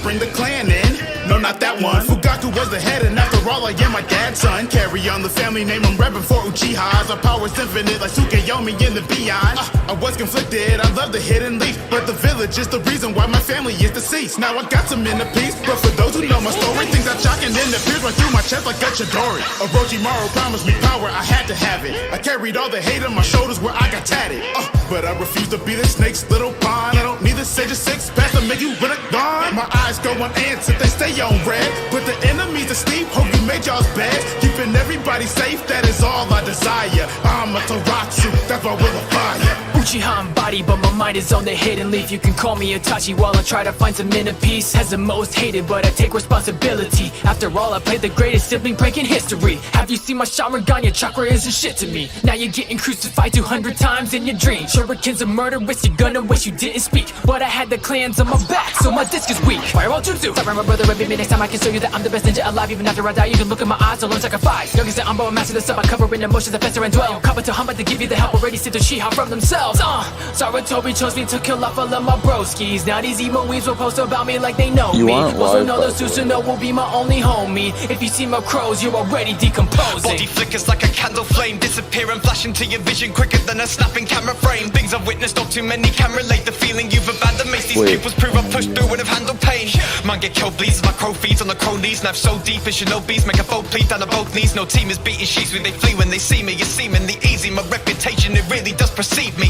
bring the clan in. No, not that one. Fugaku was the head, and after all, I am my dad's son. Carry on the family name, I'm reppin' for Uchihas. Our power's infinite, like Tsukuyomi in the beyond. I was conflicted, I love the hidden leaf, but the village is the reason why my family is deceased. Now I got some inner peace, but for those who know my story, things are shocking and it pierced right through my chest like a Chidori. Orochimaru promised me power, I had to have it. I carried all the hate on my shoulders where I got tatted. But I refuse to be the snake's little pawn. I don't need the sage of six pass to make you with a gun. My eyes go on ants if they stay on red, but the enemies asleep, hope you made y'all's bed. Keeping everybody safe, that is all I desire. I'm a Taratsu, that's my will of fire. Uchiha embodied, but my mind is on the hidden leaf. You can call me Itachi while I try to find some inner peace. As the most hated, but I take responsibility. After all, I played the greatest sibling prank in history. Have you seen my Sharingan? Your chakra isn't shit to me. Now you're getting crucified 200 times in your dreams. Shurikens are murderous, you're gonna wish you didn't speak. But I had the clans on my back, so my disc is weak. Fireball Jutsu, sorry my brother, every next time I can show you that I'm the best ninja alive. Even after I die, you can look in my eyes, I'll learn sacrifice. Youngest Ambo, I master the sub, I cover in emotions that fester and dwell. Kaba to Hama to give you the help, already sit to Shiha from themselves. Sarutobi chose me to kill off all of my broskies. Now these emo weaves will post about me like they know me. Also know the Susanoo will be my only homie. If you see my crows, you're already decomposing. Body flickers like a candle flame, disappear and flash into your vision quicker than a snapping camera frame. Things I've witnessed, not too many can relate. The feeling you've abandoned makes these pupils prove I've pushed through and have handled pain. Man get killed bleeds as my crow feeds on the crow knees. Knife so deep as shinobi's make a foe plead down on both knees. No team is beating sheets when they flee when they see me. You're seemingly easy, my reputation it really does precede me.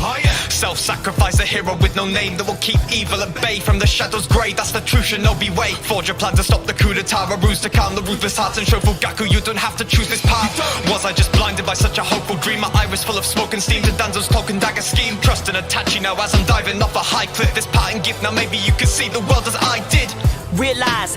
Self-sacrifice, a hero with no name that will keep evil at bay from the shadows grey. That's the true shinobi way. Forge a plan to stop the coup d'etat, a ruse to calm the ruthless hearts and show Fugaku you don't have to choose this path. Was I just blinded by such a hopeful dream? My iris full of smoke and steam to Danzo's cloak and dagger scheme. Trust and Itachi now as I'm diving off a high cliff. This pattern gift, now maybe you can see the world as I did. Realize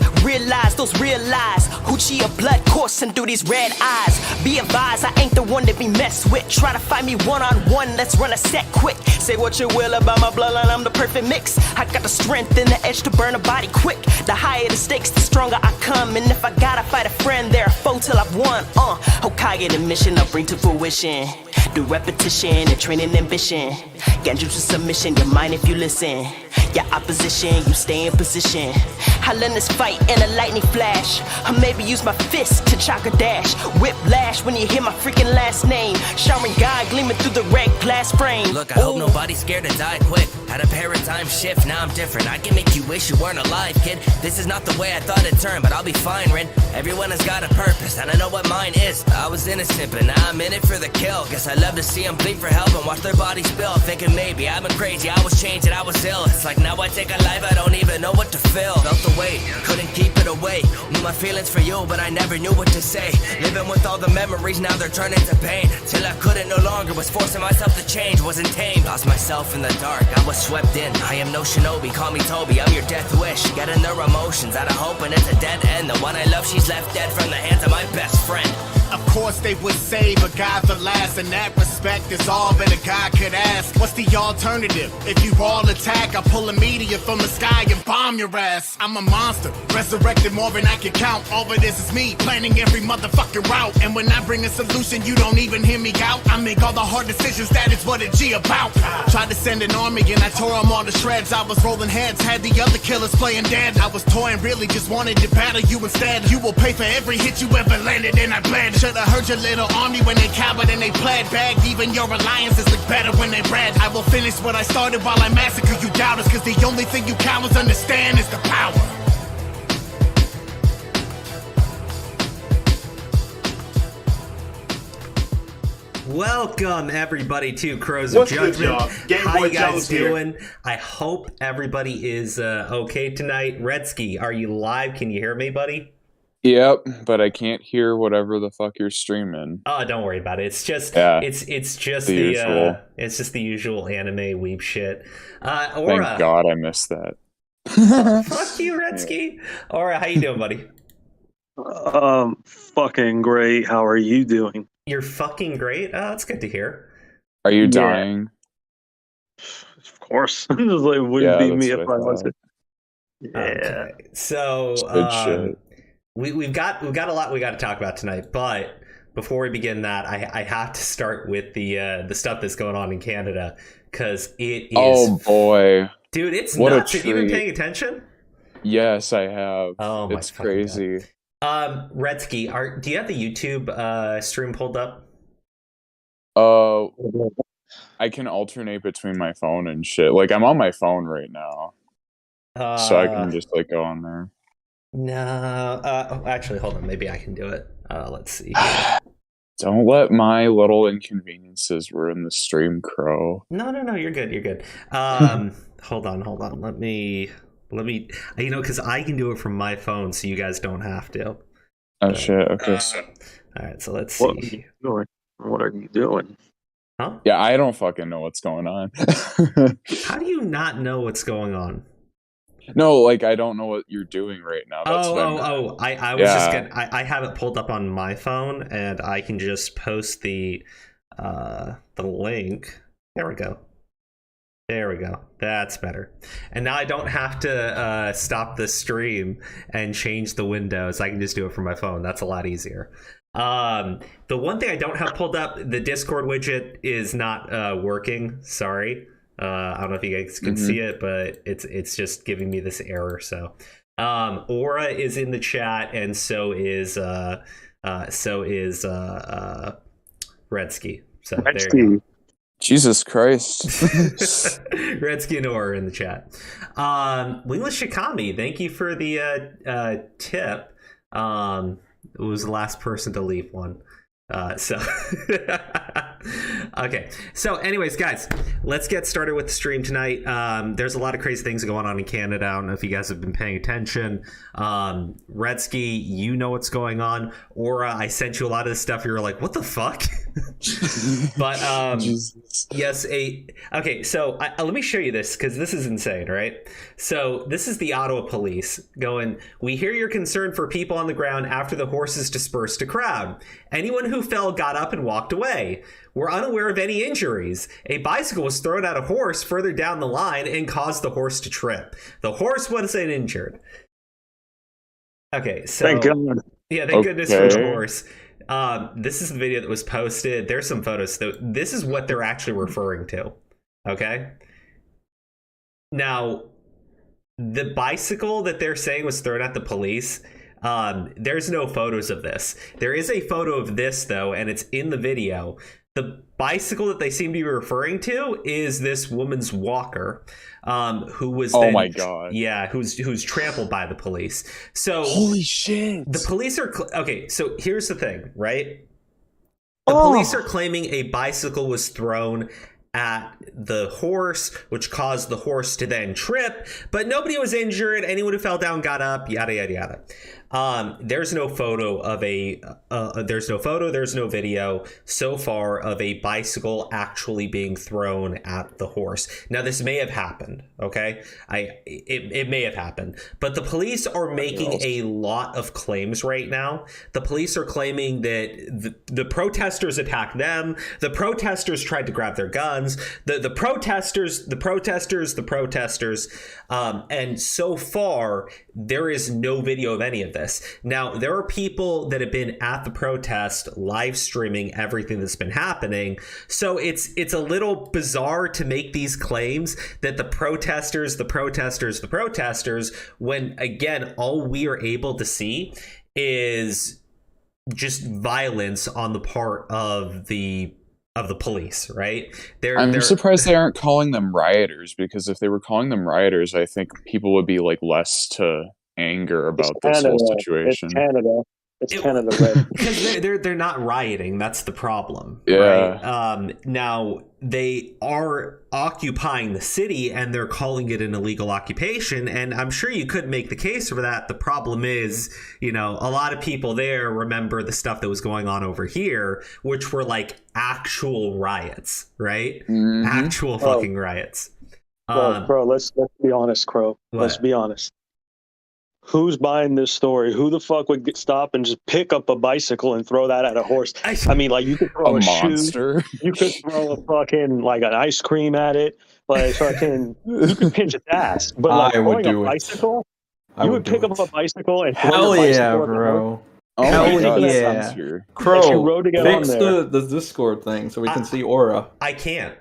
those real lies. Hoochie of blood coursing through these red eyes. Be advised, I ain't the one to be messed with. Try to find me one-on-one, let's run a set quick. Say what you will about my bloodline, I'm the perfect mix. I got the strength and the edge to burn a body quick. The higher the stakes, the stronger I come. And if I gotta fight a friend, they're a foe till I've won. Hokage the mission I'll bring to fruition. Do repetition and training ambition. Genjutsu submission, your mind if you listen. Your opposition, you stay in position. I learn this fight in a lightning flash. Or maybe use my fist to chakra dash. Whiplash when you hear my freaking last name. Sharingan gleaming through the red glass frame. Look, I hope nobody's scared to die quick. Had a paradigm shift, now I'm different. I can make you wish you weren't alive, kid. This is not the way I thought it'd turn, but I'll be fine, Rin. Everyone has got a purpose, and I know what mine is. I was innocent, but now I'm in it for the kill. Guess I love to see them bleed for help and watch their bodies spill. Thinking maybe I've been crazy, I was changed and I was ill. It's like now I take a life, I don't even know what to feel. Felt the weight, couldn't keep it away. Knew my feelings for you, but I never knew what to say. Living with all the memories, now they're turning to pain. Till I couldn't no longer, was forcing myself to change. Wasn't tame, lost myself in the dark, I was swept in. I am no shinobi, call me Toby, I'm your death wish. Getting their emotions out of hope and it's a dead end. The one I love, she's left dead from the hands of my best friend. Of course they would say, but God's the last. In that respect, it's all that a guy could ask. What's the alternative? If you all attack, I pull a meteor from the sky and bomb your ass. I'm a monster, resurrected more than I can count. All of this is me, planning every motherfucking route. And when I bring a solution, you don't even hear me out. I make all the hard decisions, that is what a G about. Tried to send an army and I tore them all to shreds. I was rolling heads, had the other killers playing dead. I was toying, really just wanted to battle you instead. You will pay for every hit you ever landed and I bled. Should've heard your little army when they cowered and they pled. Bagged even your alliances look better when they bred. I will finish what I started while I massacre you doubters. Cause the only thing you cowards understand is the power. Welcome everybody to Crows of Judgment. How you guys doing? I hope everybody is okay tonight. Redsky, are you live? Can you hear me, buddy? Yep, but I can't hear whatever the fuck you're streaming. Oh, don't worry about it. It's just it's just the usual. It's just the usual anime weeb shit. Thank God I missed that. Fuck you, Redsky. Aura, how you doing, buddy? Fucking great. How are you doing? You're fucking great. That's good to hear. Are you dying? Of course. It wouldn't be me if I wasn't. Yeah. Okay. So we've got a lot we got to talk about tonight, but before we begin that, I have to start with the stuff that's going on in Canada because it is. Oh boy, dude, it's what nuts. A Have you been paying attention? Yes, I have. Oh my it's crazy. Redsky, do you have the YouTube stream pulled up? I can alternate between my phone and shit. Like, I'm on my phone right now. So I can just, like, go on there. No. Actually, hold on. Maybe I can do it. Let's see. Don't let my little inconveniences ruin the stream, Crow. No. You're good. You're good. Hold on. Let me. Because I can do it from my phone, so you guys don't have to. Oh, shit. Okay. All right. So let's see. What are you doing? Huh? Yeah, I don't fucking know what's going on. How do you not know what's going on? No, like, I don't know what you're doing right now. That's I was just gonna. I have it pulled up on my phone, and I can just post the link. There we go. That's better. And now I don't have to stop the stream and change the windows. I can just do it from my phone. That's a lot easier. The one thing I don't have pulled up, the Discord widget is not working. Sorry. I don't know if you guys can see it, but it's just giving me this error. So Aura is in the chat, and so is Redsky. So there you go. Jesus Christ. Redsky and Aura in the chat. Wingless Shikami, thank you for the tip. It was the last person to leave one. Okay. So anyways, guys, let's get started with the stream tonight. There's a lot of crazy things going on in Canada. I don't know if you guys have been paying attention. Redsky, you know what's going on. Aura, I sent you a lot of this stuff. You're like, what the fuck? But yes, okay. So let me show you this, because this is insane, right? So this is the Ottawa police going, we hear your concern for people on the ground after the horses dispersed a crowd. Anyone who fell got up and walked away. We're unaware of any injuries. A bicycle was thrown at a horse further down the line and caused the horse to trip. The horse wasn't injured. Okay, so thank God. Yeah, thank goodness for the horse. This is the video that was posted. There's some photos. This is what they're actually referring to. Okay. Now, the bicycle that they're saying was thrown at the police, there's no photos of this. There is a photo of this, though, and it's in the video. The bicycle that they seem to be referring to is this woman's walker, who was my God. Yeah, who's trampled by the police. So holy shit. The police are okay. So here's the thing, right? The police are claiming a bicycle was thrown at the horse, which caused the horse to then trip, but nobody was injured. Anyone who fell down got up, yada yada yada. There's no photo of there's no video so far of a bicycle actually being thrown at the horse. Now, this may have happened, okay? It may have happened, but the police are making a lot of claims right now. The police are claiming that the protesters attacked them. The protesters tried to grab their guns. The protesters, and so far, there is no video of any of this. Now, there are people that have been at the protest live streaming everything that's been happening. So it's a little bizarre to make these claims that the protesters, when again, all we are able to see is just violence on the part of the police, right? I'm surprised they aren't calling them rioters, because if they were calling them rioters, I think people would be like less to anger about this whole situation. It's Canada red. Because they're not rioting. That's the problem. Yeah. Right? Now, they are occupying the city, and they're calling it an illegal occupation. And I'm sure you could make the case for that. The problem is, a lot of people there remember the stuff that was going on over here, which were like actual riots, right? Mm-hmm. Actual fucking riots. Bro, let's be honest, Crow. What? Let's be honest. Who's buying this story? Who the fuck would stop and just pick up a bicycle and throw that at a horse? I mean, like, you could throw a monster. Shoe, you could throw a fucking like an ice cream at it, like fucking. You could pinch its ass, but like throwing a bicycle, you would pick up a bicycle and throw a bicycle, bro. Oh hell my God, yeah, Crow! Fix the Discord thing so we can see Aura. I can't.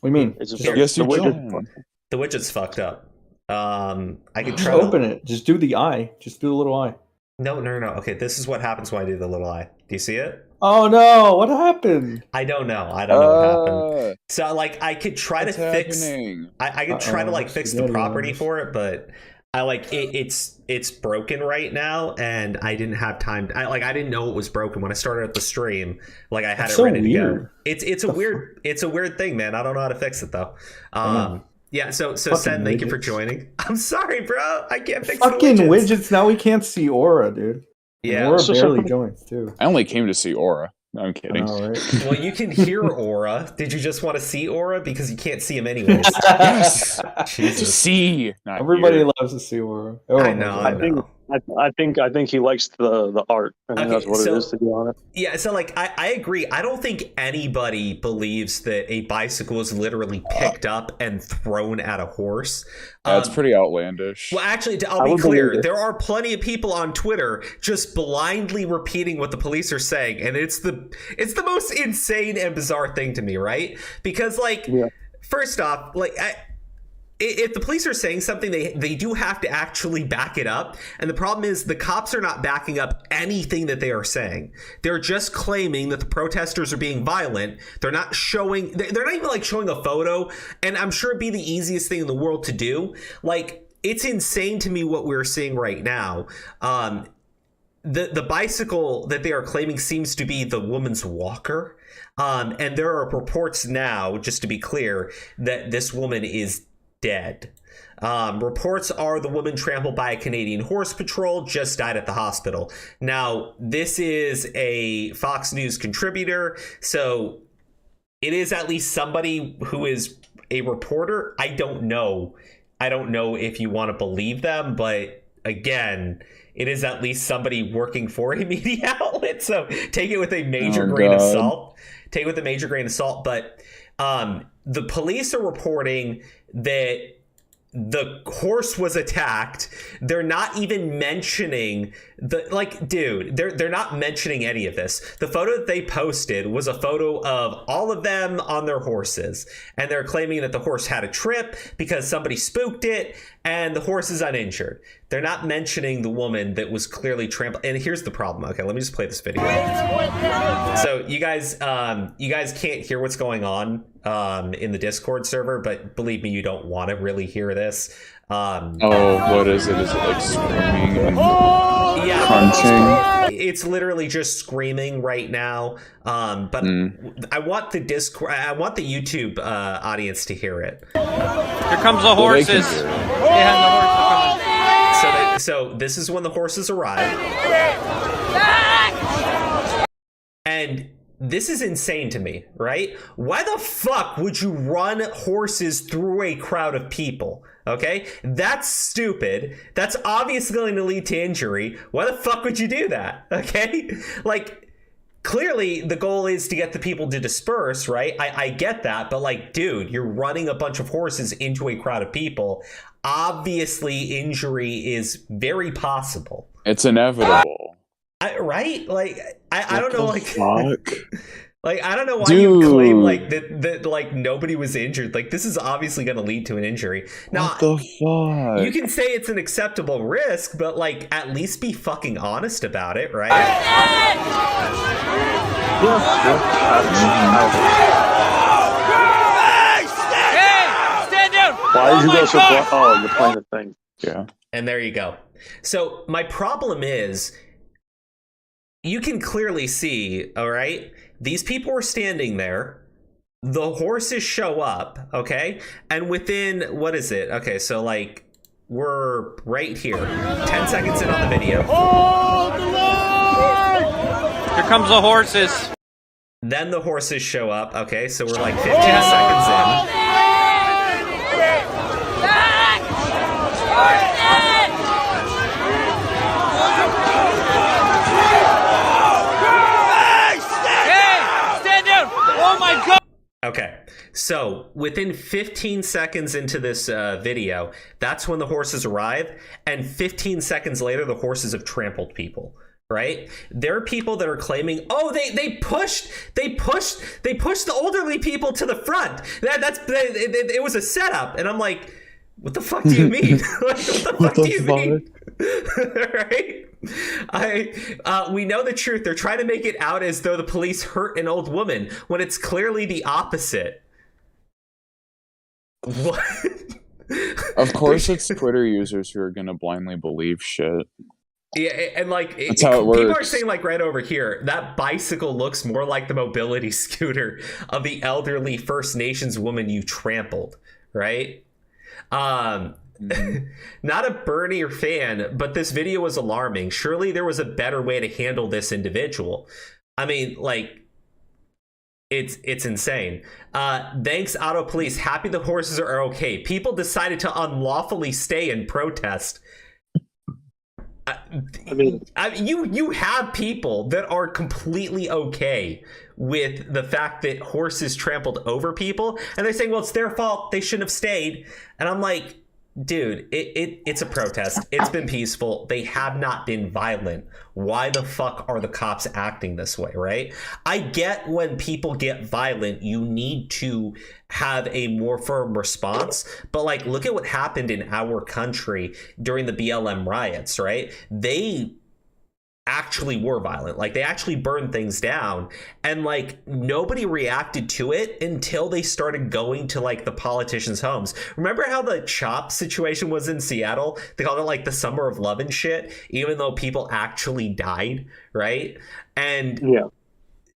What do you mean? Yes, you can. The widget's fucked up. I could just try open it. Just do the eye. Just do the little eye. No. Okay, this is what happens when I do the little eye. Do you see it? Oh no! What happened? I don't know what happened. So like, I could try to fix. I could try to like fix the property for it, but I like it's broken right now, and I didn't have time. I didn't know it was broken when I started at the stream. Like I had it ready to go. It's a weird thing, man. I don't know how to fix it though. Yeah, so Sen, thank you for joining. I'm sorry, bro. I can't fix fucking the widgets. Now we can't see Aura, dude. Yeah, Aura barely joins too. I only came to see Aura. No, I'm kidding. Know, right? Well, you can hear Aura. Did you just want to see Aura because you can't see him anyways? Yes. To see. Everybody loves to see Aura. I know. I think he likes the art. I think that's what it is, to be honest. Yeah, so like I agree. I don't think anybody believes that a bicycle is literally picked up and thrown at a horse. That's pretty outlandish. Well, actually, I'll be clear. There are plenty of people on Twitter just blindly repeating what the police are saying, and it's the most insane and bizarre thing to me, right? Because like, first off, like if the police are saying something, they do have to actually back it up. And the problem is the cops are not backing up anything that they are saying. They're just claiming that the protesters are being violent. They're not showing, they're not even like showing a photo. And I'm sure it'd be the easiest thing in the world to do. Like, it's insane to me what we're seeing right now. The bicycle that they are claiming seems to be the woman's walker. And there are reports now, just to be clear, that this woman is dead. Reports are the woman trampled by a Canadian horse patrol just died at the hospital. Now, this is a Fox News contributor, so it is at least somebody who is a reporter. I don't know if you want to believe them, but again, it is at least somebody working for a media outlet, so take it with a major grain of salt. Take it with a major grain of salt, but the police are reporting that the horse was attacked. They're not even mentioning they're not mentioning any of this. The photo that they posted was a photo of all of them on their horses, and they're claiming that the horse had a trip because somebody spooked it and the horse is uninjured. They're not mentioning the woman that was clearly trampled. And here's the problem. Okay, let me just play this video. So you guys can't hear what's going on in the Discord server, but believe me, you don't want to really hear this. What is it? Is it like screaming and crunching? It's literally just screaming right now. But I want the YouTube audience to hear it. Here comes the horses. So this is when the horses arrive. And this is insane to me, right? Why the fuck would you run horses through a crowd of people? Okay, that's stupid. That's obviously going to lead to injury. Why the fuck would you do that? Okay, like, clearly the goal is to get the people to disperse, right? I get that, but like, dude, you're running a bunch of horses into a crowd of people. Obviously, injury is very possible. It's inevitable. Right? Like, I don't know, like, fuck? Like, I don't know why you claim like that like nobody was injured. Like, this is obviously going to lead to an injury. Now, what the fuck? You can say it's an acceptable risk, but like, at least be fucking honest about it, right? Hey, stand down! Why did you go so far? Oh, you're playing the thing. Yeah. And there you go. So my problem is, you can clearly see, all right, these people were standing there. The horses show up, okay? And within, what is it? Okay, so like, we're right here. 10 seconds in on the video. Hold the line! Here comes the horses. Then the horses show up, okay? So we're like 15 seconds in. Okay, so within 15 seconds into this video, that's when the horses arrive, and 15 seconds later, the horses have trampled people. Right? There are people that are claiming, oh, they pushed the elderly people to the front. It was a setup, and I'm like, What the fuck do you mean? Like, what the fuck do you mean? Right? We know the truth. They're trying to make it out as though the police hurt an old woman when it's clearly the opposite. What? Of course, it's Twitter users who are gonna blindly believe shit. Yeah, and like that's how it works. People are saying, like, right over here, that bicycle looks more like the mobility scooter of the elderly First Nations woman you trampled, right? Not a Bernie fan, but this video was alarming. Surely there was a better way to handle this individual. I mean, like, it's insane. Thanks, Auto Police. Happy the horses are okay. People decided to unlawfully stay and protest. You have people that are completely okay with the fact that horses trampled over people, and they're saying, well, it's their fault, they shouldn't have stayed. And I'm like, dude, it's a protest. It's been peaceful. They have not been violent. Why the fuck are the cops acting this way, right? I get when people get violent, you need to have a more firm response. But, like, look at what happened in our country during the BLM riots, right? They actually were violent. Like, they actually burned things down, and, like, nobody reacted to it until they started going to, like, the politicians' homes. Remember how the CHOP situation was in Seattle? They called it, like, the summer of love and shit, even though people actually died, right? And yeah,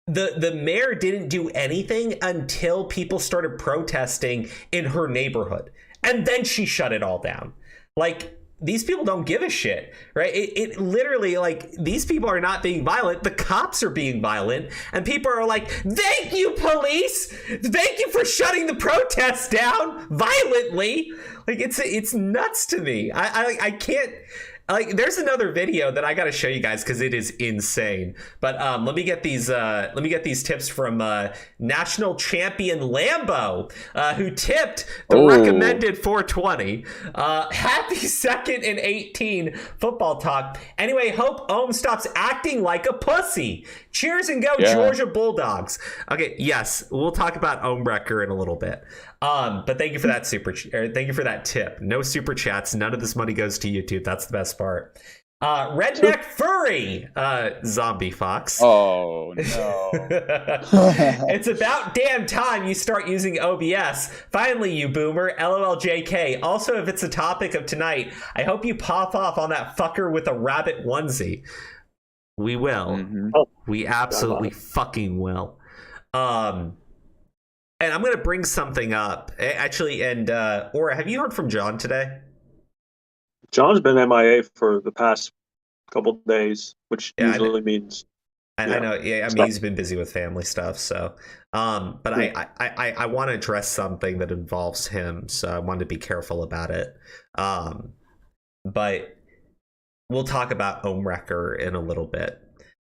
the mayor didn't do anything until people started protesting in her neighborhood, and then she shut it all down. Like, these people don't give a shit, right? It literally, like, these people are not being violent. The cops are being violent, and people are like, thank you, police. Thank you for shutting the protests down violently. Like, it's nuts to me. I can't. Like, there's another video that I got to show you guys because it is insane. But let me get these tips from national champion Lambo, who tipped the recommended 420. Happy 2nd and 18 football talk. Anyway, hope Ohm stops acting like a pussy. Cheers and go, Georgia Bulldogs. Okay, yes, we'll talk about Ohmbrecker in a little bit. But thank you for that thank you for that tip. No super chats. None of this money goes to YouTube. That's the best part. Redneck Furry, Zombie Fox. Oh no. It's about damn time you start using OBS. Finally, you boomer. LOLJK. Also, if it's a topic of tonight, I hope you pop off on that fucker with a rabbit onesie. We will. Mm-hmm. We absolutely fucking will. And I'm going to bring something up, actually, and Aura, have you heard from John today? John's been MIA for the past couple of days, which usually means... I know, I mean, he's been busy with family stuff, so... But I want to address something that involves him, so I wanted to be careful about it. But we'll talk about Ohmbrecker in a little bit.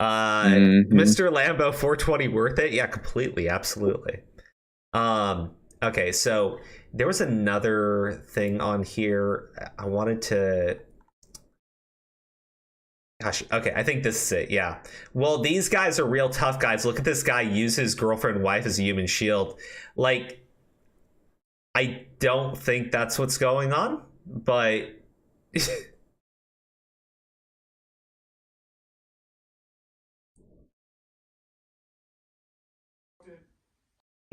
Mr. Lambo, 420 worth it? Yeah, completely, absolutely. Okay, so there was another thing on here. I wanted to... Gosh, okay, I think this is it, yeah. Well, these guys are real tough guys. Look at this guy use his girlfriend and wife as a human shield. Like, I don't think that's what's going on, but...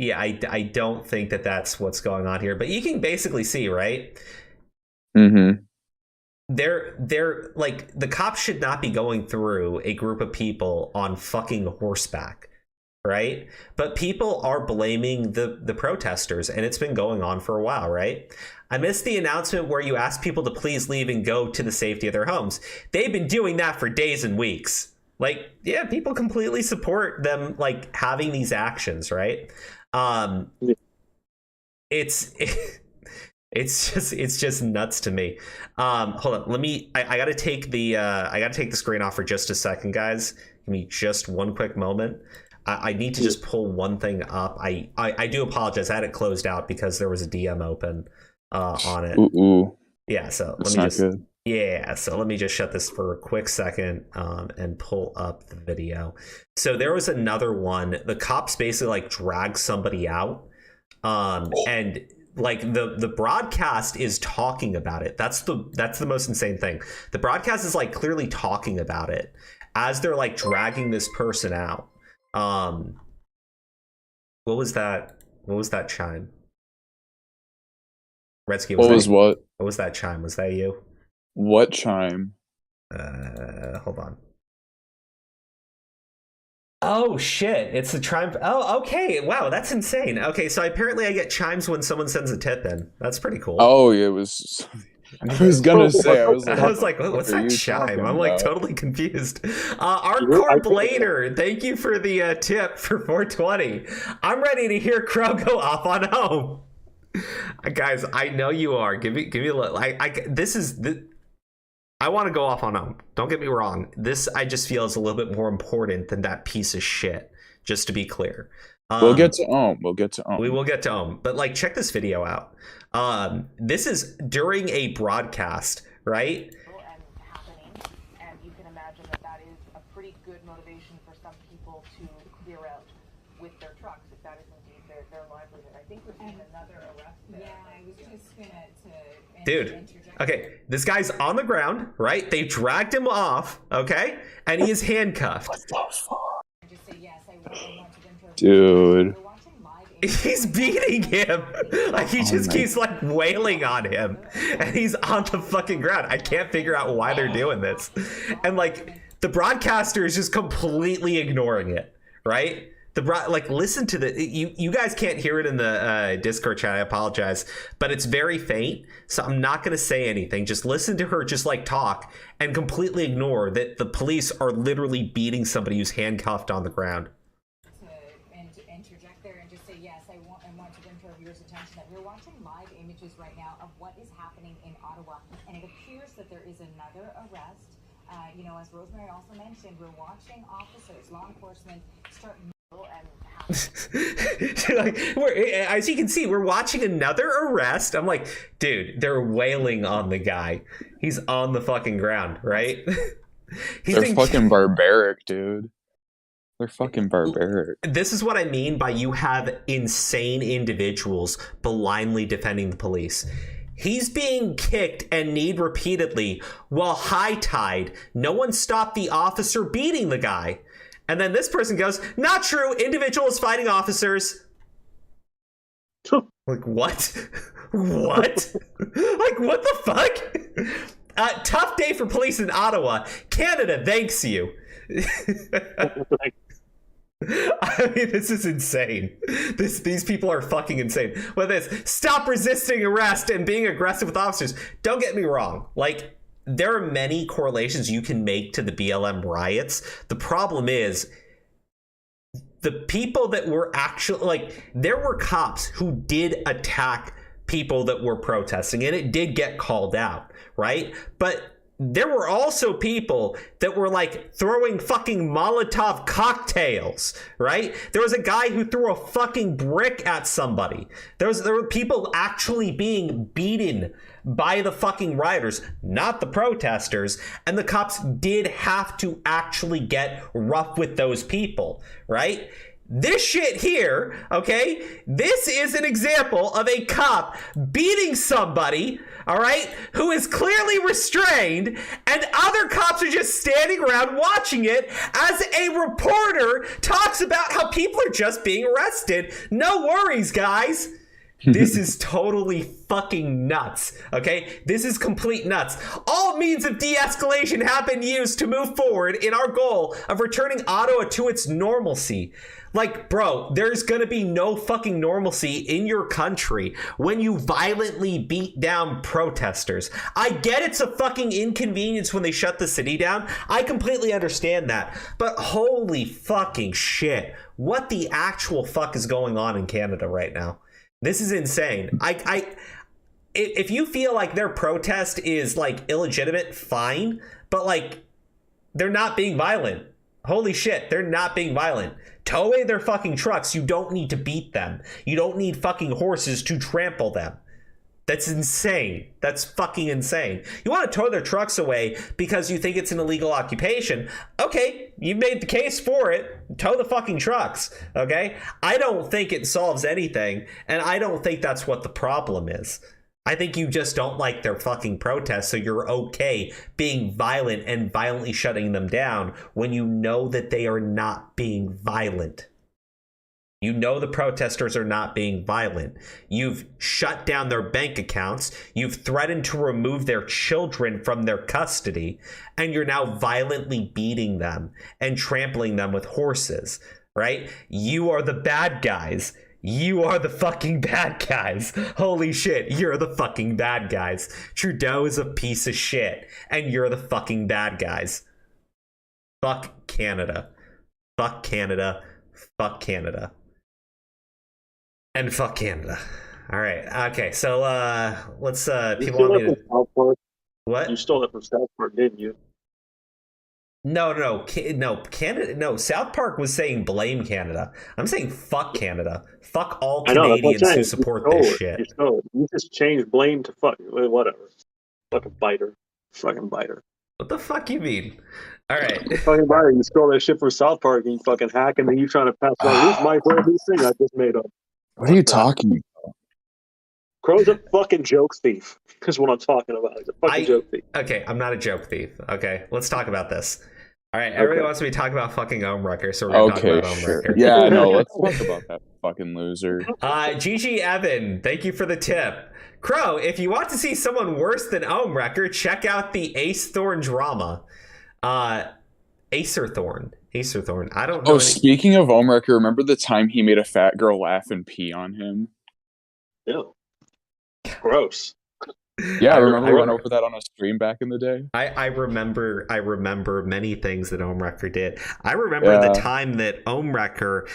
Yeah, I don't think that that's what's going on here, but you can basically see, right? Mm-hmm. They're like, the cops should not be going through a group of people on fucking horseback, right? But people are blaming the protesters, and it's been going on for a while, right? I missed the announcement where you asked people to please leave and go to the safety of their homes. They've been doing that for days and weeks. Like, yeah, people completely support them, like, having these actions, right? It's just nuts to me. Hold on, let me. I gotta take the screen off for just a second, guys. Give me just one quick moment. I need to just pull one thing up. I do apologize. I had it closed out because there was a DM open on it. Ooh. Yeah. So That's not good. Yeah, so let me just shut this for a quick second and pull up the video. So there was another one. The cops basically, like, dragged somebody out, and like the broadcast is talking about it. That's the most insane thing. The broadcast is like clearly talking about it as they're like dragging this person out. What was that chime? Redsky, what was that chime? Was that you? What chime? Hold on. Oh shit, it's the chime. Oh, okay. Wow, that's insane. Okay, so apparently I get chimes when someone sends a tip in. That's pretty cool. Oh, it was I was gonna say, I was like, what's that chime? I'm like totally confused. Artcore Blader, thank you for the tip for 420. I'm ready to hear Crow go off on home. Guys, I know you are. Give me a little. I want to go off on home. Don't get me wrong. This I just feel is a little bit more important than that piece of shit. Just to be clear. We'll get to Ohm. We will get to Ohm. But like, check this video out. This is during a broadcast, right? And happening, and you can imagine that is a pretty good motivation for some people to clear out with their trucks if that is indeed their livelihood. I think we're seeing another arrest there. Yeah, I was just gonna Dude, okay, this guy's on the ground, right? They dragged him off, okay? And he is handcuffed. What the fuck? Dude. He's beating him. Like, he just keeps, like, wailing on him. And he's on the fucking ground. I can't figure out why they're doing this. And, like, the broadcaster is just completely ignoring it, right? Listen to the you guys can't hear it in the Discord chat. I apologize, but it's very faint, so I'm not going to say anything. Just listen to her just like talk and completely ignore that the police are literally beating somebody who's handcuffed on the ground. And interject there and just say yes. I want to bring to our viewers' attention that we're watching live images right now of what is happening in Ottawa, and it appears that there is another arrest. As Rosemary also mentioned, we're watching officers, law enforcement, start. As you can see, we're watching another arrest. I'm like, dude, they're wailing on the guy. He's on the fucking ground, right? They're fucking barbaric, dude. They're fucking barbaric. This is what I mean by you have insane individuals blindly defending the police. He's being kicked and kneed repeatedly while high-tide. No one stopped the officer beating the guy. And then this person goes, not true, individuals fighting officers. Like, what? What? Like, what the fuck? Tough day for police in Ottawa. Canada thanks you. I mean, this is insane. These people are fucking insane. With this, stop resisting arrest and being aggressive with officers. Don't get me wrong. Like, there are many correlations you can make to the BLM riots. The problem is the people that were actually, like, there were cops who did attack people that were protesting, and it did get called out, right? But there were also people that were like throwing fucking Molotov cocktails, right? There was a guy who threw a fucking brick at somebody. There were people actually being beaten by the fucking rioters, not the protesters, and the cops did have to actually get rough with those people, right? This shit here, okay, this is an example of a cop beating somebody, all right, who is clearly restrained, and other cops are just standing around watching it as a reporter talks about how people are just being arrested. No worries, guys. This is totally fucking nuts, okay? This is complete nuts. All means of de-escalation have been used to move forward in our goal of returning Ottawa to its normalcy. Like, bro, there's gonna be no fucking normalcy in your country when you violently beat down protesters. I get it's a fucking inconvenience when they shut the city down. I completely understand that. But holy fucking shit. What the actual fuck is going on in Canada right now? This is insane. If you feel like their protest is like illegitimate, fine, but like they're not being violent. Holy shit, they're not being violent. Tow away their fucking trucks. You don't need to beat them. You don't need fucking horses to trample them. That's insane. That's fucking insane. You want to tow their trucks away because you think it's an illegal occupation. Okay, you've made the case for it. Tow the fucking trucks, okay? I don't think it solves anything, and I don't think that's what the problem is. I think you just don't like their fucking protests, so you're okay being violent and violently shutting them down when you know that they are not being violent. You know the protesters are not being violent. You've shut down their bank accounts. You've threatened to remove their children from their custody. And you're now violently beating them and trampling them with horses, right? You are the bad guys. You are the fucking bad guys. Holy shit, you're the fucking bad guys. Trudeau is a piece of shit. And you're the fucking bad guys. Fuck Canada. Fuck Canada. Fuck Canada. And fuck Canada. All right. Okay. So let's. People want me to. What? You stole it from South Park, didn't you? No. Canada. No. South Park was saying blame Canada. I'm saying fuck Canada. Fuck all Canadians who support this shit. You just changed blame to fuck. Whatever. Fucking biter. Fucking biter. What the fuck you mean? All right. Fucking biter. You stole that shit from South Park and you fucking hack, and then you trying to pass on. This is my brand new thing I just made up. What are you talking about? Crow's a fucking joke thief. Is what I'm talking about. He's a fucking joke thief. Okay, I'm not a joke thief. Okay, let's talk about this. All right, everybody wants me to talk about fucking Ohmwrecker, so we're going to talk about Ohmwrecker. Yeah, no, let's talk about that fucking loser. GG Evan, thank you for the tip. Crow, if you want to see someone worse than Ohmwrecker, check out the Ace Thorn drama. Acer Thorn. I don't know. Speaking of Ohmwrecker, remember the time he made a fat girl laugh and pee on him? Ew. Gross. Yeah, I remember we went over that on a stream back in the day. I remember many things that Ohmwrecker did. I remember the time that Ohmwrecker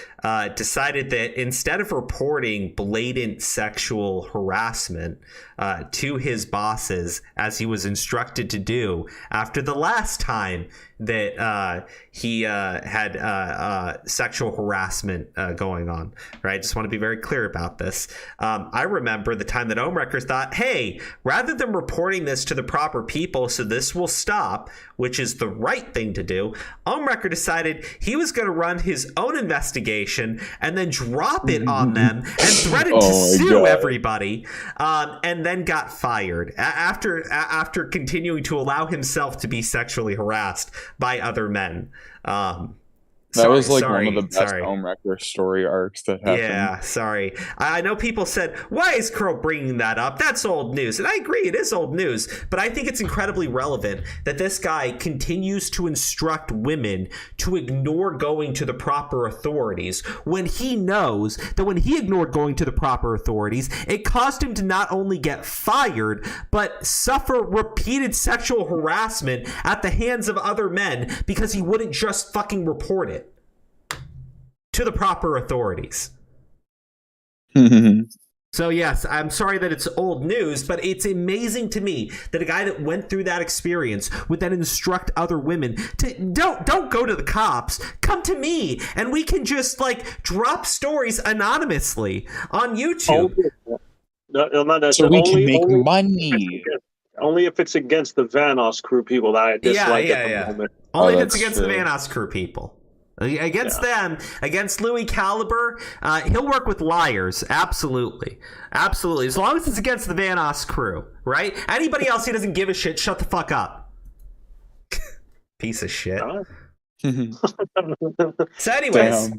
decided that instead of reporting blatant sexual harassment to his bosses, as he was instructed to do after the last time that he had sexual harassment going on, right? Just want to be very clear about this. I remember the time that Ohmwrecker thought, hey, rather than reporting this to the proper people so this will stop, which is the right thing to do, Ohmwrecker decided he was going to run his own investigation and then drop it on them and threatened to sue everybody, and then got fired after continuing to allow himself to be sexually harassed by other men. That was like one of the best Ohmwrecker story arcs that happened. Yeah, sorry. I know people said, why is Crow bringing that up? That's old news. And I agree, it is old news. But I think it's incredibly relevant that this guy continues to instruct women to ignore going to the proper authorities when he knows that when he ignored going to the proper authorities, it caused him to not only get fired, but suffer repeated sexual harassment at the hands of other men because he wouldn't just fucking report it to the proper authorities. So yes, I'm sorry that it's old news, but it's amazing to me that a guy that went through that experience would then instruct other women to don't go to the cops, come to me, and we can just like drop stories anonymously on YouTube. So we can make money. Only if it's against the Vanos crew people that I dislike at the moment. Only if it's against the Vanos crew people. Against them, against Louis Caliber, he'll work with liars. Absolutely. As long as it's against the Vanos crew, right? Anybody else who doesn't give a shit, shut the fuck up. Piece of shit. So anyways,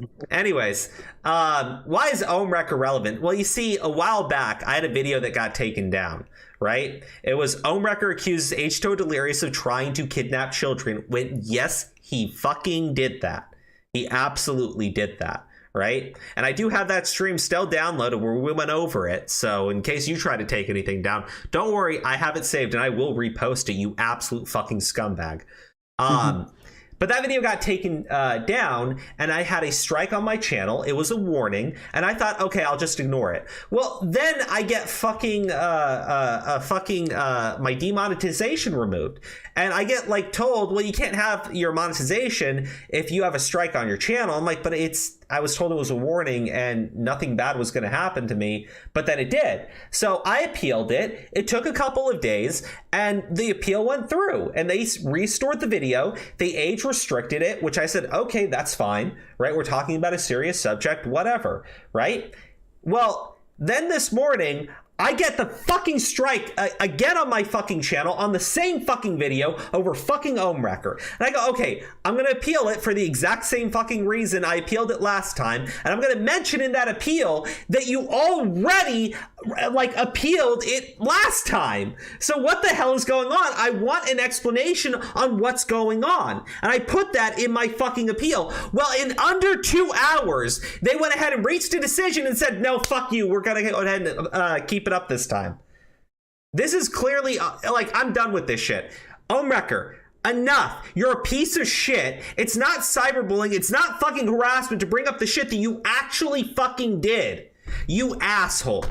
why is Ohmwrecker relevant? Well, you see, a while back, I had a video that got taken down, right? It was Ohmwrecker accuses H2O Delirious of trying to kidnap children when, yes, he fucking did that. He absolutely did that, right? And I do have that stream still downloaded where we went over it. So in case you try to take anything down, don't worry, I have it saved and I will repost it, you absolute fucking scumbag. But that video got taken down, and I had a strike on my channel. It was a warning, and I thought, okay, I'll just ignore it. Well, then I get fucking my demonetization removed, and I get like told, well, you can't have your monetization if you have a strike on your channel. I'm like, but it's I was told it was a warning and nothing bad was going to happen to me, but then it did. So I appealed it. It took a couple of days and the appeal went through and they restored the video. They age restricted it, which I said, okay, that's fine, right? We're talking about a serious subject, whatever, right? Well, then this morning, I get the fucking strike again on my fucking channel on the same fucking video over fucking Ohmwrecker. And I go, okay, I'm going to appeal it for the exact same fucking reason I appealed it last time. And I'm going to mention in that appeal that you already appealed it last time. So what the hell is going on? I want an explanation on what's going on. And I put that in my fucking appeal. Well, in under 2 hours, they went ahead and reached a decision and said, no, fuck you. We're going to go ahead and keep it up this time. This is clearly I'm done with this shit. Ohmwrecker, enough. You're a piece of shit. It's not cyberbullying. It's not fucking harassment to bring up the shit that you actually fucking did. You asshole.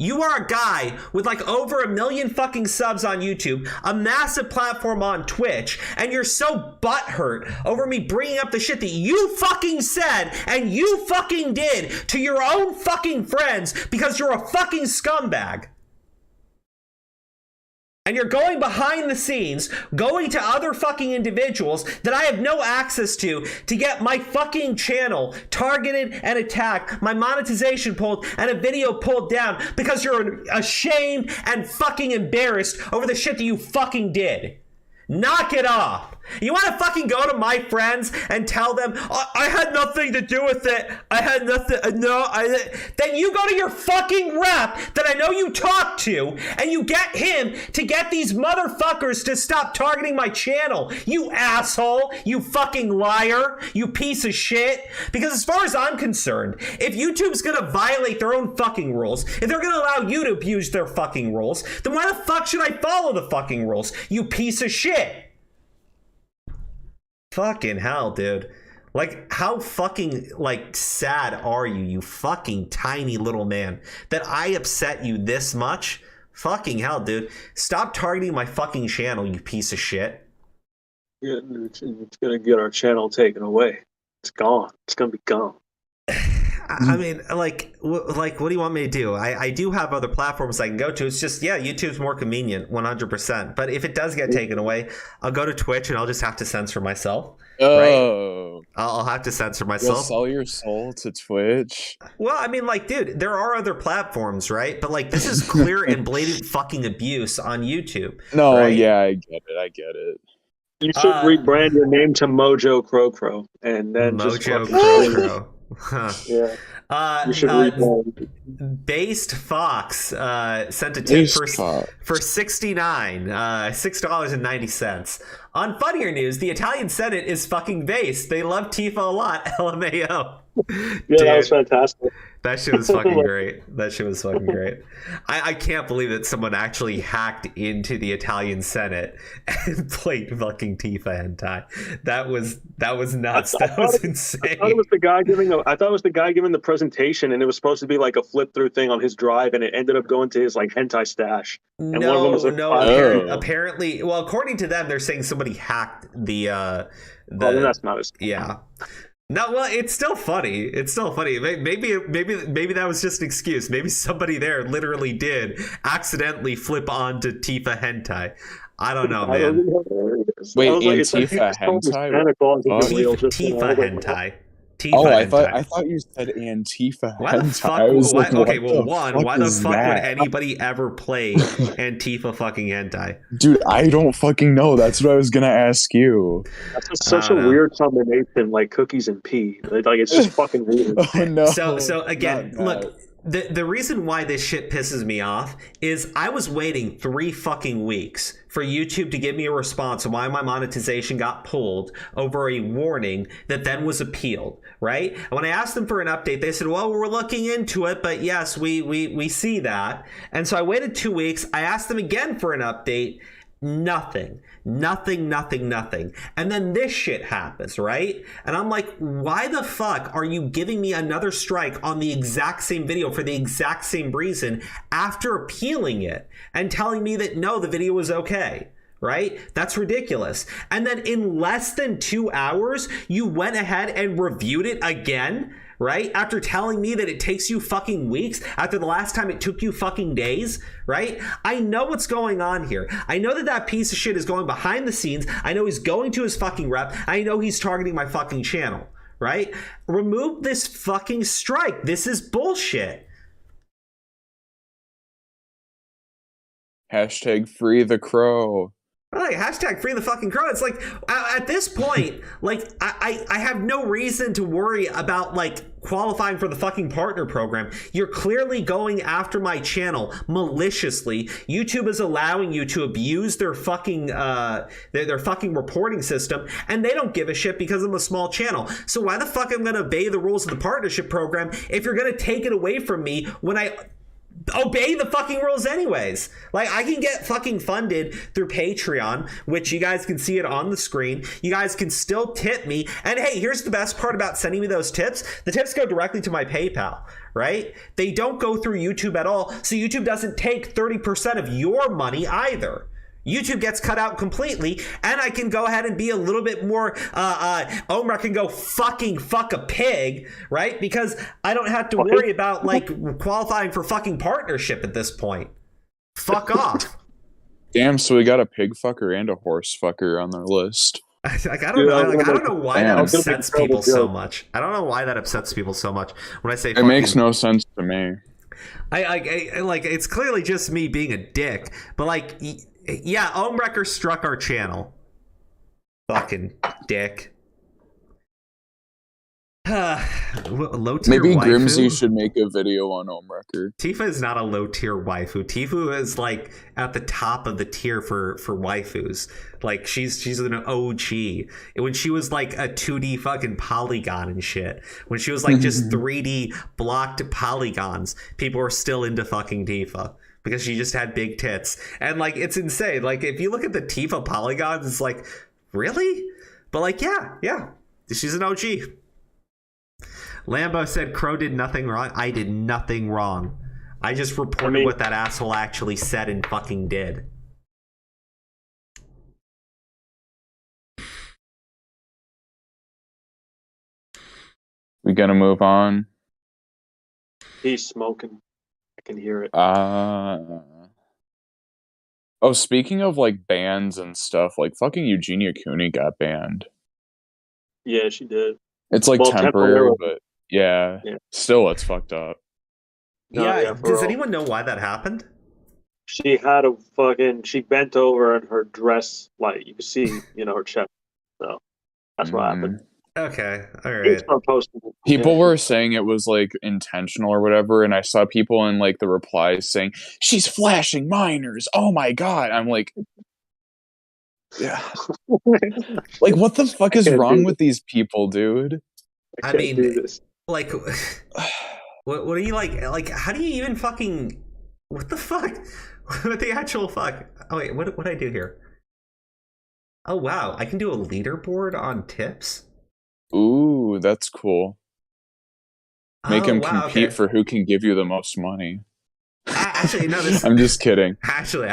You are a guy with over 1 million fucking subs on YouTube, a massive platform on Twitch, and you're so butthurt over me bringing up the shit that you fucking said and you fucking did to your own fucking friends because you're a fucking scumbag. And you're going behind the scenes, going to other fucking individuals that I have no access to get my fucking channel targeted and attacked, my monetization pulled, and a video pulled down because you're ashamed and fucking embarrassed over the shit that you fucking did. Knock it off. You want to fucking go to my friends and tell them, I had nothing to do with it. I had nothing. Then you go to your fucking rep that I know you talk to and you get him to get these motherfuckers to stop targeting my channel. You asshole. You fucking liar. You piece of shit. Because as far as I'm concerned, if YouTube's going to violate their own fucking rules, if they're going to allow you to abuse their fucking rules, then why the fuck should I follow the fucking rules? You piece of shit. Fucking hell, dude. How fucking, sad are you, you fucking tiny little man, that I upset you this much? Fucking hell, dude. Stop targeting my fucking channel, you piece of shit. Yeah, it's gonna get our channel taken away. It's gone. It's gonna be gone. I mean, what do you want me to do? I do have other platforms I can go to. It's just, YouTube's more convenient, 100%. But if it does get taken away, I'll go to Twitch and I'll just have to censor myself. Oh. Right? I'll have to censor myself. You'll sell your soul to Twitch? Well, I mean, dude, there are other platforms, right? But, this is clear and blatant fucking abuse on YouTube. No, right? Yeah, I get it. You should rebrand your name to Mojo Crow Crow, and then Mojo Crow Crow. Huh. Yeah. You should Based Fox sent a tip for $69, $6.90. On funnier news, the Italian Senate is fucking based. They love Tifa a lot. LMAO. Yeah, dude, that was fantastic. That shit was fucking great. I can't believe that someone actually hacked into the Italian Senate and played fucking Tifa hentai. That was nuts. That was insane. I thought it was the guy giving the presentation, and it was supposed to be a flip through thing on his drive, and it ended up going to his hentai stash. And one of them was apparently, well, according to them, they're saying somebody hacked the. Then that's not as. Yeah. No, well, it's still funny. Maybe that was just an excuse. Maybe somebody there literally did accidentally flip onto Tifa hentai. I don't know, man. Wait, Antifa hentai? Tifa hentai. I thought you said Antifa why the fuck? Why the fuck would anybody ever play Antifa fucking hentai? Dude, I don't fucking know. That's what I was gonna ask you. That's such a weird combination, like cookies and pee. It's just fucking weird. Oh no. So again, look. The reason why this shit pisses me off is I was waiting 3 fucking weeks for YouTube to give me a response on why my monetization got pulled over a warning that then was appealed, right? And when I asked them for an update, they said, well, we're looking into it, but yes, we see that. And so I waited 2 weeks. I asked them again for an update. Nothing. And then this shit happens, right? And I'm like, why the fuck are you giving me another strike on the exact same video for the exact same reason after appealing it and telling me that no, the video was okay, right? That's ridiculous. And then in less than 2 hours, you went ahead and reviewed it again, right? After telling me that it takes you fucking weeks, after the last time it took you fucking days, right? I know what's going on here. I know that piece of shit is going behind the scenes. I know he's going to his fucking rep. I know he's targeting my fucking channel, right? Remove this fucking strike. This is bullshit. Hashtag free the crow. Like, hashtag free the fucking crow. It's like, at this point, like, I have no reason to worry about, like, qualifying for the fucking partner program. You're clearly going after my channel maliciously. YouTube is allowing you to abuse their fucking, their fucking reporting system, and they don't give a shit because I'm a small channel. So why the fuck am I gonna obey the rules of the partnership program if you're gonna take it away from me when I obey the fucking rules anyways? Like, I can get fucking funded through Patreon, which you guys can see it on the screen. You guys can still tip me. And hey, here's the best part about sending me those tips. The tips go directly to my PayPal, right? They don't go through YouTube at all. So YouTube doesn't take 30% of your money either. YouTube gets cut out completely, and I can go ahead and be a little bit more, Omar can go fucking fuck a pig, right? Because I don't have to worry about, like, qualifying for fucking partnership at this point. Fuck off. Damn, so we got a pig fucker and a horse fucker on their list. Like, I don't know. Like, I don't know why that upsets people so much. I don't know why that upsets people so much when I say it makes no sense to me. I like, it's clearly just me being a dick, but like, yeah, Omwrecker struck our channel. Fucking dick. Maybe Grimsy should make a video on Omwrecker. Tifa is not a low tier waifu. Tifa is like at the top of the tier for waifus. Like, she's an OG. When she was like a 2D fucking polygon and shit. When she was like just 3D blocked polygons, people were still into fucking Tifa. Because she just had big tits. And, like, it's insane. Like, if you look at the Tifa polygons, it's like, really? But, like, yeah. She's an OG. Lambo said Crow did nothing wrong. I did nothing wrong. I just reported what that asshole actually said and fucking did. We gonna move on? He's smoking. I can hear it. Oh, speaking of, like, bans and stuff, like, fucking Eugenia Cooney got banned. Yeah, she did. It's, like, temporary, but yeah, still, it's fucked up. Yeah, does anyone know why that happened? She had she bent over and her dress, like, you could see, her chest. So that's what happened. Okay, all right. People were saying it was, like, intentional or whatever, and I saw people in, like, the replies saying, she's flashing minors, oh my god. I'm like, yeah. Like, what the fuck is wrong with these people, dude? I mean, like, what are you, like, how do you even fucking, what the fuck? What the actual fuck? Oh wait, what did I do here? Oh wow, I can do a leaderboard on tips? Ooh, that's cool. Make them compete for who can give you the most money. Actually, no. I'm just kidding. Actually,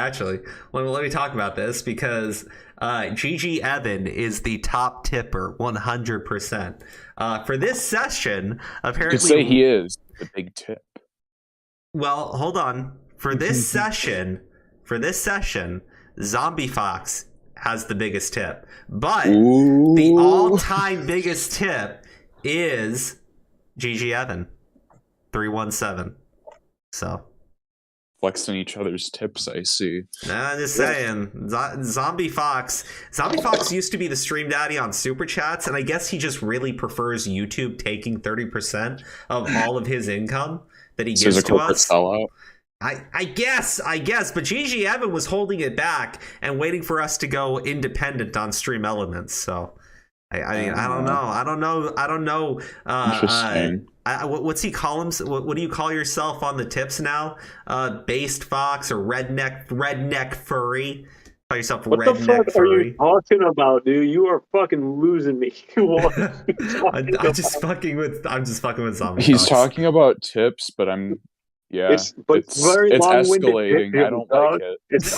well, let me talk about this because GG Evan is the top tipper, 100%. For this session, apparently, you could say he is the big tip. Well, hold on. For this session, Zombie Fox has the biggest tip, but the all-time biggest tip is GG Evan, 317. So flexing each other's tips, I see. Nah, I'm just saying, Zombie Fox used to be the stream daddy on Super Chats, and I guess he just really prefers YouTube taking 30% of all of his income that he gives to us. Sellout. I guess, but GG Evan was holding it back and waiting for us to go independent on Stream Elements. So, I don't know. Interesting. What's he call him? What do you call yourself on the tips now? Based Fox or redneck furry? Call yourself what redneck the fuck furry? Are you talking about, dude? You are fucking losing me. I'm just fucking with Zombie. He's Fox. talking about tips, but I'm Yeah, it's very long-winded. escalating. I don't like it. Is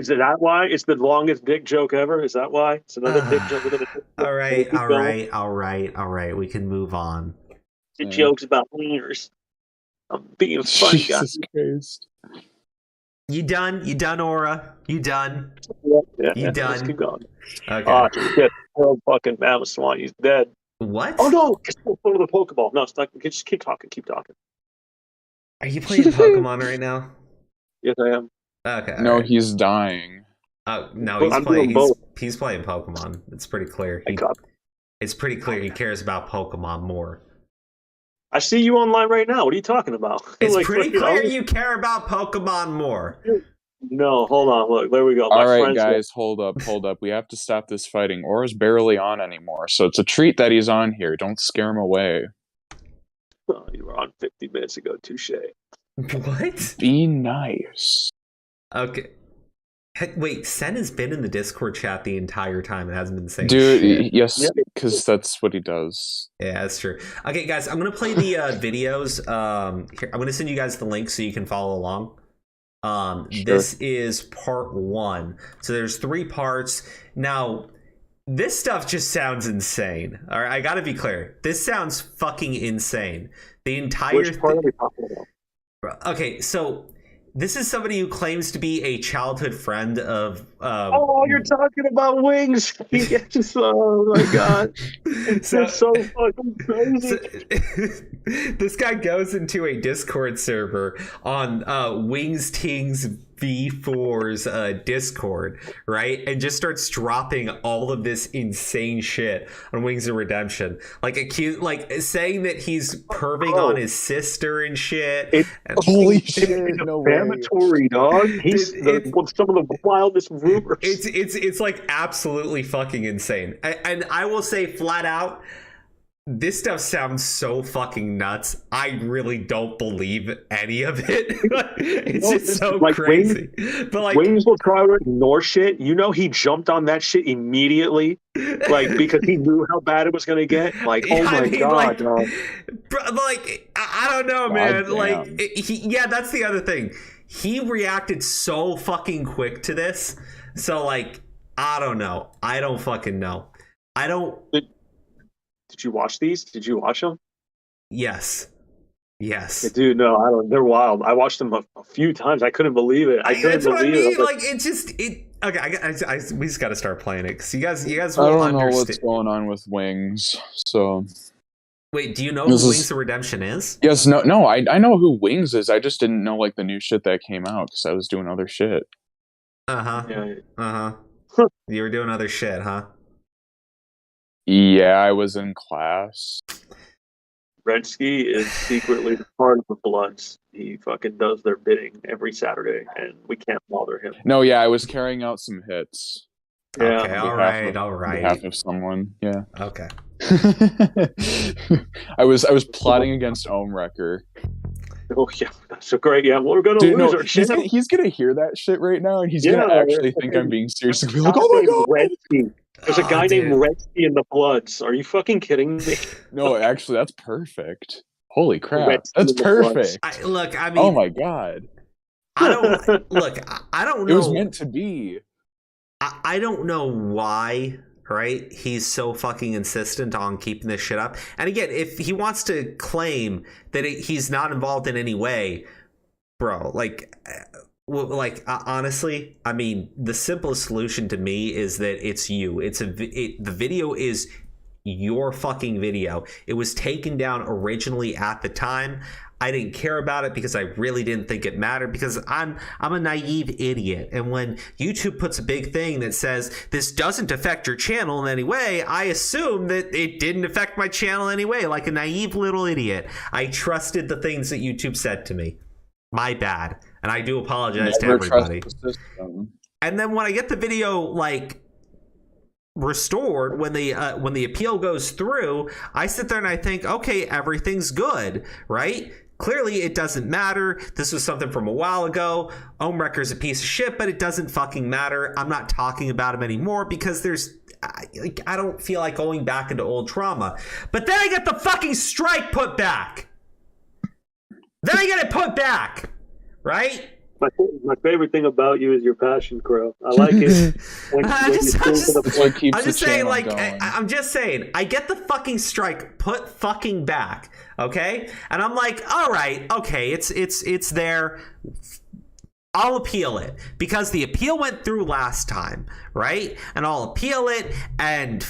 that why? It's the longest dick joke ever. Is that why? It's another dick joke within a dick joke. All right. We can move on. The jokes about wieners. I'm being funny, Jesus Christ. You done, Aura? You done? Yeah, you done? Let's keep going. Okay. Shit. Oh, fucking Mammoth Swan, he's dead. What? Oh no! It's full of the Pokeball. No, it's not. Just keep talking. Keep talking. Are you playing Pokemon right now? Yes, I am. Okay. No, right. he's dying. Oh no, he's playing Pokemon. It's pretty clear. It's pretty clear he cares about Pokemon more. I see you online right now. What are you talking about? It's pretty clear you care about Pokemon more. No, hold on. Look, there we go. All right, guys, hold up. We have to stop this fighting. Aura's barely on anymore, so it's a treat that he's on here. Don't scare him away. Oh, you were on 50 minutes ago. Touche. What? Be nice. Okay. Wait, Sen has been in the Discord chat the entire time and hasn't been saying shit. Dude, yes, because that's what he does. Yeah, that's true. Okay, guys, I'm going to play the videos. Here, I'm going to send you guys the link so you can follow along. Sure. This is part 1. So there's 3 parts. Now, this stuff just sounds insane. All right, I got to be clear. This sounds fucking insane. The entire Which part are we talking about? Okay, so this is somebody who claims to be a childhood friend of. Oh, you're talking about Wings! Oh my god, it's so fucking crazy. This guy goes into a Discord server on Wings Tings V4's Discord, right, and just starts dropping all of this insane shit on Wings of Redemption, like saying that he's perving on his sister and shit. Holy shit! No defamatory, dog. He's some of the wildest rumors. It's like absolutely fucking insane. And I will say flat out, this stuff sounds so fucking nuts. I really don't believe any of it. It's just so crazy. But like, Wings will try to ignore shit. You know, he jumped on that shit immediately, like because he knew how bad it was gonna get. Like, oh my god, dog. Bro, like, I don't know, man. Damn. Like, that's the other thing. He reacted so fucking quick to this. So like, I don't know. I don't fucking know. I don't. Did you watch these? Did you watch them? Yes. Dude, no, I don't. They're wild. I watched them a few times. I couldn't believe it. That's what I mean. Like, it's just it. Okay, we just got to start playing it because you guys will I don't know what's going on with Wings. So. Wait, do you know who Wings of Redemption is? Yes, no. I know who Wings is. I just didn't know like the new shit that came out because I was doing other shit. You were doing other shit, huh? Yeah, I was in class. Redsky is secretly part of the Bloods. He fucking does their bidding every Saturday, and we can't bother him. No, yeah, I was carrying out some hits. Yeah. Okay, all right. On behalf of someone, yeah. Okay. I was plotting against Wrecker. Oh yeah, that's so great. Yeah, we're gonna lose our shit. He's gonna hear that shit right now, and he's gonna actually think I'm being serious and be like, "Oh my god!" Redsky. There's a guy named Redsky in the Bloods. Are you fucking kidding me? No, actually, that's perfect. Holy crap, that's perfect. Look, I mean, oh my god. I don't know. It was meant to be. I don't know why. Right? He's so fucking insistent on keeping this shit up. And again, if he wants to claim that he's not involved in any way, bro, honestly, I mean, the simplest solution to me is that it's you. The video is your fucking video. It was taken down originally at the time. I didn't care about it because I really didn't think it mattered because I'm a naive idiot. And when YouTube puts a big thing that says this doesn't affect your channel in any way, I assume that it didn't affect my channel anyway, like a naive little idiot. I trusted the things that YouTube said to me. My bad. And I do apologize to everybody. And then when I get the video like restored, when the appeal goes through, I sit there and I think, okay, everything's good, right? Clearly, it doesn't matter. This was something from a while ago. Wrecker's a piece of shit, but it doesn't fucking matter. I'm not talking about him anymore because I don't feel like going back into old trauma. But then I get the fucking strike put back. Then I get it put back, right? My favorite thing about you is your passion, Crow. I like it. I'm just saying, like, I'm just saying, I get the fucking strike put fucking back, okay? And I'm like, all right, okay, it's there. I'll appeal it because the appeal went through last time, right? And I'll appeal it, and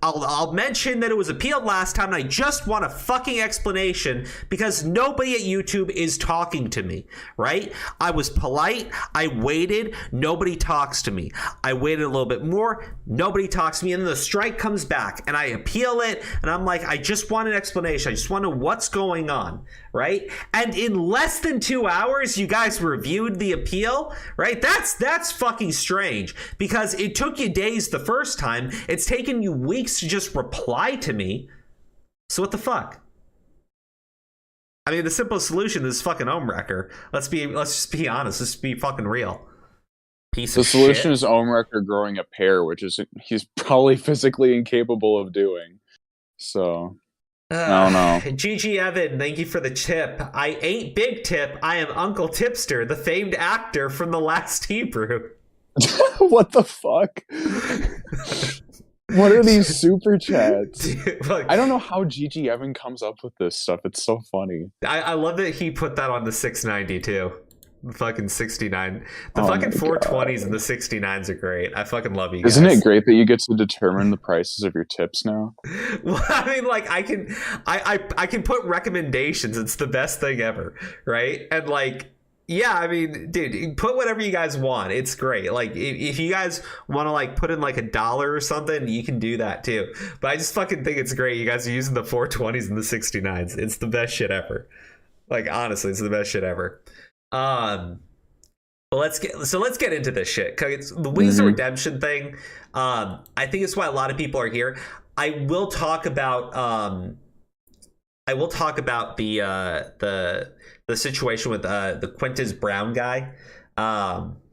I'll mention that it was appealed last time, and I just want a fucking explanation because nobody at YouTube is talking to me, right? I was polite. I waited. Nobody talks to me. I waited a little bit more. Nobody talks to me. And then the strike comes back, and I appeal it, and I'm like, I just want an explanation. I just want to know what's going on, right? And in less than 2 hours, you guys reviewed the appeal, right? That's fucking strange because it took you days the first time. It's taken you weeks to just reply to me. So what the fuck? I mean, the simple solution is fucking Omewrecker. Let's just be honest. Let's be fucking real. Piece of shit. The solution is Omewrecker growing a pair, which is he's probably physically incapable of doing. So I don't know. GG Evan, thank you for the tip. I ain't Big Tip. I am Uncle Tipster, the famed actor from The Last Hebrew. What the fuck? What are these super chats? Dude, look, I don't know how GG Evan comes up with this stuff. It's so funny. I love that he put that on the 690 too. The fucking 69. The fucking 420s and the 69s are great. I fucking love you guys. Isn't it great that you get to determine the prices of your tips now? Well, I mean, like, I can put recommendations. It's the best thing ever, right? And like, yeah, I mean, dude, put whatever you guys want. It's great. Like, if you guys want to, like, put in, like, $1 or something, you can do that, too. But I just fucking think it's great. You guys are using the 420s and the 69s. It's the best shit ever. Like, honestly, it's the best shit ever. But let's get into this shit. 'Cause the Wings of Redemption thing, I think it's why a lot of people are here. I will talk about the situation with the Quintez Brown guy.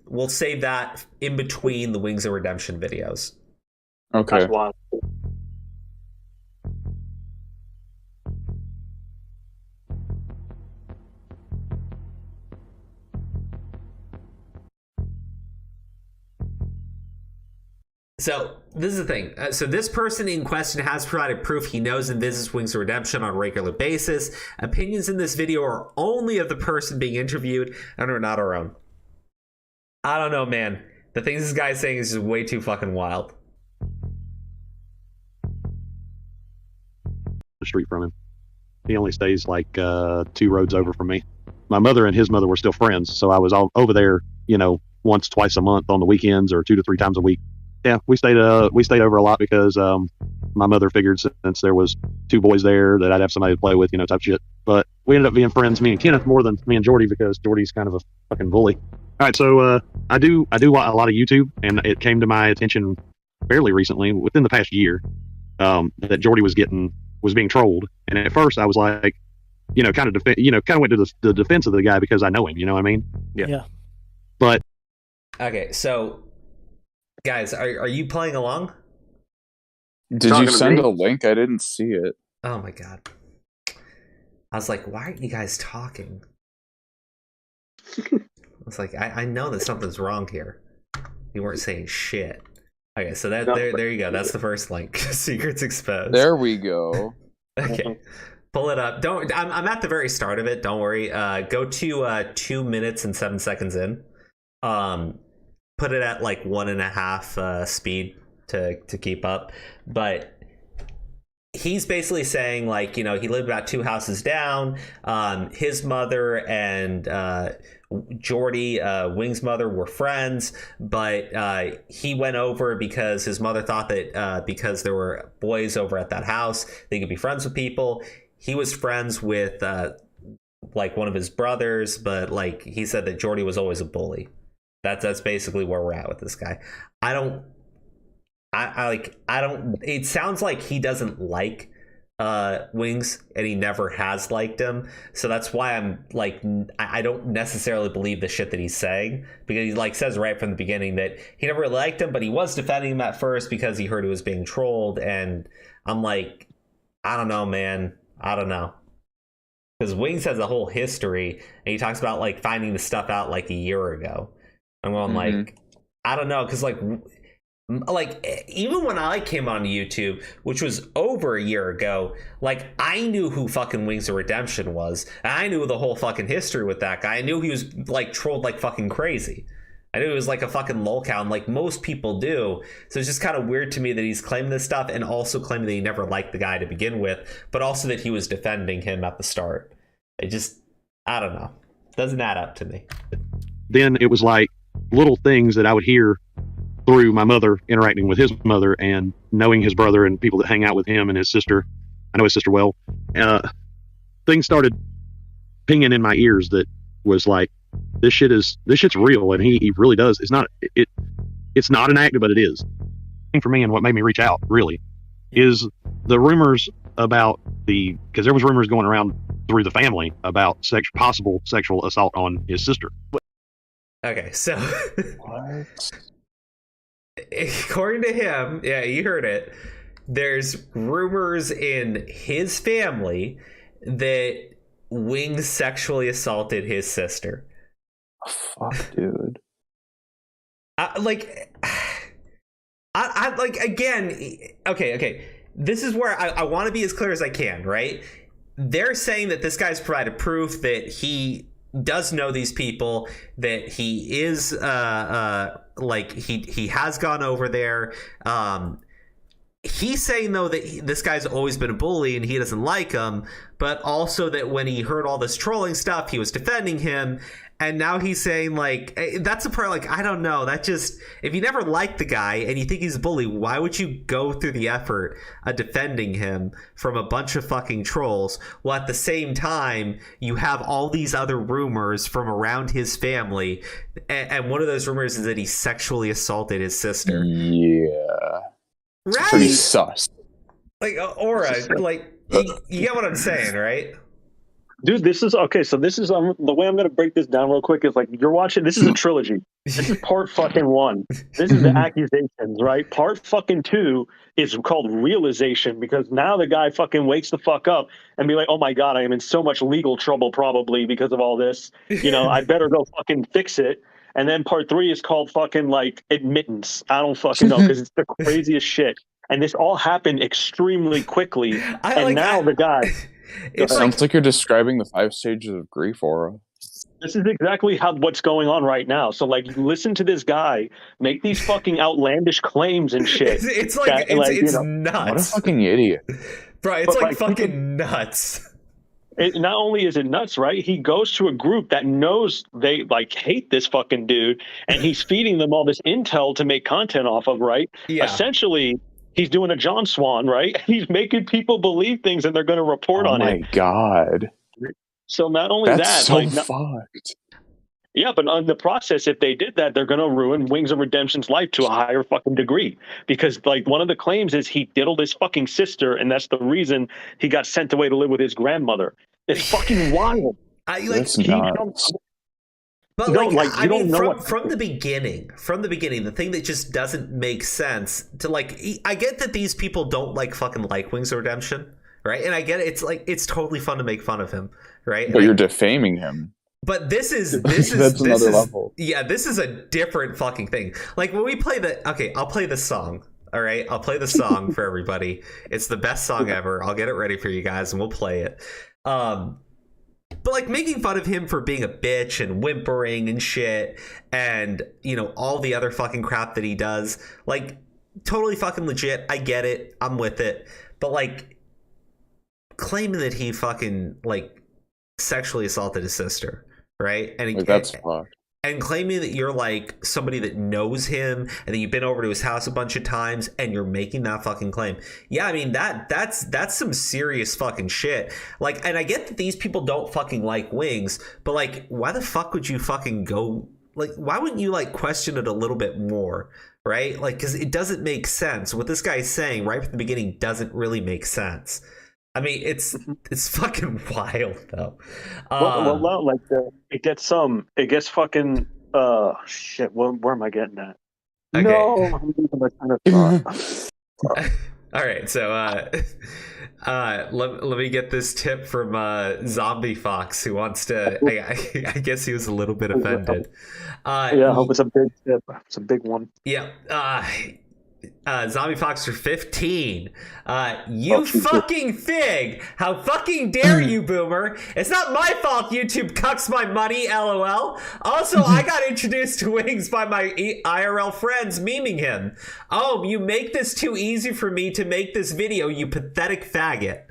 We'll save that in between the Wings of Redemption videos. Okay. That's wild. So this is the thing. So this person in question has provided proof he knows and visits Wings of Redemption on a regular basis. Opinions in this video are only of the person being interviewed and are not our own. I don't know, man. The things this guy's saying is just way too fucking wild. The street from him. He only stays like 2 roads over from me. My mother and his mother were still friends, so I was all over there, once, twice a month on the weekends or 2 to 3 times a week. Yeah, we stayed over a lot because my mother figured since there was 2 boys there that I'd have somebody to play with, type shit. But we ended up being friends, me and Kenneth, more than me and Jordy because Jordy's kind of a fucking bully. All right, so I do a lot of YouTube, and it came to my attention fairly recently, within the past year, that Jordy was being trolled. And at first, I was like, kind of went to the defense of the guy because I know him. You know what I mean? Yeah. But okay, so. Guys, are you playing along? Did you send a link? I didn't see it. Oh my god. I was like, why aren't you guys talking? I was like, I know that something's wrong here. You weren't saying shit. Okay, so there you go. That's the first link. Secrets exposed. There we go. Okay. Pull it up. I'm at the very start of it. Don't worry. Go to 2 minutes and 7 seconds in. Put it at like 1.5 speed to keep up. But he's basically saying, like, he lived about 2 houses down. His mother and Jordy, Wing's mother, were friends, but he went over because his mother thought that because there were boys over at that house, they could be friends with people. He was friends with like one of his brothers, but like he said that Jordy was always a bully. That's basically where we're at with this guy. I don't. It sounds like he doesn't like Wings, and he never has liked him. So that's why I'm like, I don't necessarily believe the shit that he's saying, because he like says right from the beginning that he never really liked him, but he was defending him at first because he heard he was being trolled. And I'm like, I don't know, man. I don't know. Because Wings has a whole history, and he talks about like finding the stuff out like a year ago. I'm going like, I don't know, because like even when I came on YouTube, which was over a year ago, like I knew who fucking Wings of Redemption was. And I knew the whole fucking history with that guy. I knew he was like trolled like fucking crazy. I knew he was like a fucking lolcow, like most people do. So it's just kind of weird to me that he's claiming this stuff and also claiming that he never liked the guy to begin with, but also that he was defending him at the start. It just, I don't know. Doesn't add up to me. Then it was like little things that I would hear through my mother interacting with his mother and knowing his brother and people that hang out with him and his sister. I know his sister well. Things started pinging in my ears that was like, this shit's real, and he really does. It's not an actor, but it is. For me, and what made me reach out really is the rumors about because there was rumors going around through the family about possible sexual assault on his sister. Okay, so according to him, yeah, you heard it. There's rumors in his family that Wings sexually assaulted his sister. Fuck, dude. I like again. Okay. This is where I want to be as clear as I can. Right? They're saying that this guy's provided proof that he does know these people, that he is like he has gone over there. He's saying though that this guy's always been a bully and he doesn't like him, but also that when he heard all this trolling stuff, he was defending him. And now he's saying, like, that's the part, like, I don't know. That just, if you never liked the guy and you think he's a bully, why would you go through the effort of defending him from a bunch of fucking trolls? While at the same time, you have all these other rumors from around his family. And one of those rumors is that he sexually assaulted his sister. Yeah. Right? Pretty sus. Like, Aura, like, you get what I'm saying, right? Dude, this is okay. So this is the way I'm going to break this down real quick is like you're watching. This is a trilogy. This is part fucking 1. This is the accusations, right? Part fucking 2 is called realization because now the guy fucking wakes the fuck up and be like, oh my God, I am in so much legal trouble probably because of all this. You know, I better go fucking fix it. And then part 3 is called fucking like admittance. I don't fucking know because it's the craziest shit. And this all happened extremely quickly. The guy. It sounds like you're describing the 5 stages of grief, Aura. This is exactly what's going on right now. So, like, listen to this guy make these fucking outlandish claims and shit. It's like, it's nuts. What a fucking idiot. Bro, it's like fucking nuts. Not only is it nuts, right? He goes to a group that knows they, like, hate this fucking dude, and he's feeding them all this intel to make content off of, right? Yeah. Essentially, he's doing a John Swan, right? He's making people believe things and they're going to report on it. Oh my God. So not only That's so fucked. Yeah, but on the process, if they did that, they're going to ruin Wings of Redemption's life to a higher fucking degree. Because, like, one of the claims is he diddled his fucking sister, and that's the reason he got sent away to live with his grandmother. It's fucking wild. That's nuts. But I mean, from the beginning, the thing that just doesn't make sense to like, I get that these people don't like Wings of Redemption, right? And I get it, it's totally fun to make fun of him, right? But you're defaming him. But this is that's another level. Yeah, this is a different fucking thing. Like when we play I'll play the song. All right, I'll play the song for everybody. It's the best song ever. I'll get it ready for you guys and we'll play it. But like making fun of him for being a bitch and whimpering and shit and, you know, all the other fucking crap that he does, like totally fucking legit. I get it. I'm with it. But like claiming that he fucking like sexually assaulted his sister, right? And that's fucked. And claiming that you're like somebody that knows him and that you've been over to his house a bunch of times and you're making that fucking claim. Yeah, I mean that's some serious fucking shit. Like, and I get that these people don't fucking like Wings, but like why the fuck would you fucking go, like why wouldn't you like question it a little bit more, right? Like, because it doesn't make sense. What this guy's saying right from the beginning doesn't really make sense. I mean, it's fucking wild though. It gets fucking shit. Where am I getting at? Okay. No, I'm losing my kind of thought. All right, so let me get this tip from Zombie Fox, who wants to. I guess he was a little bit offended. I hope it's a big tip. It's a big one. Yeah. Zombie Fox for 15. You fucking fig! How fucking dare you, boomer? It's not my fault YouTube cucks my money, lol. Also, I got introduced to Wings by my IRL friends memeing him. Oh, you make this too easy for me to make this video, you pathetic faggot.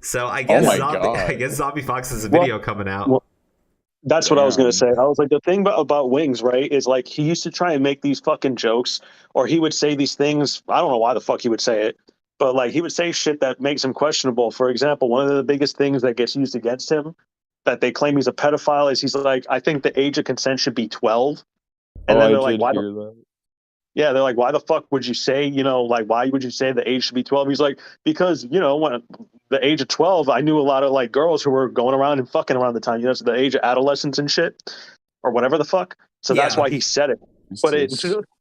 So I guess Zombie Fox has a video coming out. Well, that's what I was going to say. I was like, the thing about Wings, right, is like he used to try and make these fucking jokes, or he would say these things. I don't know why the fuck he would say it, but like he would say shit that makes him questionable. For example, one of the biggest things that gets used against him that they claim he's a pedophile is he's like, I think the age of consent should be 12. And then they're like, why? Yeah, they're like, why the fuck would you say, like, why would you say the age should be 12? He's like, because, when the age of 12, I knew a lot of like girls who were going around and fucking around the time, so the age of adolescence and shit, or whatever the fuck. So that's why he said it. But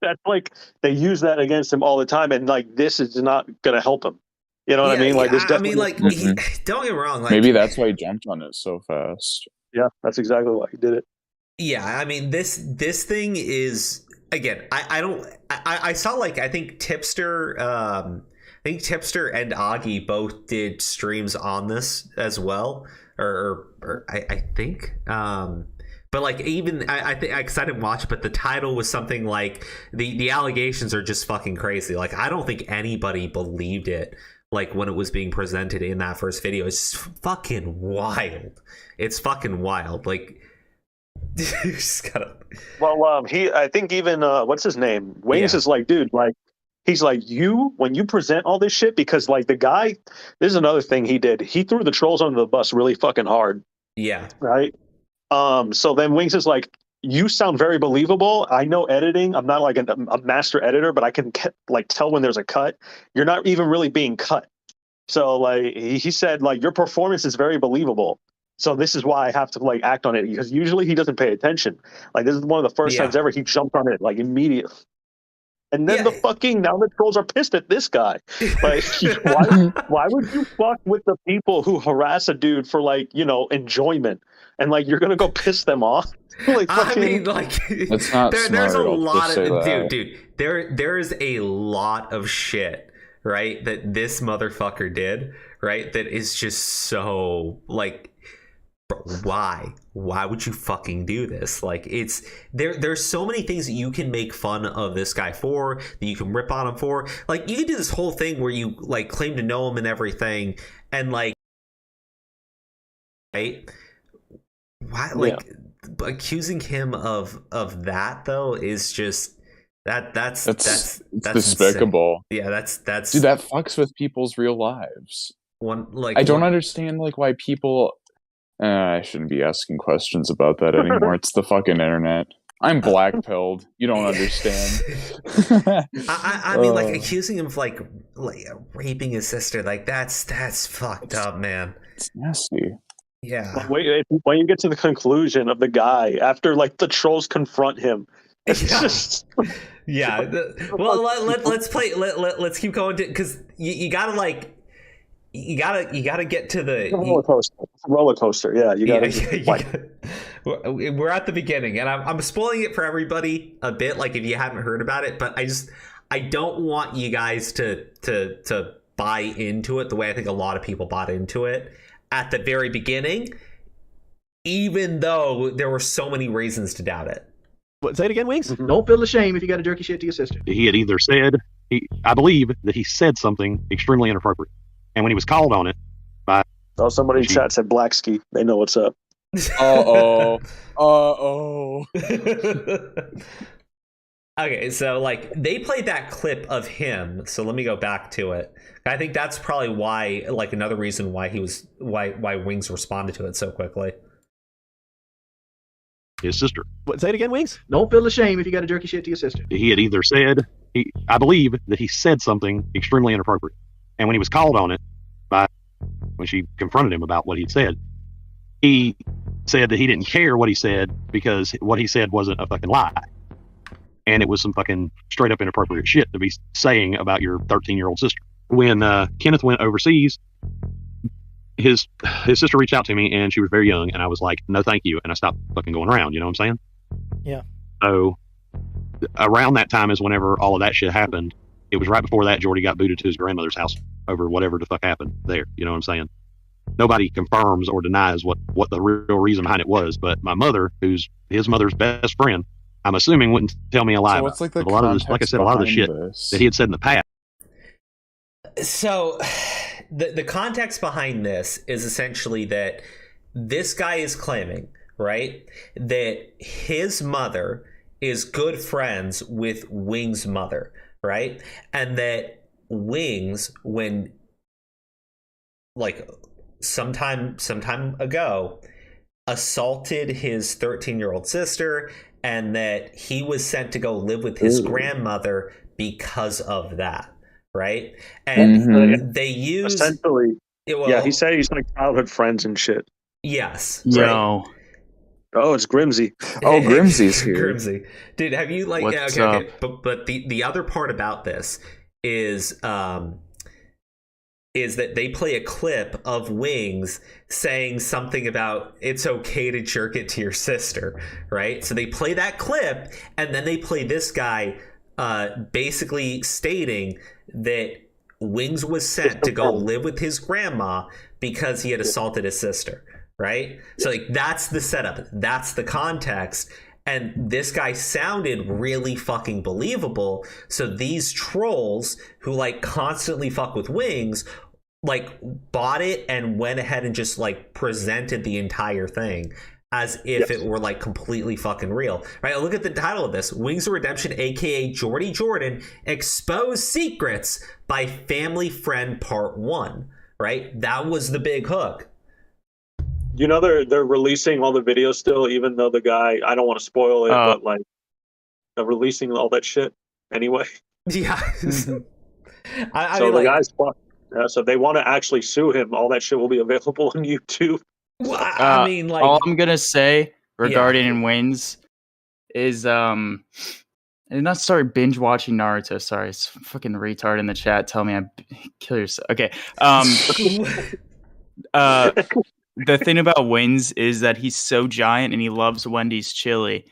that's like, they use that against him all the time. And like, this is not going to help him. You know what I mean? Like, this definitely. Don't get me wrong. Like, maybe that's why he jumped on it so fast. Yeah, that's exactly why he did it. Yeah, I mean, this thing is. Again, I saw like I think Tipster and Augie both did streams on this as well, or I think. But like even I think because I didn't watch it, but the title was something like the allegations are just fucking crazy. Like I don't think anybody believed it. Like when it was being presented in that first video, it's just fucking wild. It's fucking wild. Like. Just gotta... Well, I think even what's his name? Wings is like, dude, like he's like, when you present all this shit, because like the guy, this is another thing he did. He threw the trolls under the bus really fucking hard. Yeah. Right. So then Wings is like, you sound very believable. I know editing. I'm not like a master editor, but I can like tell when there's a cut. You're not even really being cut. So like he said, like your performance is very believable. So this is why I have to like act on it, because usually he doesn't pay attention. Like this is one of the first times ever he jumped on it like immediately. And then now the trolls are pissed at this guy. Like why would you fuck with the people who harass a dude for like, enjoyment, and like you're gonna go piss them off? Like, I mean, like it's not there's a lot of dude. There is a lot of shit, right, that this motherfucker did, right, that is just so like. Why would you fucking do this? Like it's there's so many things that you can make fun of this guy for, that you can rip on him for. Like you can do this whole thing where you like claim to know him and everything, and like right, why like accusing him of that though is just that's despicable. Insane. Yeah, that's dude, that fucks with people's real lives. I don't understand like why people. I shouldn't be asking questions about that anymore. It's the fucking internet. I'm black-pilled. You don't understand. I mean, like accusing him of like raping his sister. Like that's fucked up, man. It's nasty. Yeah. Wait, when you get to the conclusion of the guy after like the trolls confront him, it's just. Yeah. Well, let's play. Let's keep going because you gotta like. You gotta get to the roller coaster. Yeah, you gotta. We're at the beginning, and I'm spoiling it for everybody a bit. Like if you haven't heard about it, but I don't want you guys to buy into it the way I think a lot of people bought into it at the very beginning, even though there were so many reasons to doubt it. What, say it again, Wings. Don't feel ashamed if you got a jerky shit to your sister. He had either said, I believe that he said something extremely inappropriate. And when he was called on it by... Oh, somebody in chat said Black Ski. They know what's up. Uh-oh. Okay, so, like, they played that clip of him, so let me go back to it. I think that's probably why, like, another reason why why Wings responded to it so quickly. His sister. What, say it again, Wings. Don't feel ashamed if you got a jerky shit to your sister. He had either said... I believe that he said something extremely inappropriate. And when he was called on it when she confronted him about what he'd said, he said that he didn't care what he said because what he said wasn't a fucking lie. And it was some fucking straight up inappropriate shit to be saying about your 13-year-old sister. when Kenneth went overseas, his sister reached out to me, and she was very young, and I was like, no, thank you, and I stopped fucking going around. You know what I'm saying? Yeah. So around that time is whenever all of that shit happened. It was right before that Jordy got booted to his grandmother's house over whatever the fuck happened there. You know what I'm saying? Nobody confirms or denies what the real reason behind it was, but my mother, who's his mother's best friend, I'm assuming wouldn't tell me a lie. So what's like the a lot of this, like I said, a lot of the shit that he had said in the past. So the context behind this is essentially that this guy is claiming, right, that his mother is good friends with Wing's mother, right? And that Wings, when like sometime ago, assaulted his 13-year-old sister, and that he was sent to go live with his grandmother because of that, right? And they use essentially. Yeah, he said he's like childhood friends and shit. Yes. Yo. Right. Oh, it's Grimsy. Oh, Grimsy's here. Grimsy. Dude, have you like What's okay. But the other part about this is that they play a clip of Wings saying something about it's okay to jerk it to your sister, right? So they play that clip, and then they play this guy basically stating that Wings was sent to go live with his grandma because he had assaulted his sister, right? So like that's the setup, that's the context, and this guy sounded really fucking believable. So these trolls who like constantly fuck with Wings like bought it and went ahead and just like presented the entire thing as if it were like completely fucking real, right? Look at the title of this: Wings of Redemption, aka Jordy Jordan, expose secrets by family friend part 1, right? That was the big hook. You know, they're releasing all the videos still, even though the guy, I don't want to spoil it, but like they're releasing all that shit anyway. Yeah. I so mean, the like, guy's fucked. Yeah, so if they want to actually sue him, all that shit will be available on YouTube. Well, I mean, like, all I'm gonna say regarding Wings is and not sorry binge watching Naruto. Sorry, it's fucking retard in the chat. Tell me I kill yourself. Okay. The thing about Wings is that he's so giant and he loves Wendy's chili.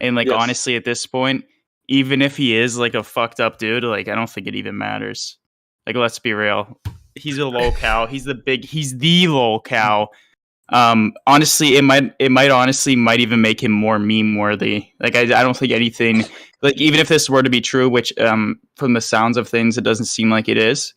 And like honestly, at this point, even if he is like a fucked up dude, like I don't think it even matters. Like let's be real. He's a lol cow. He's the lol cow. Honestly, it might even make him more meme worthy. Like I don't think anything, like even if this were to be true, which from the sounds of things it doesn't seem like it is.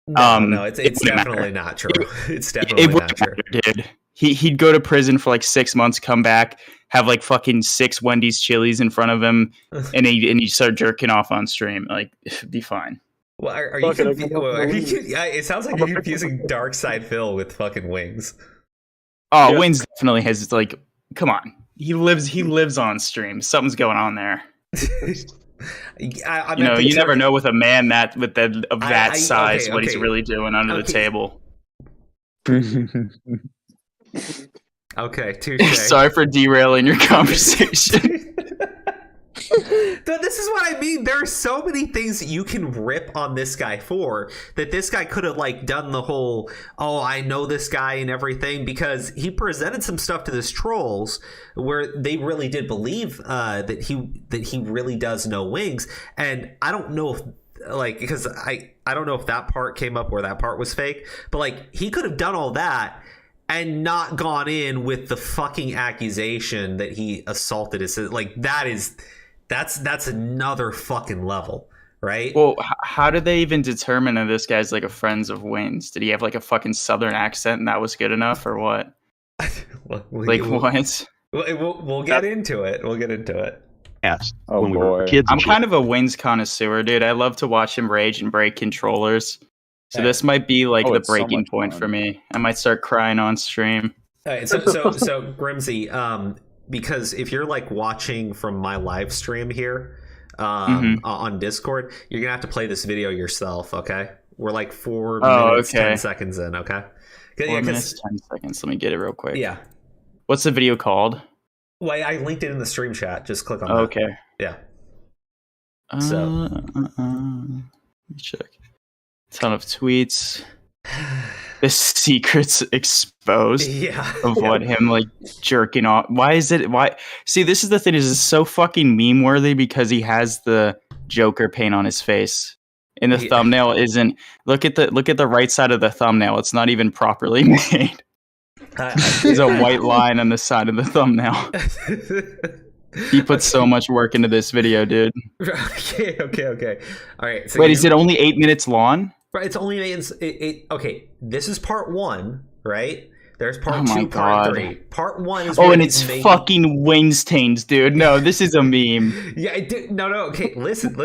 No, it's definitely not true. It's definitely not true. Dude. He'd go to prison for like 6 months, come back, have like fucking 6 Wendy's chilies in front of him, and he'd start jerking off on stream. Like, it'd be fine. Well, are you it sounds like you're confusing Dark Side Phil with fucking Wings. Oh, Wings definitely has, like, come on. He lives on stream. Something's going on there. You never know with a man that size what he's really doing under the table. Okay, touche. Sorry for derailing your conversation. Dude, this is what I mean. There are so many things that you can rip on this guy for, that this guy could have like done the whole, oh, I know this guy and everything, because he presented some stuff to this trolls where they really did believe that he really does know Wings. And I don't know if like, because I don't know if that part came up or that part was fake, but like he could have done all that and not gone in with the fucking accusation that he assaulted his, like that's another fucking level, right? Well, how did they even determine that this guy's like a friends of Wings? Did he have like a fucking southern accent and that was good enough, or what? What? We'll get into it. We'll get into it. Yes. Oh, when we were kids. I'm kind of a Wings connoisseur, dude. I love to watch him rage and break controllers. So this might be like the breaking point for me. I might start crying on stream. All right, so Grimsy, because if you're like watching from my live stream here on Discord, you're gonna have to play this video yourself. Okay, we're like 4 minutes 10 seconds in. Okay, 4 minutes 10 seconds. Let me get it real quick. Yeah. What's the video called? Well, I linked it in the stream chat. Just click on that. Okay. Yeah. Let me check. Ton of tweets. The secrets exposed of what him like jerking off. Why? See, this is the thing, is it's so fucking meme worthy because he has the Joker paint on his face. And the thumbnail isn't, look at the right side of the thumbnail. It's not even properly made. There's a white line on the side of the thumbnail. He put so much work into this video, dude. Okay. All right. So wait, is it only 8 minutes long? Right, it's only okay. This is part 1, right? There's part 2, part 3. Part 1 is and it's fucking Wingstains, dude. No, this is a meme. Yeah, no. Okay, listen.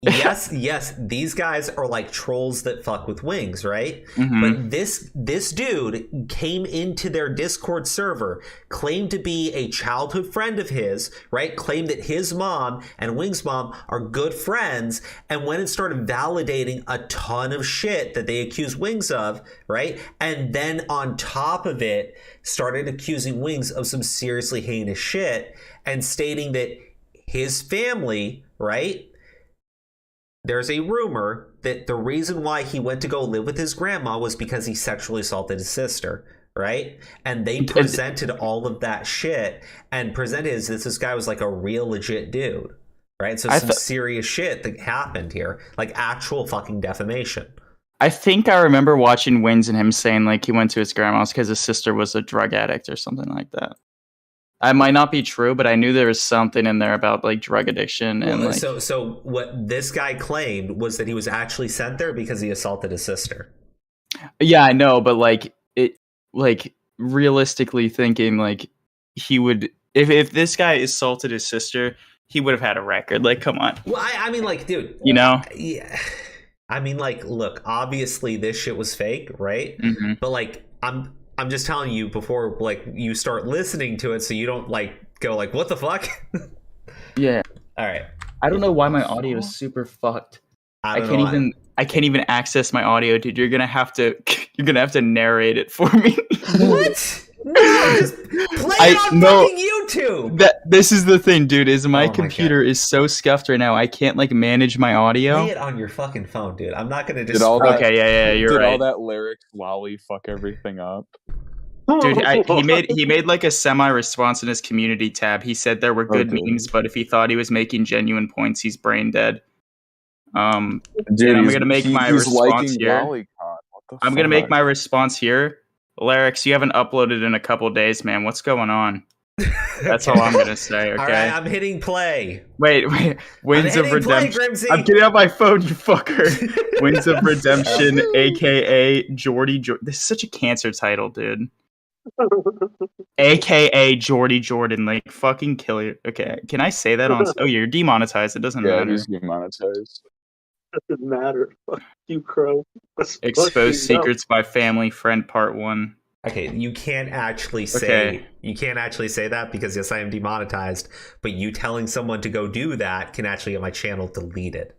Yes, these guys are like trolls that fuck with wings, right? Mm-hmm. But this dude came into their Discord server, claimed to be a childhood friend of his, right? Claimed that his mom and Wing's mom are good friends, and went and started validating a ton of shit that they accuse Wings of, right? And then on top of it, started accusing Wings of some seriously heinous shit, and stating that his family, right? There's a rumor that the reason why he went to go live with his grandma was because he sexually assaulted his sister, right? And they presented all of that shit and presented as this guy was like a real legit dude, right? So some serious shit that happened here, like actual fucking defamation. I think I remember watching Wins and him saying like he went to his grandma's because his sister was a drug addict or something like that. I might not be true, but I knew there was something in there about like drug addiction and like. So what this guy claimed was that he was actually sent there because he assaulted his sister. Yeah, I know, but like realistically thinking, like he would if this guy assaulted his sister, he would have had a record. Like, come on. Well, I mean, like, dude, you know. Yeah. I mean, like, look, obviously this shit was fake, right? Mm-hmm. But like, I'm just telling you before, like, you start listening to it, so you don't like go like, "What the fuck?" Yeah. All right. I don't know why my audio is super fucked. I can't even access my audio, dude. You're gonna have to narrate it for me. What? No, just play it on fucking YouTube. This is the thing, dude. Is my computer is so scuffed right now. I can't like manage my audio. Play it on your fucking phone, dude. I'm not gonna just. Okay, yeah, you're right. Did all that lyrics lolly fuck everything up? Dude, he made like a semi-response in his community tab. He said there were good memes, but if he thought he was making genuine points, he's brain dead. Dude, I'm gonna make my response here. I'm gonna make my response here. Larix, you haven't uploaded in a couple days, man. What's going on? That's all I'm gonna say. Okay. All right, I'm hitting play. Wait. Winds of Redemption. I'm getting out my phone, you fucker. Winds of Redemption, aka Jordy. This is such a cancer title, dude. AKA Jordy Jordan, like fucking kill you. Okay, can I say that on? Oh, you're demonetized. It doesn't matter. It is demonetized. Doesn't matter. Fuck you, Crow. Exposed secrets by family friend part 1. Okay, you can't actually say that because yes, I am demonetized. But you telling someone to go do that can actually get my channel deleted.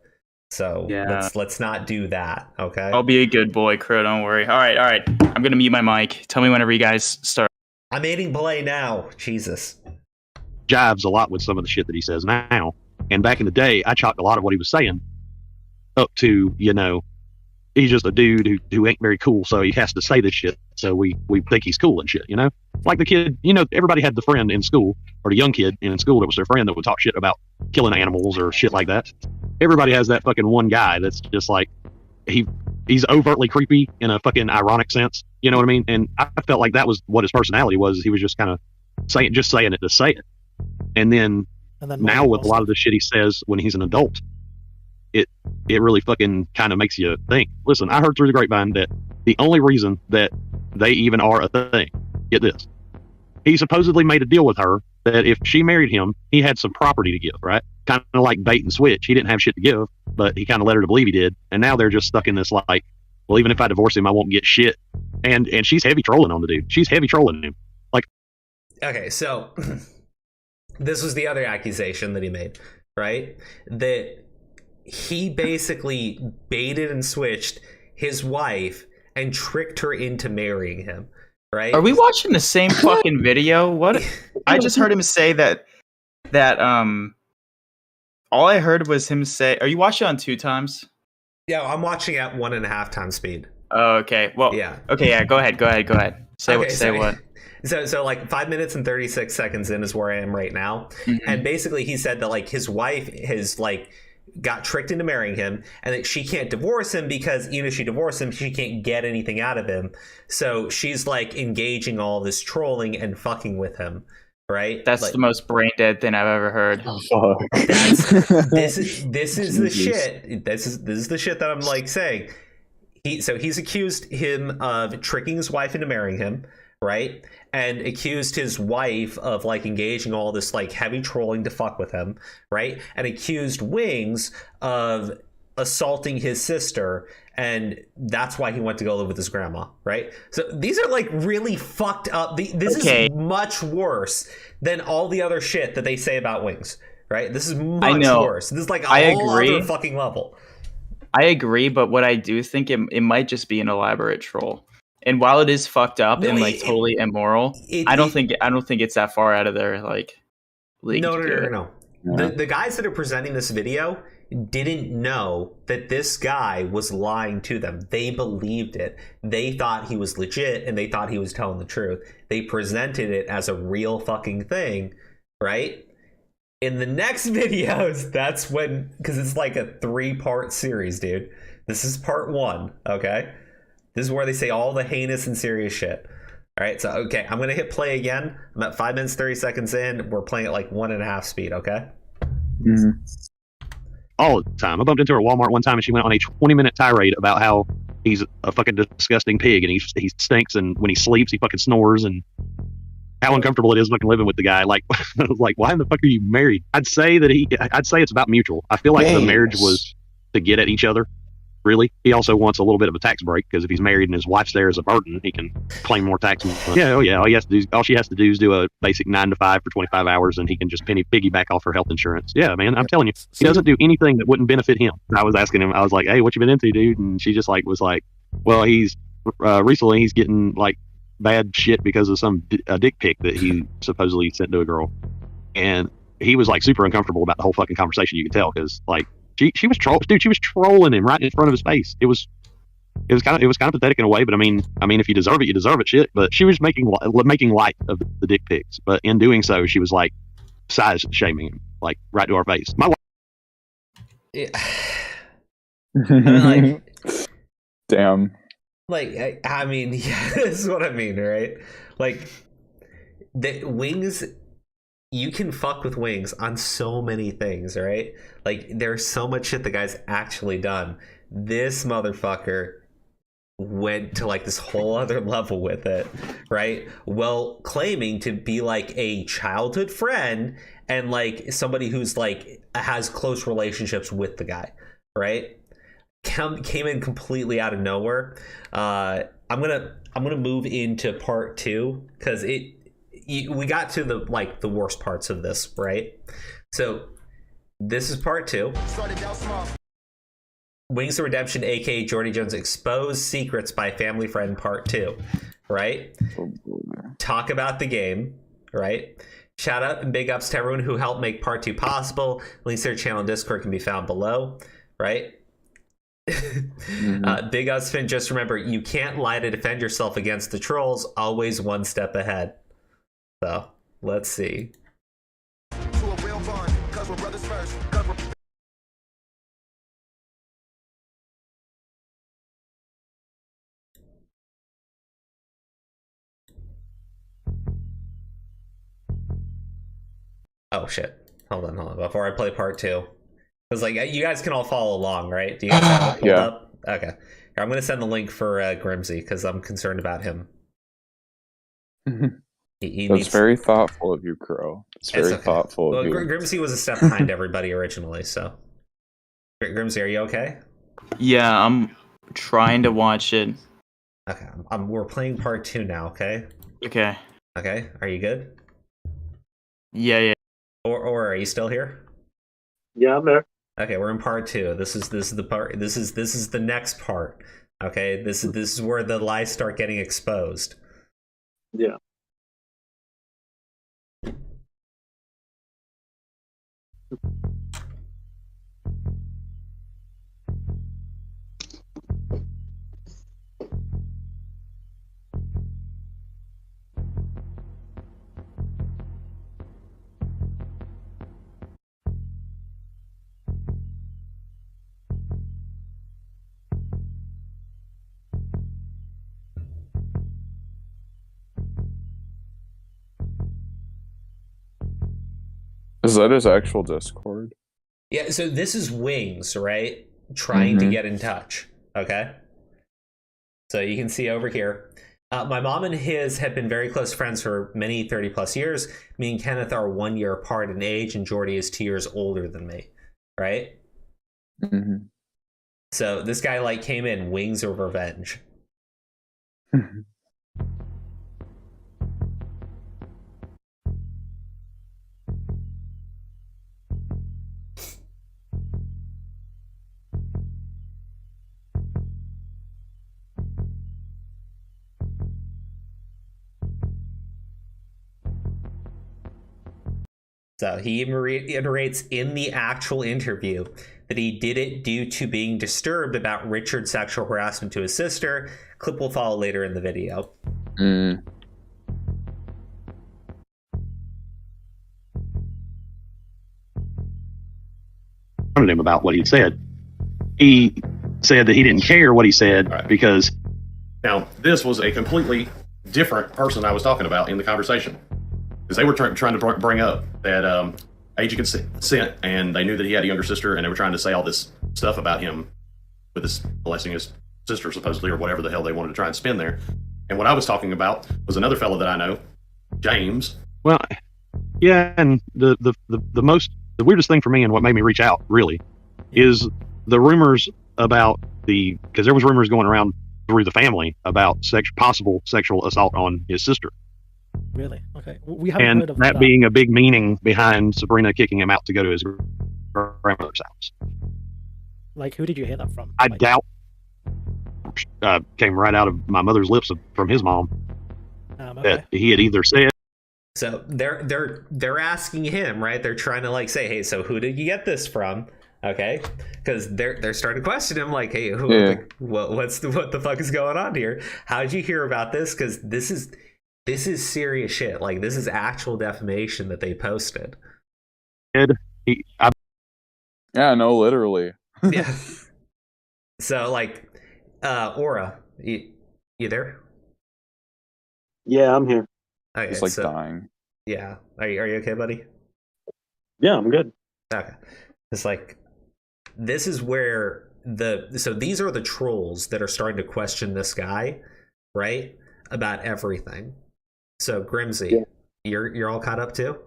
So let's not do that. Okay. I'll be a good boy, Crow. Don't worry. All right. I'm gonna mute my mic. Tell me whenever you guys start. I'm hitting play now. Jesus. Jives a lot with some of the shit that he says now, and back in the day, I chalked a lot of what he was saying up to, he's just a dude who ain't very cool, so he has to say this shit, so we think he's cool and shit, like the kid, everybody had the friend in school, or the young kid in school that was their friend that would talk shit about killing animals or shit like that. Everybody has that fucking one guy that's just like he's overtly creepy in a fucking ironic sense, you know what I mean? And I felt like that was what his personality was. He was just kind of saying it to say it. And then now with a lot of the shit he says when he's an adult, it really fucking kind of makes you think. Listen, I heard through the grapevine that the only reason that they even are a thing, get this, he supposedly made a deal with her that if she married him, he had some property to give, right? Kind of like bait and switch. He didn't have shit to give, but he kind of led her to believe he did. And now they're just stuck in this like, well, even if I divorce him, I won't get shit. And she's heavy trolling on the dude. She's heavy trolling him. Like, okay, so this was the other accusation that he made, right? That he basically baited and switched his wife and tricked her into marrying him, right? Are we watching the same fucking video? What? I just heard him say that all I heard was him say, are you watching on 2 times? Yeah, I'm watching at 1.5 times speed. Oh, okay. Well, yeah. Okay, yeah. Go ahead. Say what. So like 5 minutes and 36 seconds in is where I am right now. And basically he said that like his wife has like got tricked into marrying him and that she can't divorce him because even if she divorced him, she can't get anything out of him. So she's like engaging all this trolling and fucking with him. Right? That's like, the most brain dead thing I've ever heard. This is the shit. This is the shit that I'm like saying. He's accused him of tricking his wife into marrying him, right? And accused his wife of like engaging all this like heavy trolling to fuck with him, right? And accused Wings of assaulting his sister, and that's why he went to go live with his grandma, right? So these are like really fucked up. This is much worse than all the other shit that they say about Wings, right? This is much worse. This is like a whole other fucking level. I agree, but what I do think it might just be an elaborate troll. And while it is fucked up and like totally immoral, I don't think it's that far out of their like league. No. The guys that are presenting this video didn't know that this guy was lying to them. They believed it. They thought he was legit and they thought he was telling the truth. They presented it as a real fucking thing, right? In the next videos, that's when, because it's like a 3-part series, dude. This is part 1, okay? This is where they say all the heinous and serious shit. All right, so, okay, I'm going to hit play again. I'm at 5 minutes, 30 seconds in. We're playing at like 1.5 speed, okay? All the time. I bumped into her at Walmart one time and she went on a 20-minute tirade about how he's a fucking disgusting pig and he stinks and when he sleeps, he fucking snores and how uncomfortable it is fucking living with the guy. Like, like, why in the fuck are you married? I'd say it's about mutual. I feel like the marriage was to get at each other. Really, he also wants a little bit of a tax break because if he's married and his wife's there as a burden, he can claim more tax. Yeah. All she has to do is do a basic 9 to 5 for 25 hours, and he can just piggyback off her health insurance. Yeah, man, I'm telling you, he doesn't do anything that wouldn't benefit him. I was asking him, I was like, "Hey, what you been into, dude?" And she just was like, "Well, he's recently he's getting like bad shit because of some dick pic that he supposedly sent to a girl," and he was like super uncomfortable about the whole fucking conversation. You could tell because like. She was trolling him right in front of his face. It was kind of pathetic in a way, but I mean, if you deserve it, shit. But she was making light of the dick pics, but in doing so, she was like size shaming him, like right to our face. My wife. Yeah. Damn. Like, I mean, yeah, this is what I mean, right? Like, the Wings. You can fuck with Wings on so many things, right? Like, there's so much shit the guy's actually done. This motherfucker went to like this whole other level with it, right? Well, claiming to be like a childhood friend and like somebody who's like has close relationships with the guy, right? Came in completely out of nowhere. I'm gonna move into part 2 because we got to the worst parts of this, right? So this is part 2. Wings of Redemption, aka Jordy Jones, exposed secrets by family friend part 2, right? Talk about the game, right? Shout out and big ups to everyone who helped make part 2 possible. Links to their channel and Discord can be found below, right? Big ups, Finn. Just remember, you can't lie to defend yourself against the trolls. Always one step ahead. So, let's see. Oh, shit. Hold on. Before I play part 2. Because, like, you guys can all follow along, right? Do you guys have it pulled up? Okay. Here, I'm going to send the link for Grimsy, because I'm concerned about him. That's very thoughtful of you, Crow. It's very thoughtful of you. Grimsy was a step behind everybody originally, so. Grimsy, are you okay? Yeah, I'm trying to watch it. Okay, we're playing part 2 now, okay? Okay. Okay, are you good? Yeah. Or are you still here? Yeah, I'm there. Okay, we're in part 2. This is the part. This is the next part. Okay, this is where the lies start getting exposed. Yeah. Is that his actual Discord? Yeah, so this is Wings, right? Trying to get in touch. Okay? So you can see over here. My mom and his have been very close friends for many 30 plus years. Me and Kenneth are 1 year apart in age, and Jordy is 2 years older than me. Right? Mm-hmm. So this guy like came in, Wings of Revenge. So he reiterates in the actual interview that he did it due to being disturbed about Richard's sexual harassment to his sister. Clip will follow later in the video. Him about what he said. He said that he didn't care what he said because... Now, this was a completely different person I was talking about in the conversation. Because they were trying to bring up that age of consent, and they knew that he had a younger sister, and they were trying to say all this stuff about him with his molesting his sister, supposedly, or whatever the hell they wanted to try and spin there. And what I was talking about was another fellow that I know, James. Well, yeah, and the weirdest thing for me, and what made me reach out, really, is the rumors about because there was rumors going around through the family about possible sexual assault on his sister. Really? Okay. We haven't heard of that being a big meaning behind Sabrina kicking him out to go to his grandmother's house. Like, who did you hear that from? I doubt came right out of my mother's lips from his mom that he had either said. So they're asking him, right? They're trying to like say, hey, so who did you get this from? Okay, because they're starting to question him, like, hey, what the fuck is going on here? How did you hear about this? Because this is serious shit. Like, this is actual defamation that they posted. Yeah, no, literally. Yeah. So, like, Aura, you there? Yeah, I'm here. Okay, it's like dying. Yeah. Are you okay, buddy? Yeah, I'm good. Okay. It's like, this is where so these are the trolls that are starting to question this guy, right? About everything. So Grimsy, you're all caught up too?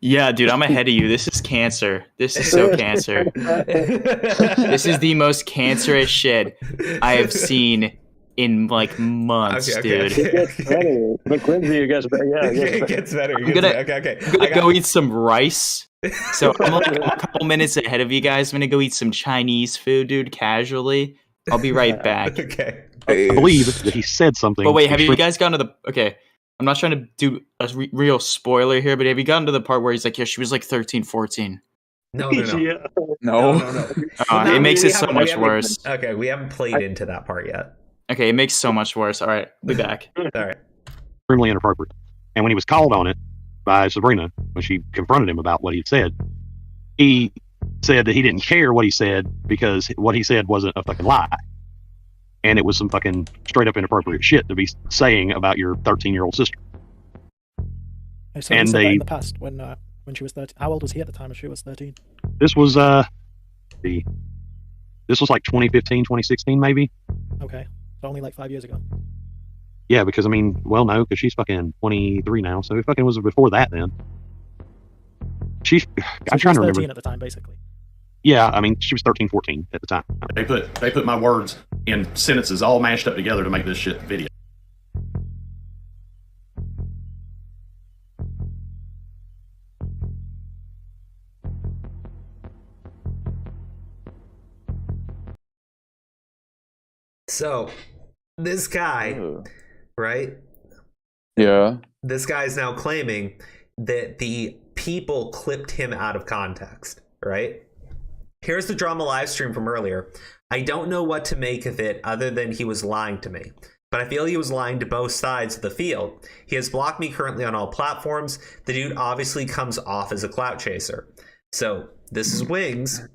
Yeah, dude, I'm ahead of you. This is cancer. This is so cancer. This is the most cancerous shit I have seen in like months, dude. It gets better. But Quincy, it gets better. Yeah, it gets better. I'm gonna go eat some rice. So I'm like a couple minutes ahead of you guys. I'm gonna go eat some Chinese food, dude, casually. I'll be right back. Okay. I believe that he said something. But wait, have you guys gotten to the... Okay, I'm not trying to do a real spoiler here, but have you gotten to the part where he's like, yeah, she was like 13, 14? No. No. It makes it so much worse. Okay, we haven't played into that part yet. Okay, it makes so much worse. All right, be back. All right. Extremely inappropriate. And when he was called on it by Sabrina, when she confronted him about what he'd said, he said that he didn't care what he said because what he said wasn't a fucking lie. And it was some fucking straight up inappropriate shit to be saying about your 13-year-old sister. So and they in the past when she was 13. How old was he at the time when she was 13? This was like 2015, 2016 maybe. Okay, so only like 5 years ago. Yeah, because I mean, well, no, because she's fucking 23 now, so it fucking was before that then. I'm trying to remember. 13 at the time, basically. Yeah, I mean, she was 13, 14 at the time. They put my words in sentences all mashed up together to make this shit video. So, this guy, right? Yeah. This guy is now claiming that the people clipped him out of context, right? Here's the drama live stream from earlier. I don't know what to make of it other than he was lying to me. But I feel he was lying to both sides of the field. He has blocked me currently on all platforms. The dude obviously comes off as a clout chaser. So this is Wings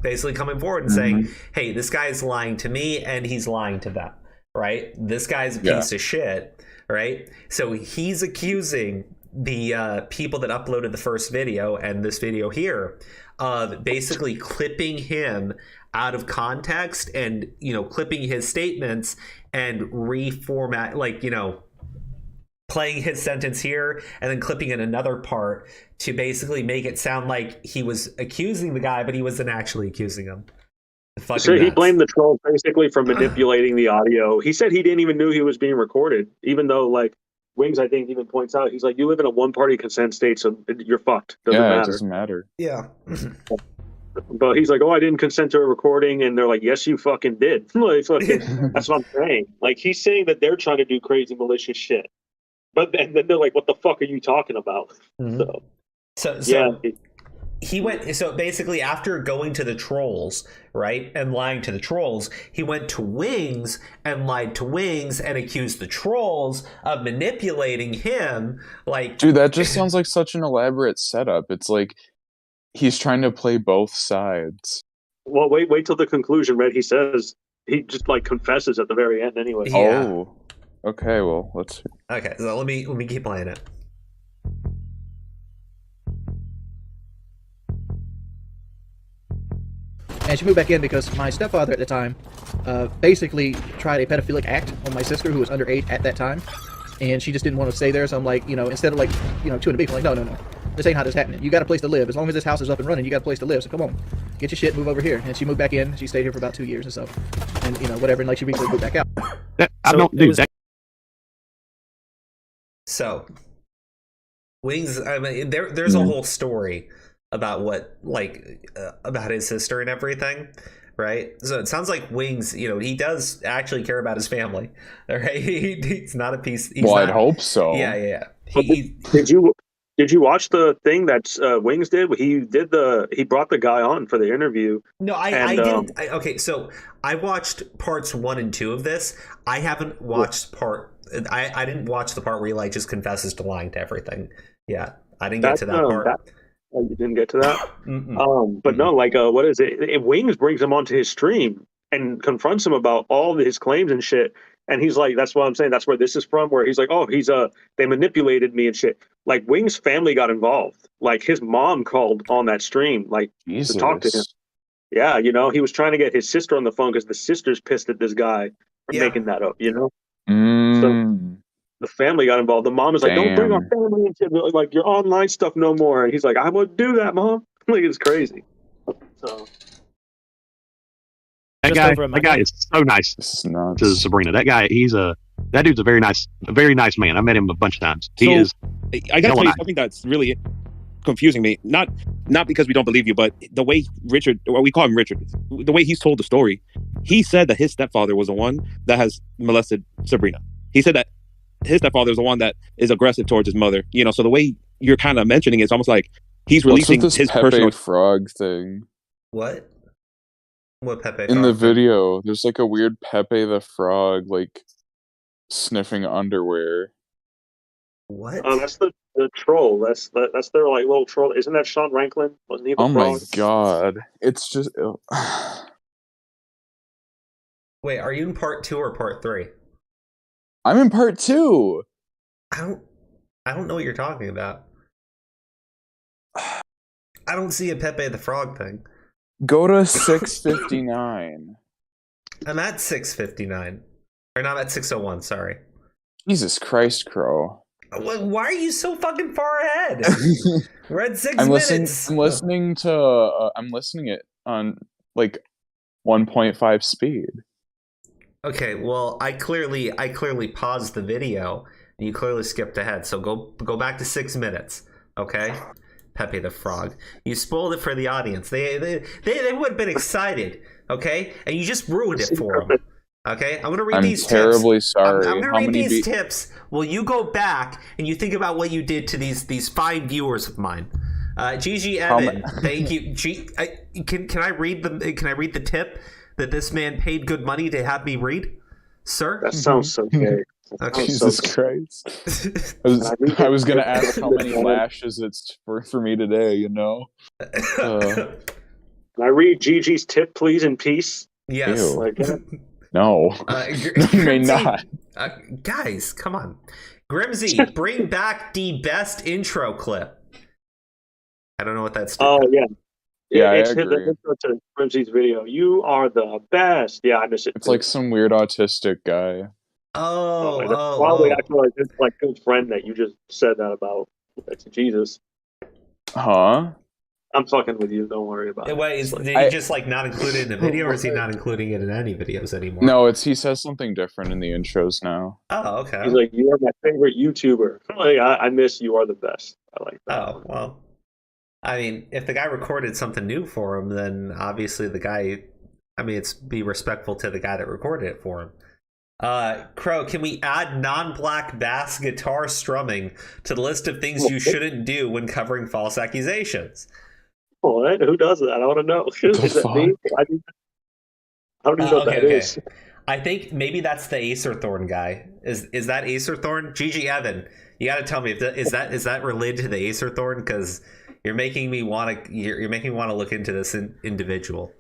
basically coming forward and saying, hey, this guy is lying to me and he's lying to them, right? This guy's a piece of shit. right? So he's accusing the people that uploaded the first video and this video here of basically clipping him out of context and, you know, clipping his statements and reformat, like, you know, playing his sentence here and then clipping in another part to basically make it sound like he was accusing the guy, but he wasn't actually accusing him. So he blamed the troll basically for manipulating the audio. He said he didn't even know he was being recorded, even though, like, Wings, I think, even points out, he's like, you live in a one-party consent state, so you're fucked. Doesn't matter. It doesn't matter. Yeah. But he's like, oh, I didn't consent to a recording, and they're like, yes, you fucking did. Like, fucking, that's what I'm saying. Like, he's saying that they're trying to do crazy, malicious shit. But then they're like, what the fuck are you talking about? Mm-hmm. So yeah. He went, so basically after going to the trolls, right, and lying to the trolls, he went to Wings and lied to Wings and accused the trolls of manipulating him. Like, dude, that just sounds like such an elaborate setup. It's like he's trying to play both sides. Well, wait till the conclusion, right? He says, he just, like, confesses at the very end anyway. Yeah. Oh, okay, well, let's... Okay, so let me keep playing it. And she moved back in because my stepfather at the time basically tried a pedophilic act on my sister who was underage at that time. And she just didn't want to stay there. So I'm like, you know, instead of, like, you know, chewing the beef, I'm like, no. This ain't how this happening. You got a place to live. As long as this house is up and running, you got a place to live. So come on, get your shit, move over here. And she moved back in. She stayed here for about 2 years or so. And, you know, whatever. And, like, she recently moved back out. So, Wings, I mean, there's a whole story about what, like, about his sister and everything, right? So it sounds like Wings, you know, he does actually care about his family, right? He's not a piece. I'd hope so. Yeah. Did you watch the thing that Wings did? He brought the guy on for the interview. No, I didn't. Okay, so I watched parts 1 and 2 of this. I haven't watched I didn't watch the part where he, like, just confesses to lying to everything. Yeah, I didn't get to that part. You didn't get to that? But no, like, what is it? Wings brings him onto his stream and confronts him about all his claims and shit. And he's like, that's what I'm saying. That's where this is from, where he's like, oh, they manipulated me and shit. Like, Wings' family got involved. Like, his mom called on that stream, like, Jesus. to talk to him. Yeah, you know, he was trying to get his sister on the phone because the sister's pissed at this guy for making that up, you know? So the family got involved. The mom is like, don't bring our family into, like, your online stuff no more. And he's like, I wouldn't do that, Mom. Like, it's crazy. So that guy is so nice to Sabrina. That guy, that dude's a very nice man. I met him a bunch of times. I gotta tell you something that's really confusing me. Not because we don't believe you, but the way Richard, or we call him Richard, the way he's told the story, he said that his stepfather was the one that has molested Sabrina. He said that his stepfather is the one that is aggressive towards his mother. You know, so the way you're kind of mentioning it, it's almost like he's releasing his Pepe personal frog thing. What Pepe in the video? There's like a weird Pepe the Frog, like, sniffing underwear. What? Oh, that's the troll. That's their, like, little troll. Isn't that Sean Ranklin? Wasn't he the frog? My god, it's just. Wait, are you in part 2 or part 3? I'm in part 2. I don't know what you're talking about. I don't see a Pepe the Frog thing. Go to 659. I'm at 659. Or not, at 601, sorry. Jesus Christ, Crow. Why are you so fucking far ahead? We're at 6 minutes. I'm listening it on, like, 1.5 speed. Okay, well, I clearly paused the video, and you clearly skipped ahead. So go back to 6 minutes, okay? Pepe the Frog. You spoiled it for the audience. They would have been excited, okay? And you just ruined it for them. Okay, I'm gonna read these tips. I'm terribly sorry. I'm gonna read these tips. Well, you go back and you think about what you did to these fine viewers of mine. GG Evan, thank you. Can I read the tip that this man paid good money to have me read, sir? That sounds so gay. Okay. Jesus Christ. I was gonna ask how many lashes it's for me today. You know. Can I read Gigi's tip, please, in peace? Yes. Like, No, you may not. Guys, come on. Grimsy, bring back the best intro clip. I don't know what that's. Oh yeah, yeah, it's I agree. the intro to Grimsy's video. You are the best. Yeah, I miss it. It's like some weird autistic guy. Probably I feel like it's like a good friend that you just said that about. That's Jesus. Huh? I'm fucking with you. Don't worry about it. Wait, did he just like not include it in the video, or is he not including it in any videos anymore? No, he says something different in the intros now. Oh, okay. He's like, you are my favorite YouTuber. Like, I miss you are the best. I like that. Oh, well. I mean, if the guy recorded something new for him, then obviously the guy, I mean, it's be respectful to the guy that recorded it for him. Crow, can we add non-black bass guitar strumming to the list of things you shouldn't do when covering false accusations? What? Who does that? I want to know. Is that me? I don't even know what that is. I think maybe that's the Acerthorn guy. Is that Acerthorn? Gigi Evan, you got to tell me if is that related to the Acerthorn, because you're making me want to look into this individual.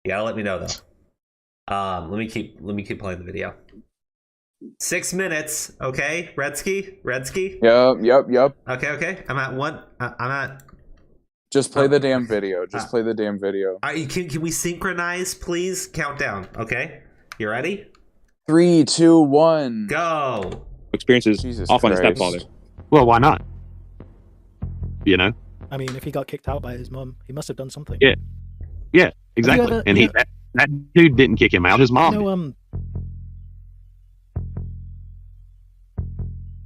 You gotta let me know though. Let me keep playing the video. 6 minutes, okay, Redsky. Yep. Okay. I'm at one. I'm at. Just play the damn video. Play the damn video. Can we synchronize, please? Countdown. Okay, you ready? 3, 2, 1, go. Experiences off on his stepfather. Well, why not? You know. I mean, if he got kicked out by his mom, he must have done something. Yeah, exactly. And that dude didn't kick him out. His mom. No,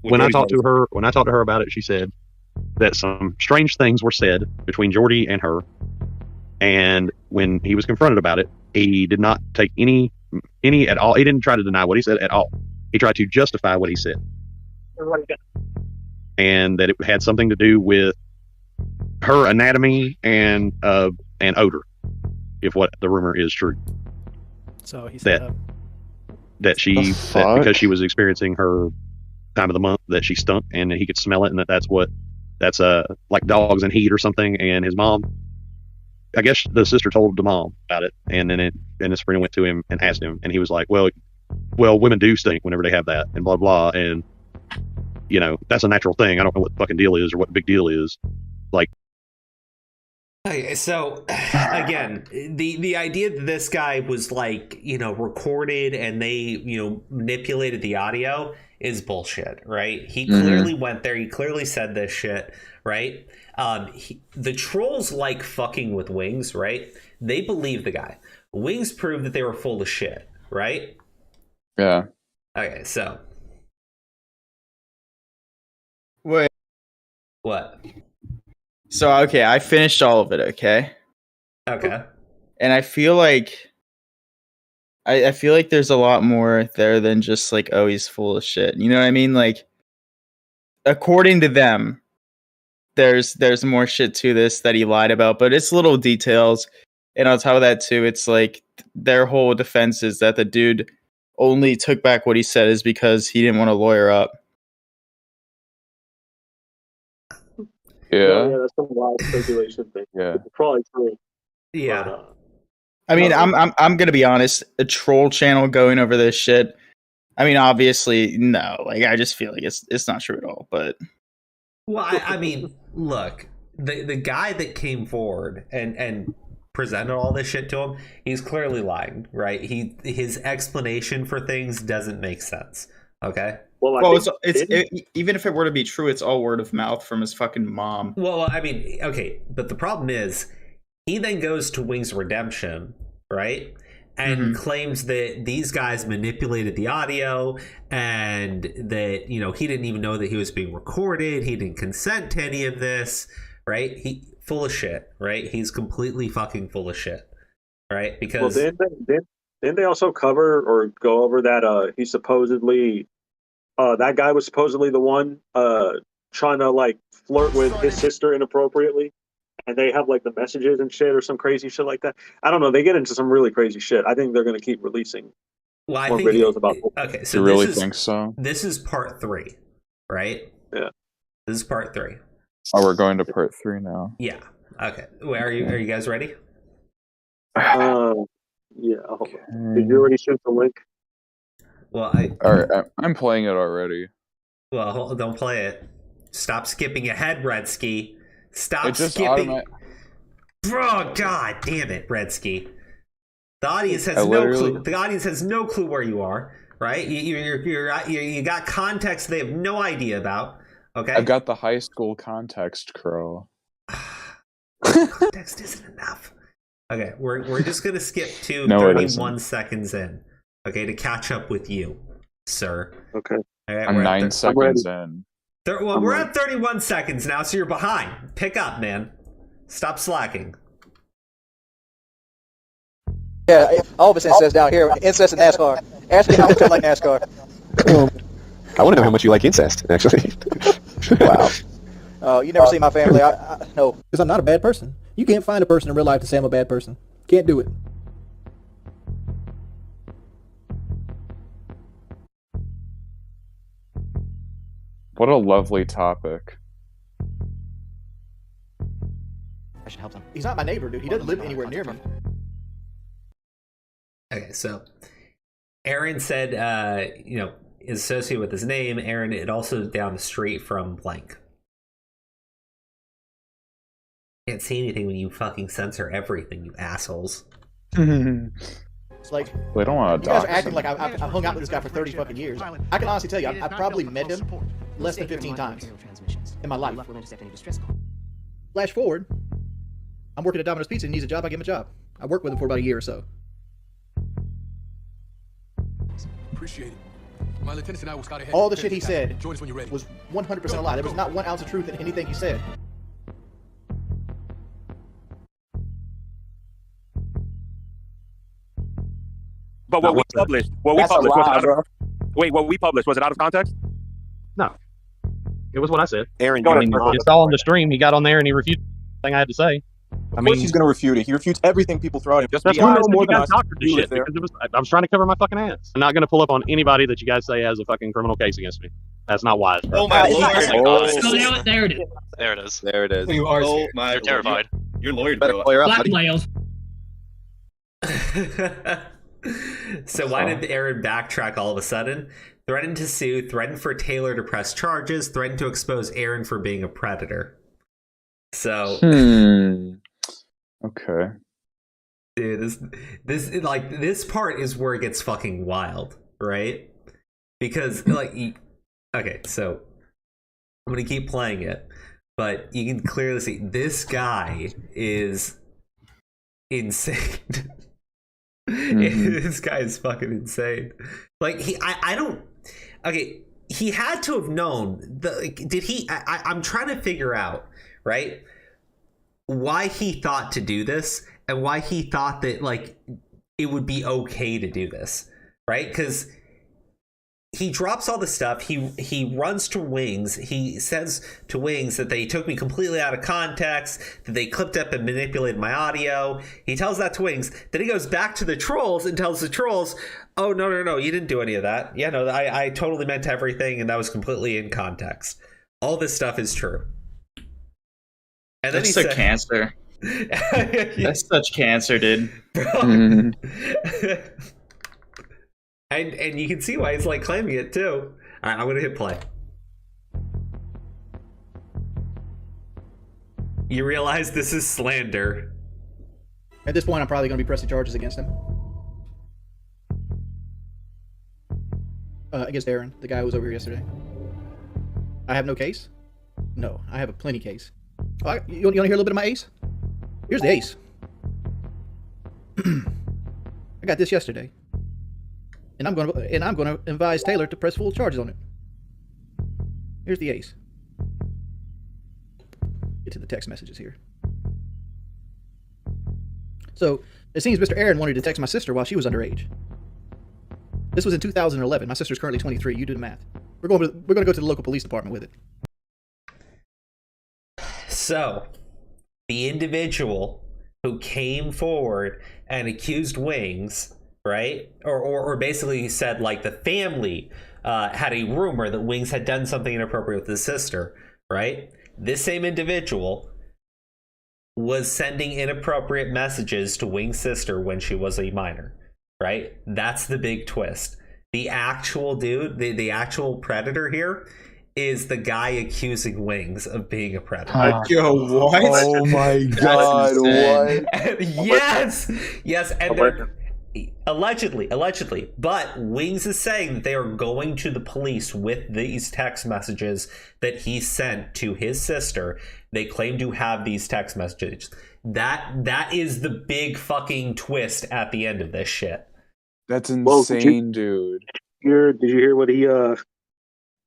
when I talked to her about it, she said that some strange things were said between Jordy and her, and when he was confronted about it, he did not take any at all. He didn't try to deny what he said at all. He tried to justify what he said, and that it had something to do with her anatomy and odor, if what the rumor is true. So he said that because she was experiencing her time of the month, that she stunk and he could smell it, and that's like dogs in heat or something. And his mom, I guess the sister told the mom about it, and then his friend went to him and asked him, and he was like, well, women do stink whenever they have that, and blah blah, and you know, that's a natural thing. I don't know what the fucking deal is or what the big deal is. Like, so again, the idea that this guy was like, you know, recorded and they, you know, manipulated the audio is bullshit, right? He clearly went there. He clearly said this shit, right? The trolls like fucking with Wings, right? They believe the guy. Wings proved that they were full of shit, right? Yeah. Okay, so. Wait. What? So, okay, I finished all of it, okay? Okay. And I feel like I feel like there's a lot more there than just like, oh, he's full of shit. You know what I mean? Like, according to them, there's more shit to this that he lied about, but it's little details. And on top of that too, it's like their whole defense is that the dude only took back what he said is because he didn't want to lawyer up. Yeah, that's some wild speculation thing. Yeah, it's probably true. Yeah. But, I mean, I'm gonna be honest. A troll channel going over this shit. I mean, obviously, no. Like, I just feel like it's not true at all. But well, I mean, look, the guy that came forward and presented all this shit to him, he's clearly lying, right? His explanation for things doesn't make sense. Okay. Well, even if it were to be true, it's all word of mouth from his fucking mom. Well, I mean, okay, but the problem is, he then goes to Wings Redemption, right? And claims that these guys manipulated the audio and that, you know, he didn't even know that he was being recorded. He didn't consent to any of this, right? He full of shit, right? He's completely fucking full of shit, right? Because didn't they also cover or go over that he supposedly that guy was supposedly the one trying to like flirt with his sister inappropriately? And they have like the messages and shit or some crazy shit like that. I don't know. They get into some really crazy shit. I think they're going to keep releasing more videos about. Okay, so you really think so? This is part 3, right? Yeah. This is part 3. Oh, we're going to part 3 now. Yeah. Okay. Well, are you guys ready? Yeah. Hold on. Did you already shoot the link? Well, all right, I'm playing it already. Well, don't play it. Stop skipping ahead, Redsky. Stop just skipping. Bro, god damn it, Redsky. The audience has no clue. The audience has no clue where you are. Right? You got context they have no idea about. Okay. I've got the high school context, Crow. Context isn't enough. Okay, we're just gonna skip to 31 seconds in. Okay, to catch up with you, sir. Okay. Right, I'm 9 seconds in. We're at 31 seconds now, so you're behind. Pick up, man. Stop slacking. Yeah, all of us incest down here. Incest and NASCAR. Ask me how much I like NASCAR. I want to know how much you like incest, actually. Wow. You never see my family. No. Because I'm not a bad person. You can't find a person in real life to say I'm a bad person. Can't do it. What a lovely topic. I should help him. He's not my neighbor, dude. He doesn't live anywhere near me. Okay, so Aaron said, is associated with his name. Aaron, it also is down the street from blank. Can't see anything when you fucking censor everything, you assholes. It's like, we don't want to you guys are acting like I've hung out with this guy for 30 fucking years. I can honestly tell you, I've probably met him less than 15 times in my life. Flash forward, I'm working at Domino's Pizza and he needs a job, I give him a job. I worked with him for about a year or so. Appreciate it. My lieutenant and I will scout ahead. All the shit he said Join us when you're ready. was 100% a lie. There was not 1 ounce of truth in anything he said. But what we published, was it out of context? No. It was what I said. Aaron, it's all on the stream. He got on there and he refuted everything I had to say. Of course he's going to refute it. He refutes everything people throw at him. That's why I know more than us. Shit, because I was trying to cover my fucking ass. I'm not going to pull up on anybody that you guys say has a fucking criminal case against me. That's not wise. Bro. Oh my lord! There it is. There it is. There it is. You are. Oh my! You're terrified. Your lawyer better clear up. Blackmails. So why did Aaron backtrack all of a sudden? Threatened to sue, threatened for Taylor to press charges, threatened to expose Aaron for being a predator. So okay. Dude, this part is where it gets fucking wild, right? Because okay, so I'm gonna keep playing it, but you can clearly see this guy is insane. This guy is fucking insane. Like I don't. Okay, he had to have known. Did he? I'm trying to figure out, right, why he thought to do this and why he thought that it would be okay to do this, right? Because he drops all the stuff. He runs to Wings. He says to Wings that they took me completely out of context, that they clipped up and manipulated my audio. He tells that to Wings. Then he goes back to the trolls and tells the trolls, oh, no, you didn't do any of that. Yeah, no, I totally meant everything, and that was completely in context. All this stuff is true. And That's such cancer. That's such cancer, dude. And you can see why he's claiming it too. All right, I'm gonna hit play. You realize this is slander. At this point, I'm probably going to be pressing charges against him. Against Aaron, the guy who was over here yesterday. I have no case? No, I have a plenty case. Oh, you want to hear a little bit of my ace? Here's the ace. I got this yesterday. And I'm going to advise Taylor to press full charges on it. Here's the ace. Get to the text messages here. So, it seems Mr. Aaron wanted to text my sister while she was underage. This was in 2011. My sister's currently 23. You do the math. We're going to go to the local police department with it. So, the individual who came forward and accused Wings, right? Or basically said the family had a rumor that Wings had done something inappropriate with his sister, right? This same individual was sending inappropriate messages to Wing's sister when she was a minor, right? That's the big twist. The actual dude, the actual predator here is the guy accusing Wings of being a predator. Yo, what? Oh my god, what? Yes, and they're allegedly, but Wings is saying that they are going to the police with these text messages that he sent to his sister. They claim to have these text messages. That is the big fucking twist at the end of this shit. That's insane, dude. Did you hear what he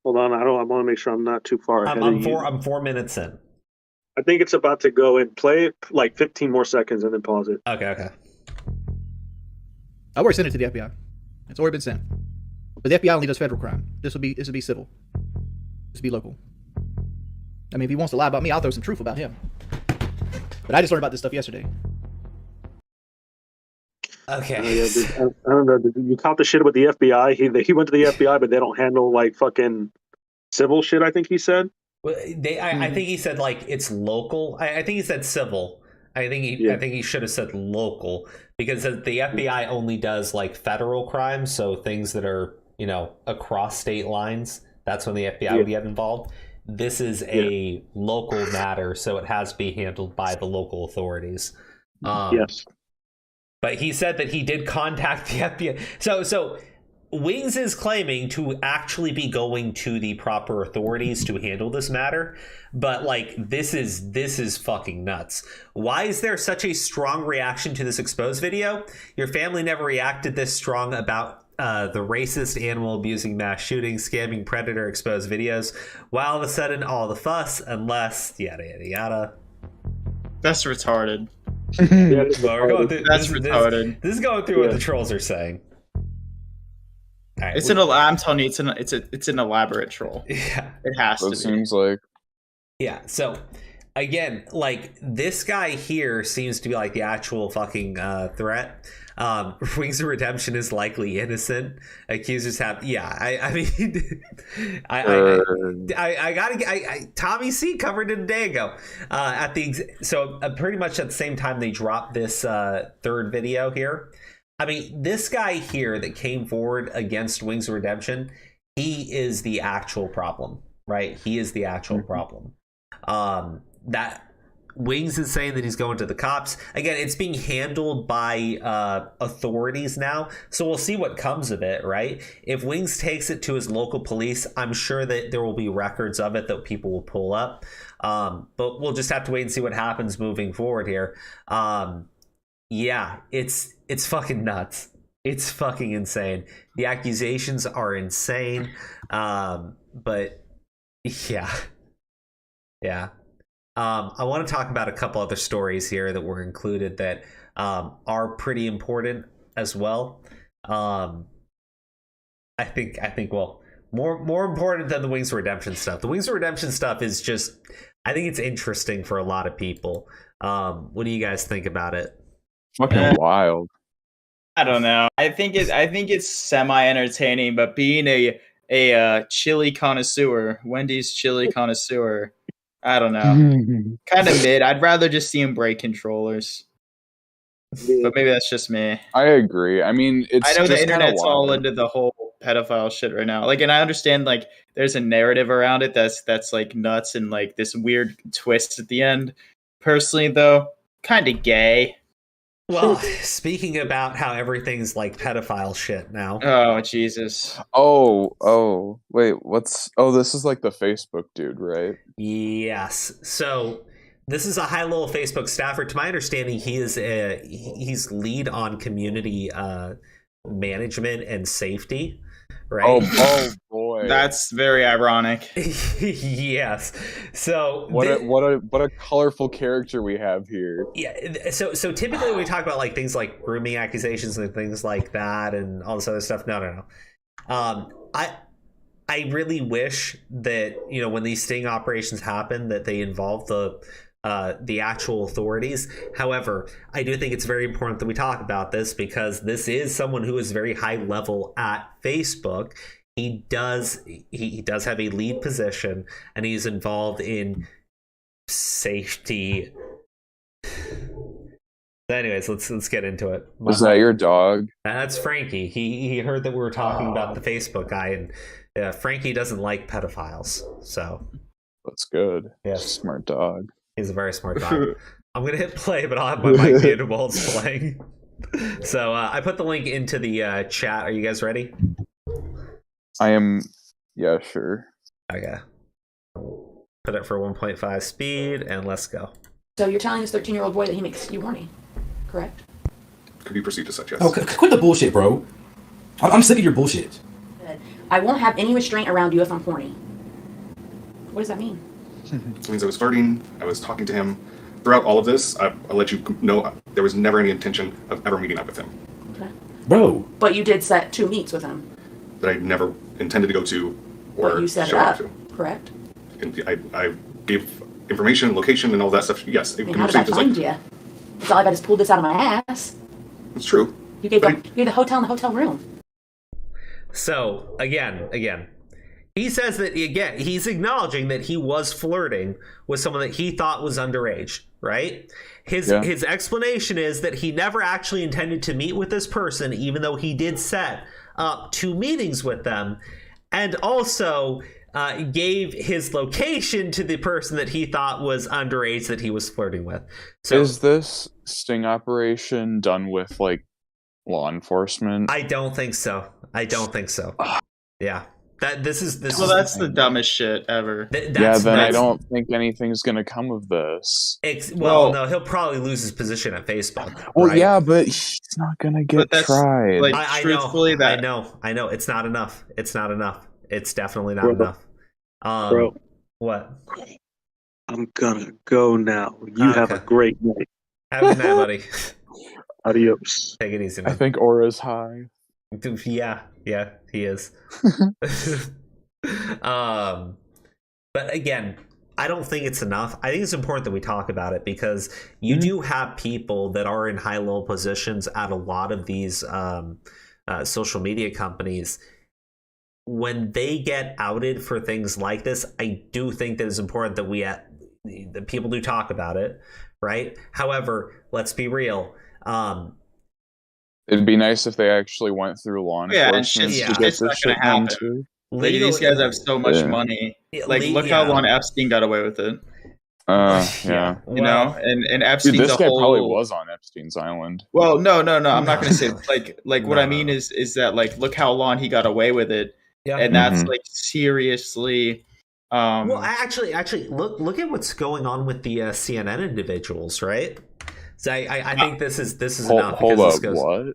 hold on, I want to make sure I'm not too far ahead of you. I'm 4 minutes in. I think it's about to go and play it like 15 more seconds and then pause it. Okay. I already sent it to the FBI. It's already been sent. But the FBI only does federal crime. This would be civil. This would be local. I mean, if he wants to lie about me, I'll throw some truth about him. But I just learned about this stuff yesterday. Okay. I don't know. Did you caught the shit with the FBI? He went to the FBI, but they don't handle like fucking civil shit. I think he said. Well, I think he said like it's local. I think he said civil. I think he should have said local, because the FBI only does like federal crimes, so things that are, you know, across state lines. That's when the FBI would get involved. This is a local matter, so it has to be handled by the local authorities. Yes. But he said that he did contact the FBI. So Wings is claiming to actually be going to the proper authorities to handle this matter, but like this is fucking nuts. Why is there such a strong reaction to this exposed video? Your family never reacted this strong about the racist, animal abusing, mass shooting, scamming, predator exposed videos. Why all of a sudden all the fuss, unless yada yada yada. That's retarded. We're going through, That's retarded. This is going through what the trolls are saying. Right, I'm telling you, it's an elaborate troll. Yeah, it has to be. It seems like. Yeah. So again, like this guy here seems to be like the actual fucking threat. Wings of Redemption is likely innocent. Accusers have. Yeah. I mean, I gotta. Tommy C covered it a day ago. Pretty much at the same time they dropped this third video here. I mean, this guy here that came forward against Wings of Redemption, he is the actual problem, right? He is the actual problem. That Wings is saying that he's going to the cops. Again, it's being handled by authorities now, so we'll see what comes of it, right? If Wings takes it to his local police, I'm sure that there will be records of it that people will pull up. But we'll just have to wait and see what happens moving forward here. Yeah, it's fucking nuts. It's fucking insane. The accusations are insane. But yeah. I want to talk about a couple other stories here that were included that are pretty important as well. I think well, more important than the Wings of Redemption stuff. The Wings of Redemption stuff is just, I think it's interesting for a lot of people. What do you guys think about it? Fucking wild. I don't know. I think it's semi-entertaining, but being a chili connoisseur, Wendy's chili connoisseur, I don't know. Kind of mid. I'd rather just see him break controllers. But maybe that's just me. I agree. I mean, I know the internet's all into the whole pedophile shit right now. Like, and I understand like there's a narrative around it that's like nuts and like this weird twist at the end. Personally, though, kind of gay. Well, speaking about how everything's like pedophile shit now. Oh, Jesus. Oh, wait, this is like the Facebook dude, right? Yes. So this is a high-level Facebook staffer. To my understanding, he's lead on community management and safety, right? Oh boy. That's very ironic. Yes. So what a colorful character we have here. Yeah. So typically when we talk about like things like grooming accusations and things like that and all this other stuff, no. I really wish that, you know, when these sting operations happen, that they involve the actual authorities. However, I do think it's very important that we talk about this because this is someone who is very high level at Facebook. He does have a lead position and he's involved in safety Anyways, let's get into it. Was that your dog? That's Frankie. He heard that we were talking about the Facebook guy, and Frankie doesn't like pedophiles. So that's good. Yes, smart dog. He's a very smart dog. I'm gonna hit play, but I'll have my mic muted while it's playing. So I put the link into the chat. Are you guys ready? I am. Yeah, sure. Okay. Put it for 1.5 speed, and let's go. So you're telling this 13-year-old boy that he makes you horny, correct? Could be perceived as such, yes. Oh, quit the bullshit, bro. I'm sick of your bullshit. I won't have any restraint around you if I'm horny. What does that mean? It means I was flirting, I was talking to him. Throughout all of this, I'll let you know there was never any intention of ever meeting up with him. Okay. Bro. But you did set 2 meets with him. That I never intended to go to or But you set it show up, up to. correct? And I gave information, location, and all that stuff. Yes, I mean, how did I find you? It's all like I just pulled this out of my ass. It's true. You gave the hotel in the hotel room. So again, he says that again he's acknowledging that he was flirting with someone that he thought was underage, right? His explanation is that he never actually intended to meet with this person, even though he did set up 2 meetings with them, and also gave his location to the person that he thought was underage that he was flirting with. So is this sting operation done with like law enforcement? I don't think so. Yeah. That's the dumbest shit ever. I don't think anything's gonna come of this. No, he'll probably lose his position at Facebook. Well, right? yeah, but he's not gonna get tried. Like, truthfully, I know. It's not enough. It's definitely not enough. Bro. What? I'm gonna go now. You have a great night. Have a good night, buddy. Adios. Take it easy, man. I think Aura's high. Yeah, he is. But again, I don't think it's enough. I think it's important that we talk about it because you do have people that are in high-level positions at a lot of these social media companies. When they get outed for things like this, I do think that it's important that that people do talk about it, right? However, let's be real. It'd be nice if they actually went through law enforcement to get it's not this shit gonna done happen. too. Like, these guys have so much money. Like, look how long Epstein got away with it. Yeah. You know, and Epstein's Dude, this guy whole... probably was on Epstein's island. Well, no. I'm not going to say like what I mean is that like look how long he got away with it, and that's like seriously. Well, actually, look at what's going on with the CNN individuals, right? So I think this is enough. Hold up, what?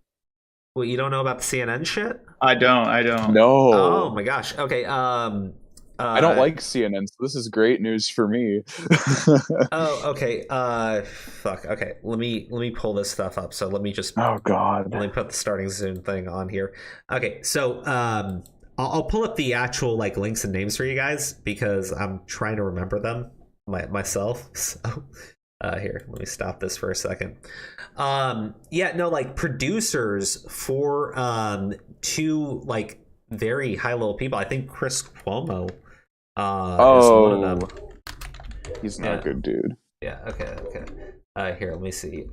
Well, you don't know about the CNN shit? I don't. No. Oh my gosh. Okay. I don't like CNN, so this is great news for me. Oh, okay. Fuck. Okay. Let me pull this stuff up. So let me just. Oh God. Let me put the starting Zoom thing on here. Okay. So I'll pull up the actual like links and names for you guys because I'm trying to remember them myself. So. Here, let me stop this for a second. Like producers for 2 like very high level people. I think Chris Cuomo is one of them. He's not a good dude. Yeah, okay. Here, let me see.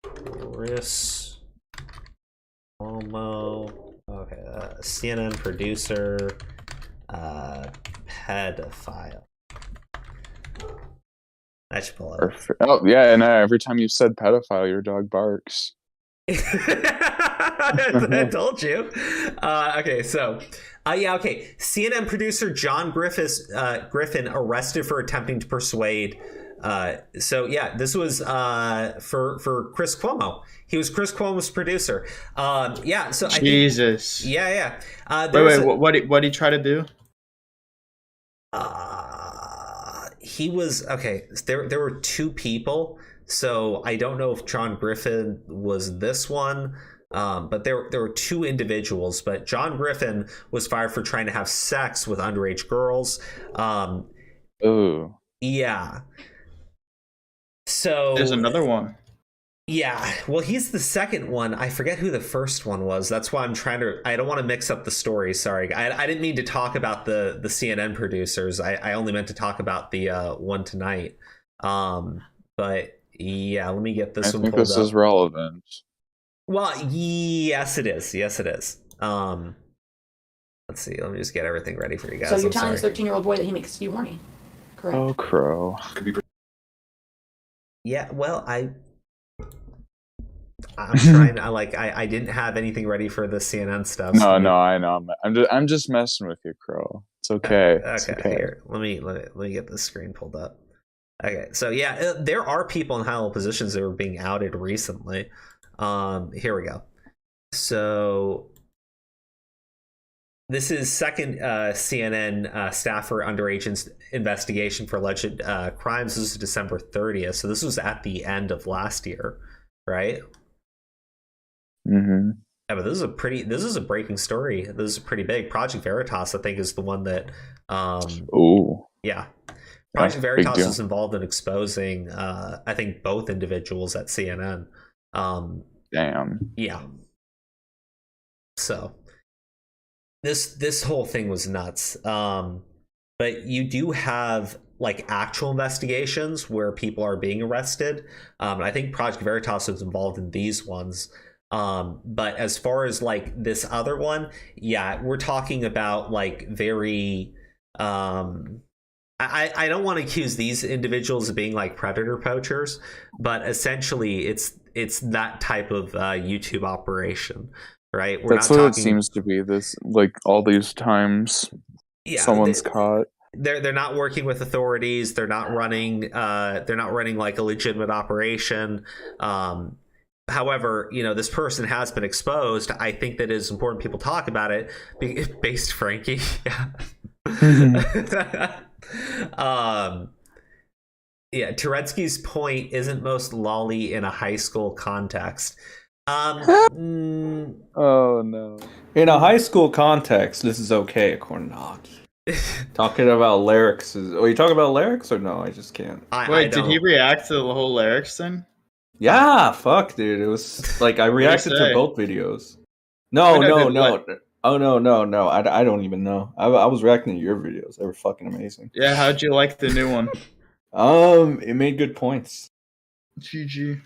Chris Cuomo. Okay, CNN producer, pedophile. I should pull it. Oh yeah, and every time you said pedophile, your dog barks. I told you. Okay, so CNN producer John Griffin arrested for attempting to persuade. This was for Chris Cuomo. He was Chris Cuomo's producer. Jesus. Wait. What did he try to do? He was there were 2 people, so I don't know if John Griffin was this one, but there were 2 individuals. But John Griffin was fired for trying to have sex with underage girls. Yeah. So there's another one. Yeah, well, he's the second one. I forget who the first one was. That's why I don't want to mix up the stories. Sorry. I didn't mean to talk about the CNN producers. I only meant to talk about the one tonight. But yeah, let me get this one I think pulled this up. is relevant. Well, yes, it is. Yes, it is. Let's see. Let me just get everything ready for you guys. So you're I'm telling this sorry. 13-year-old boy that he makes you horny, correct? Oh, Crow. Yeah, well, I'm trying. I didn't have anything ready for the CNN stuff. No, so I know. I'm just messing with you, Crow. It's okay. It's okay. Here, let me get the screen pulled up. Okay, so yeah, there are people in high-level positions that were being outed recently. Here we go. So this is second CNN staffer underage investigation for alleged crimes. This is December 30th. So this was at the end of last year, right? Mm-hmm. Yeah, but this is a breaking story. This is pretty big. Project Veritas, I think, is the one that yeah. Project Veritas is involved in exposing I think both individuals at CNN. Damn. Yeah. So this whole thing was nuts. But you do have like actual investigations where people are being arrested. I think Project Veritas is involved in these ones. But as far as like this other one, yeah, we're talking about like very I don't want to accuse these individuals of being like predator poachers, but essentially it's that type of YouTube operation, right? That's what it seems to be. This like all these times, someone's caught. They're not working with authorities. They're not running like a legitimate operation. However, this person has been exposed. I think that it is important people talk about it. Based Frankie, yeah. Yeah, Turetsky's point isn't most lolly in a high school context. Oh no. In a high school context, this is okay, according to Hockey. Talking about lyrics is... Oh, you talking about lyrics or no? I just can't. Wait, did he react to the whole lyrics thing? Yeah, fuck, dude. It was like I reacted to both videos. No. Oh, no. I don't even know. I was reacting to your videos. They were fucking amazing. Yeah, how'd you like the new one? It made good points. GG.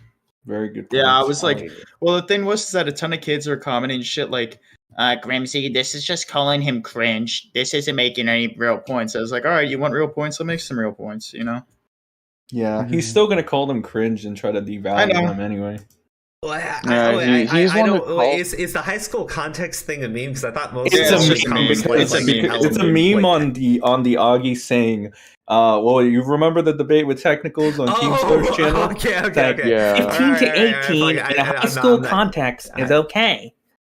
Very good points. Yeah, I was like... Well, the thing was that a ton of kids were commenting shit like, Grimsy, this is just calling him cringe. This isn't making any real points. I was like, all right, you want real points? I'll make some real points, Yeah, he's still gonna call them cringe and try to devalue them anyway. Well, I don't. Is the high school context thing a meme? Because I thought most it's a meme on the Augie saying, well, you remember the debate with Technicals on Keemstar's channel? Okay. Yeah. 15 to 18 in a high school context is okay.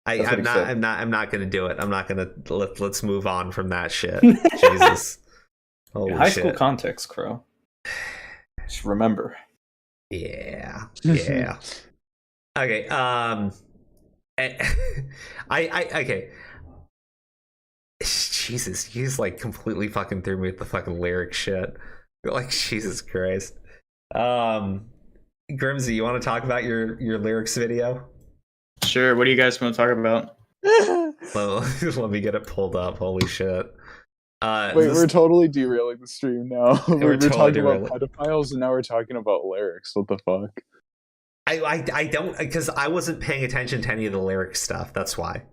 I'm not gonna do it. I'm not gonna. Let's move on from that shit. Jesus. Holy high shit. school context, Crow. Just remember. Yeah. Okay. Okay. Jesus, he's like completely fucking threw me with the fucking lyric shit. Like, Jesus Christ. Grimsy, you want to talk about your lyrics video? Sure. What do you guys want to talk about? Well, let me get it pulled up. Holy shit. Wait, we're totally derailing the stream now. We're talking about pedophiles and now we're talking about lyrics. What the fuck? I don't, because I wasn't paying attention to any of the lyric stuff. That's why.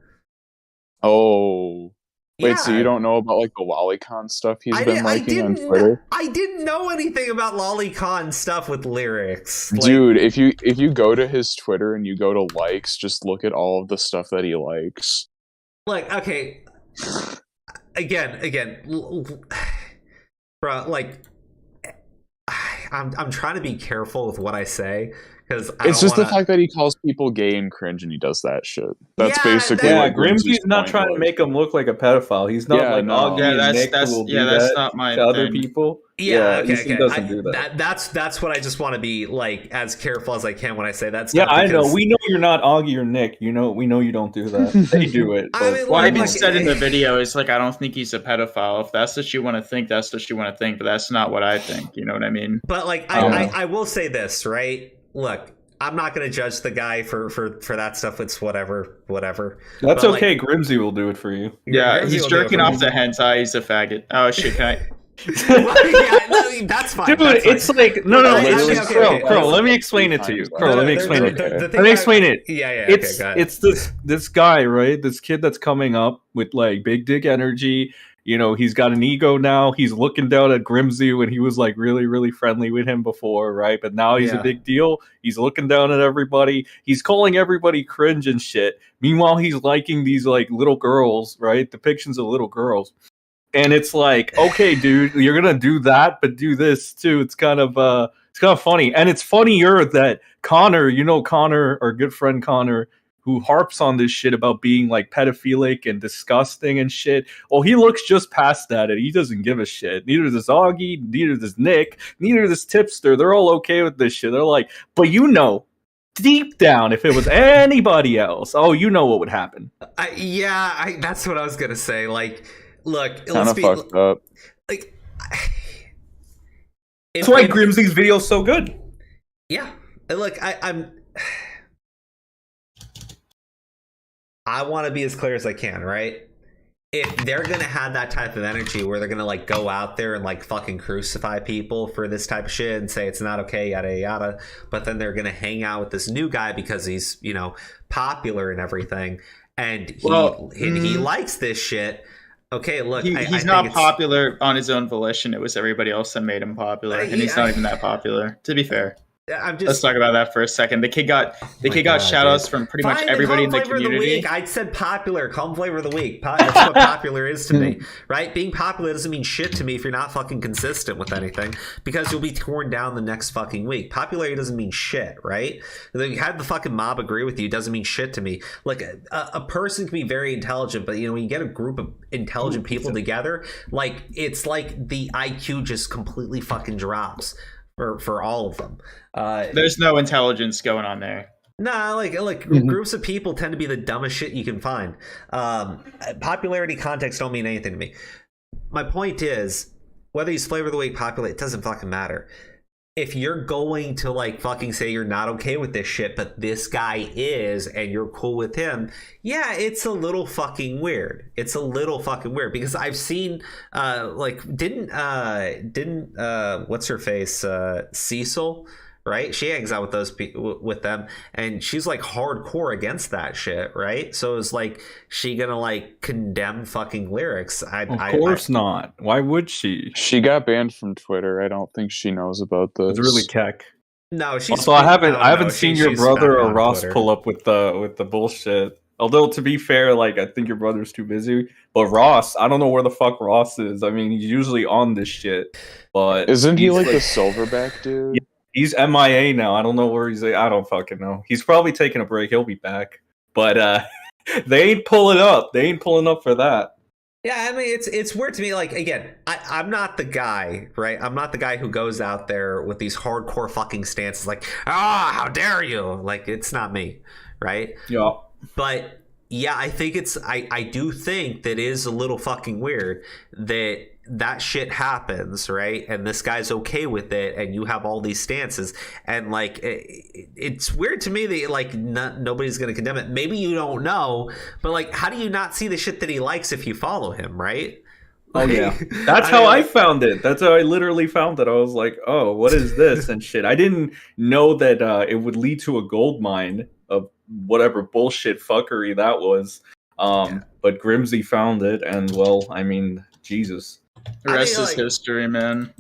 Oh. Wait, so you don't know about like the Lolicon stuff he's been liking on Twitter? I didn't know anything about Lolicon stuff with lyrics. Dude, if you go to his Twitter and you go to likes, just look at all of the stuff that he likes. Like, okay. Again, bro, like, I'm trying to be careful with what I say. It's just the fact that he calls people gay and cringe and he does that shit. That's basically what Grimsby's not trying to make him look like a pedophile. He's not that's not my to other people. Yeah, he okay. doesn't do that. That's what I just want to be like as careful as I can when I say that Yeah, stuff. I know. We know you're not Augie or Nick. We know you don't do that. They do it. What I've said in the video is like I don't think he's a pedophile. If that's what you want to think, that's what you want to think. But that's not what I think. You know what I mean? But like, I will say this, right? Look, I'm not going to judge the guy for that stuff. It's whatever. That's but okay. Like, Grimsy will do it for you. Yeah, he's jerking off the hentai. He's a faggot. Oh shit! mean, that's fine. Dude, that's fine. it's like no. Okay. Crow, let me explain it to you. Crow, let me explain it. Let me explain it. Yeah. It's go ahead. it's this guy, right? This kid that's coming up with like big dick energy. You know, he's got an ego now. He's looking down at Grimsy when he was like really, really friendly with him before, right? But now he's a big deal. He's looking down at everybody. He's calling everybody cringe and shit. Meanwhile, he's liking these like little girls, right? Depictions of little girls. And it's like, okay, dude, you're gonna do that, but do this too. It's kind of funny. And it's funnier that Connor, our good friend Connor, who harps on this shit about being like pedophilic and disgusting and shit. Well, he looks just past that and he doesn't give a shit. Neither does Augie, neither does Nick, neither does Tipster. They're all okay with this shit. They're like, but deep down, if it was anybody else, what would happen. That's what I was gonna say. Like, look, kind of fucked up. Like, that's why Grimsy's video is so good. Yeah, look, I want to be as clear as I can, right? If they're gonna have that type of energy where they're gonna like go out there and like fucking crucify people for this type of shit and say it's not okay, yada yada, but then they're gonna hang out with this new guy because he's popular and everything, and he likes this shit. Okay, look, he's not popular on his own volition. It was everybody else that made him popular, and he's not even that popular. To be fair. Let's talk about that for a second. The kid got shout outs from pretty much everybody in the community. I said popular. Call him flavor of the week. That's what popular is to me, right? Being popular doesn't mean shit to me if you're not fucking consistent with anything, because you'll be torn down the next fucking week. Popularity doesn't mean shit, right? You had the fucking mob agree with you doesn't mean shit to me. Like a person can be very intelligent, but when you get a group of intelligent people together, like it's like the IQ just completely fucking drops. For all of them, there's no intelligence going on there. Nah, like groups of people tend to be the dumbest shit you can find. Popularity context don't mean anything to me. My point is, whether he's flavor of the week, popular, it doesn't fucking matter. If you're going to like fucking say you're not okay with this shit, but this guy is, and you're cool with him, yeah, it's a little fucking weird. It's a little fucking weird because I've seen didn't what's her face Cecil, right? She hangs out with those people with them, and she's like hardcore against that shit, right? So it's like, she gonna like condemn fucking lyrics? Of course not. Why would she? She got banned from Twitter. I don't think she knows about this. It's really keck. No, she's also, I haven't seen your brother or Ross Twitter pull up with the bullshit. Although, to be fair, like, I think your brother's too busy. But Ross, I don't know where the fuck Ross is. I mean, he's usually on this shit. But isn't he like the silverback dude? Yeah, he's MIA now. I don't know where he's at. I don't fucking know. He's probably taking a break. He'll be back. But they ain't pulling up. They ain't pulling up for that. Yeah, I mean, it's weird to me. Like, again, I'm not the guy, right? I'm not the guy who goes out there with these hardcore fucking stances like, how dare you? Like, it's not me, right? Yeah. But yeah, I think I do think that is a little fucking weird that shit happens, right? And this guy's okay with it, and you have all these stances, and like it's weird to me that like nobody's gonna condemn it. Maybe you don't know, but like, how do you not see the shit that he likes if you follow him, right? Oh yeah, that's how I found it. That's how I literally found it. I was like, oh, what is this and shit. I didn't know that it would lead to a gold mine of whatever bullshit fuckery that was. But Grimsy found it, and well, I mean, Jesus. The rest is history, man.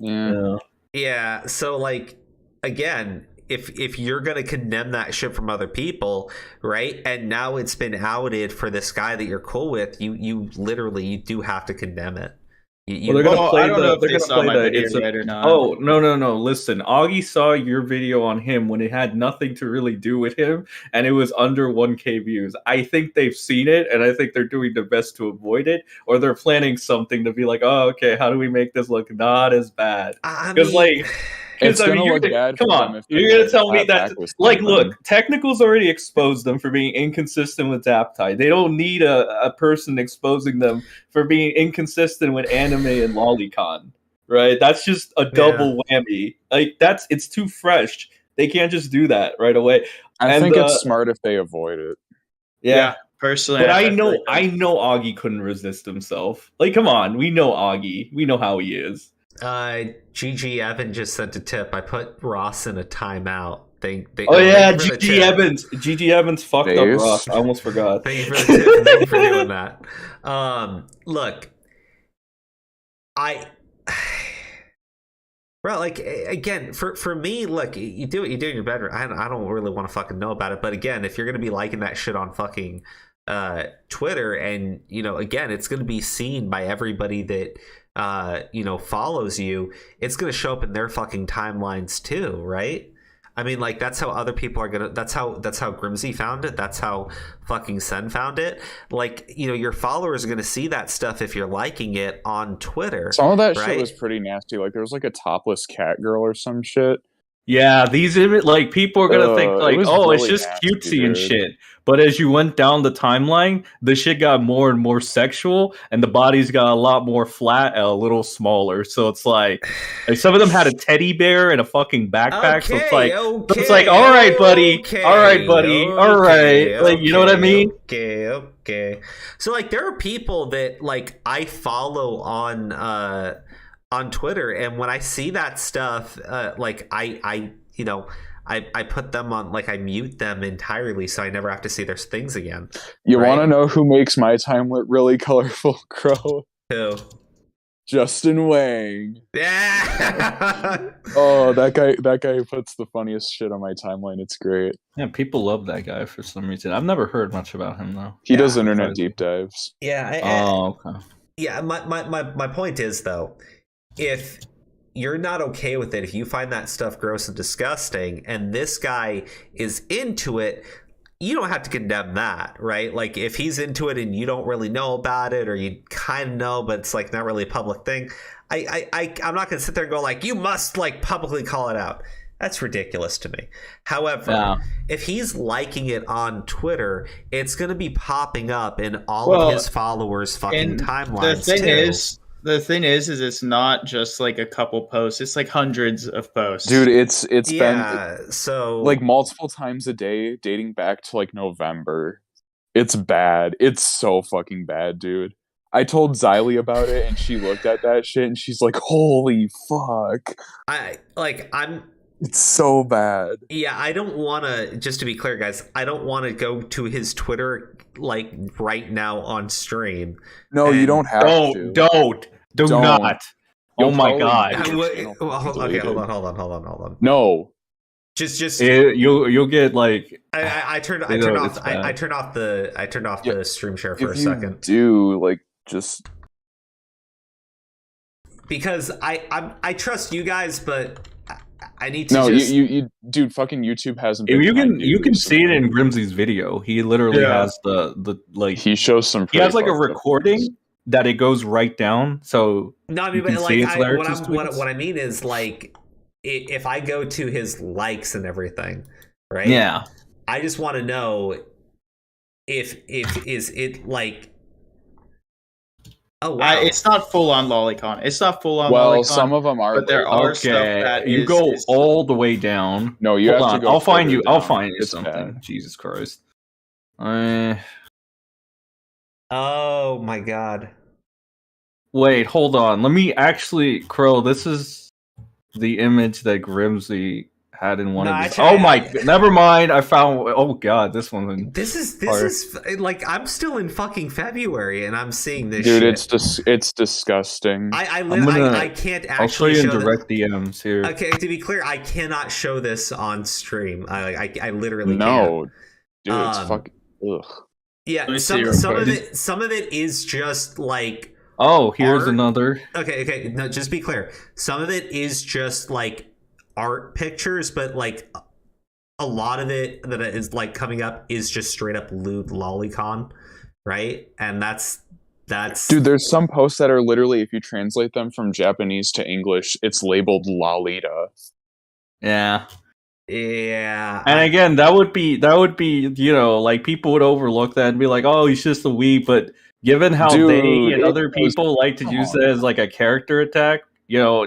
Yeah. So like, again, if you're gonna condemn that shit from other people, right? And now it's been outed for this guy that you're cool with, you literally do have to condemn it. They're gonna play or not. Oh no! Listen, Augie saw your video on him when it had nothing to really do with him, and it was under 1K views. I think they've seen it, and I think they're doing their best to avoid it, or they're planning something to be like, oh, okay, how do we make this look not as bad? Because it's gonna look bad. Come on, you're gonna tell me that? Like, look, Technical's already exposed them for being inconsistent with Zaptai. They don't need a person exposing them for being inconsistent with anime and lolicon, right? That's just a double whammy. Like, it's too fresh. They can't just do that right away. I think it's smart if they avoid it. Yeah, personally, but I know Augie couldn't resist himself. Like, come on, we know Augie. We know how he is. GG Evan just sent a tip. I put Ross in a timeout. GG Evans. GG Evans fucked up Ross. I almost forgot. Thank you for the tip. Thank you for doing that. Look, bro, like, again, for me, look, you do what you do in your bedroom. I don't really want to fucking know about it. But again, if you're gonna be liking that shit on fucking Twitter, and again, it's gonna be seen by everybody that follows you, it's gonna show up in their fucking timelines too, right? I mean, like, that's how other people are gonna. That's how Grimsy found it. That's how fucking Sen found it. Like, your followers are gonna see that stuff if you're liking it on Twitter. Some of that right? shit was pretty nasty. Like, there was like a topless cat girl or some shit. Yeah, these like people are gonna think like, really it's just nasty, cutesy and dude. shit. But as you went down the timeline, the shit got more and more sexual, and the bodies got a lot more flat and a little smaller. So it's like some of them had a teddy bear and a fucking backpack. So it's like, all right, buddy, all right, like, you know what I mean? Okay. So like, there are people that like I follow on Twitter, and when I see that stuff, like I put them on, like, I mute them entirely so I never have to see their things again. You want to know who makes my timeline really colorful, Crow? Who? Justin Wang. Yeah. Oh, that guy puts the funniest shit on my timeline. It's great. Yeah, people love that guy for some reason. I've never heard much about him though. He does internet deep dives. Yeah. Okay. Yeah. My point is, though, if you're not okay with it, if you find that stuff gross and disgusting, and this guy is into it, you don't have to condemn that, right? Like, if he's into it and you don't really know about it, or you kind of know, but it's like not really a public thing, I'm not gonna sit there and go like, you must like publicly call it out. That's ridiculous to me. However, if he's liking it on Twitter, it's gonna be popping up in all of his followers' fucking timelines. The thing is it's not just like a couple posts. It's like hundreds of posts. Dude, it's been so like multiple times a day dating back to like November. It's bad. It's so fucking bad, dude. I told Xylee about it, and she looked at that shit and she's like, holy fuck. It's so bad. Yeah, I don't want to, just to be clear, guys, I don't want to go to his Twitter like right now on stream. No, you don't have to. Do not. Oh my god. Okay, hold on. No. Just you'll get like I turned off the stream share for a second. Like, just because I trust you guys, but I need to. No, you dude, fucking YouTube hasn't. You can see it in Grimsy's video. He literally has the like. He shows some. He has like a recording that it goes right down, so no, I mean, but like, what I mean is, like, if I go to his likes and everything, right? Yeah. I just want to know if is it like. Oh wow! It's not full on lolicon. It's not full on. Well, lolicon, some of them are. But there are stuff that you go all the way down. No, you have to go. I'll find you. Down. I'll find you it's something. Bad. Jesus Christ. Oh my god. Wait, hold on. Let me actually, Crow. This is the image that Grimsy had in one of his. Oh my! Never mind. I found. Oh god, this one. This is like, I'm still in fucking February and I'm seeing this. Dude, shit. It's disgusting. I can't actually. I'll show you in direct DMs here. Okay, to be clear, I cannot show this on stream. I literally no, can't. Dude, it's fucking. Ugh. Yeah, some of it is just like. Oh, here's art. Another. Okay. No, just be clear. Some of it is just like art pictures, but like a lot of it that is like coming up is just straight up lewd lolicon, right? And that's dude. There's some posts that are literally, if you translate them from Japanese to English, it's labeled Lolita. Yeah. Yeah. And again, that would be like people would overlook that and be like, oh, he's just a weeb, but given how they and other people like to use that as like a character attack,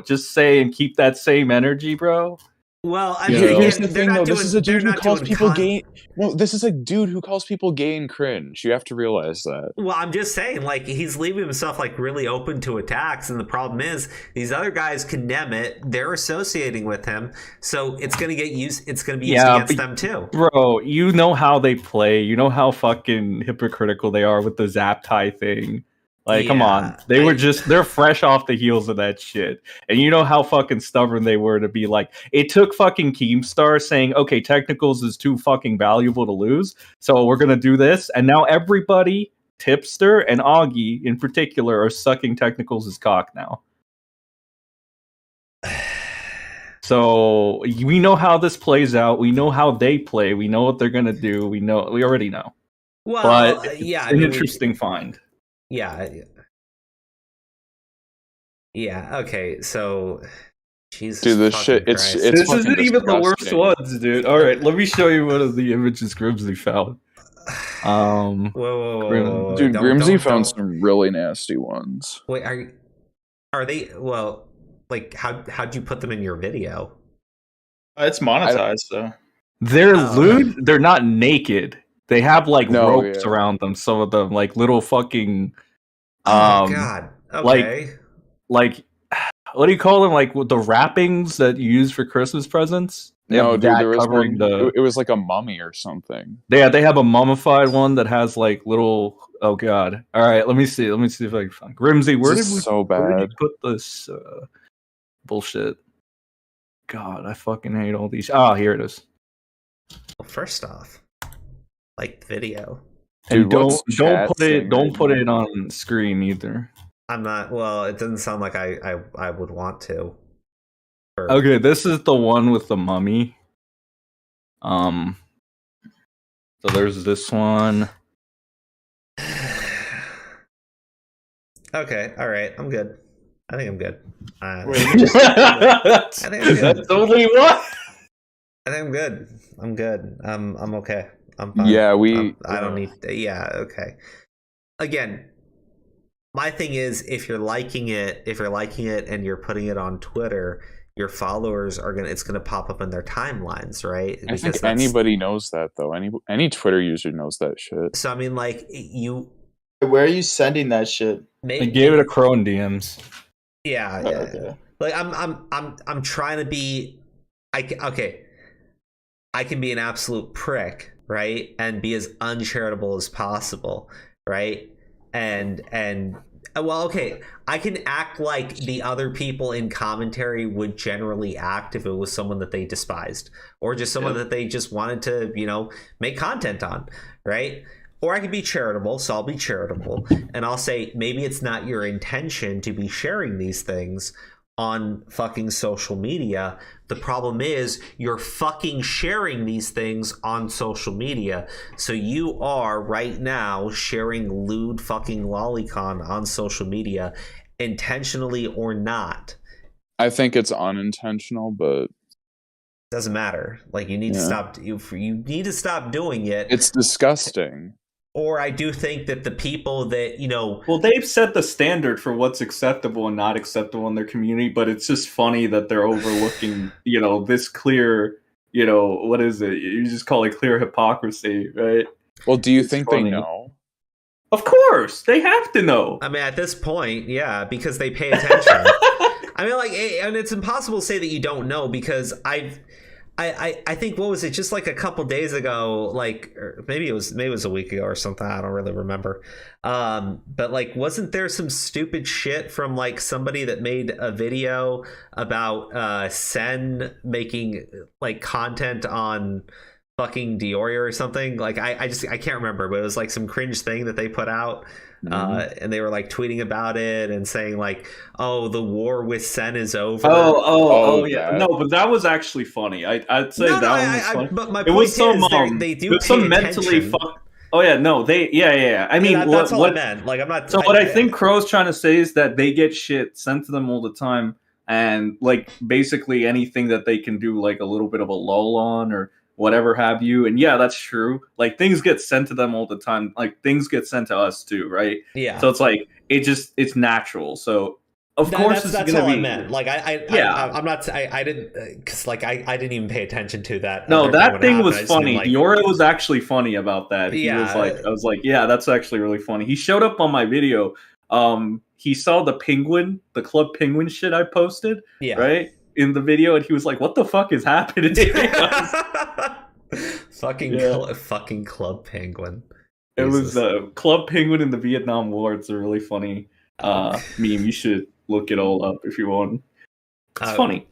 just say and keep that same energy, bro. Well, I mean, mean, here's the thing, though. This is a dude who calls people gay. No, this is a dude who calls people gay and cringe. You have to realize that. Well, I'm just saying, like, he's leaving himself like really open to attacks, and the problem is these other guys condemn it. They're associating with him, so it's gonna get used. It's gonna be used against them too. Bro, you know how they play. You know how fucking hypocritical they are with the zap tie thing. Like, come on. They're fresh off the heels of that shit. And you know how fucking stubborn they were to be like, it took fucking Keemstar saying, okay, technicals is too fucking valuable to lose, so we're gonna do this. And now everybody, Tipster and Augie in particular, are sucking technicals' cock now. So we know how this plays out. We know how they play. We know what they're gonna do. We already know. Well, but it's an interesting find. Yeah. Okay. So, Jesus, dude, this shit. This isn't even the worst ones, dude. All right, let me show you one of the images Grimsy found. Whoa. Dude, Grimsy found some really nasty ones. Wait, are they? Well, like, how'd you put them in your video? It's monetized, though. They're lewd. They're not naked. They have like ropes around them. Some of them, like little fucking. God. Okay. Like, what do you call them? Like the wrappings that you use for Christmas presents. No, dude, there was one. It was like a mummy or something. They have a mummified one that has like little. Oh God! All right, let me see. Let me see if I can find Grimsy. Where did we put this bullshit? God, I fucking hate all these. Ah, here it is. Well, first off, like the video. And don't put it on screen either. I'm not. Well, it doesn't sound like I would want to. Okay, this is the one with the mummy. So there's this one. Okay, all right, I'm good. I think I'm good. I think I'm good. That's only one. I think I'm good. I'm good. I'm okay. I'm fine. Yeah, I don't need. Yeah, okay. Again, my thing is, if you're liking it and you're putting it on Twitter, your followers are it's gonna pop up in their timelines, right? I think anybody knows that, though. Any Twitter user knows that shit. So I mean, like, you. Where are you sending that shit? I gave it a Crone DMs. Yeah. Okay. Like I'm trying to be. I can be an absolute prick, right, and be as uncharitable as possible, right, and well, okay, I can act like the other people in commentary would generally act if it was someone that they despised or just someone that they just wanted to, make content on, right? Or I could be charitable, so I'll be charitable, and I'll say maybe it's not your intention to be sharing these things on fucking social media. The problem is you're fucking sharing these things on social media. So you are right now sharing lewd fucking lolicon on social media, intentionally or not. I think it's unintentional, but doesn't matter. Like, you need to stop. You need to stop doing it. It's disgusting. Or I do think that the people that, Well, they've set the standard for what's acceptable and not acceptable in their community, but it's just funny that they're overlooking, this clear, what is it? You just call it clear hypocrisy, right? Well, do you think they know? Of course, they have to know. I mean, at this point, yeah, because they pay attention. I mean, like, and it's impossible to say that you don't know, because I think, what was it, just like a couple days ago, like, or maybe it was a week ago or something, I don't really remember, but like, wasn't there some stupid shit from like somebody that made a video about Sen making like content on fucking Dioria or something? Like, I can't remember, but it was like some cringe thing that they put out. And they were like tweeting about it and saying like, "Oh, the war with Sen is over." Oh yeah. No, but that was actually funny. I'd say that was funny. But my point is, they do pay attention. Mentally Oh yeah, no, yeah. I mean, that's all I meant. Like, I'm not. So what I think Crow's trying to say is that they get shit sent to them all the time, and like basically anything that they can do like a little bit of a lull on or whatever have you. And yeah, that's true. Like, things get sent to them all the time. Like, things get sent to us too, right? Yeah. So it's like, it's natural. So Of course, that's all I meant. Like I'm not. I didn't because like I didn't even pay attention to that. No, that thing was funny. Yora was actually funny about that. He Yeah. was like, I was like, yeah, that's actually really funny. He showed up on my video. He saw the penguin, the Club Penguin shit I posted, right in the video, and he was like, "What the fuck is happening?" Fucking Club Penguin. It was Club Penguin in the Vietnam War. It's a really funny meme. You should look it all up if you want. It's funny.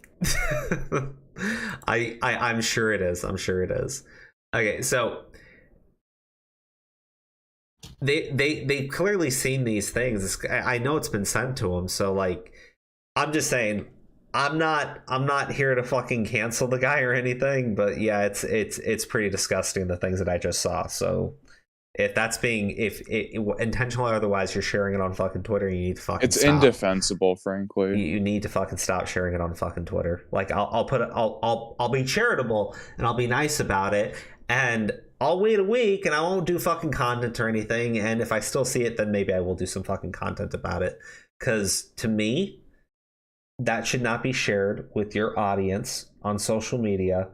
I'm sure it is. I'm sure it is. Okay, so they clearly seen these things. I know it's been sent to them. So like, I'm just saying, I'm not here to fucking cancel the guy or anything. But yeah, it's pretty disgusting, the things that I just saw. So if that's being intentional or otherwise, you're sharing it on fucking Twitter, you need to fucking it's stop. Indefensible, frankly. You need to fucking stop sharing it on fucking Twitter. Like I'll be charitable and I'll be nice about it, and I'll wait a week and I won't do fucking content or anything, and if I still see it, then maybe I will do some fucking content about it. Because to me, that should not be shared with your audience on social media.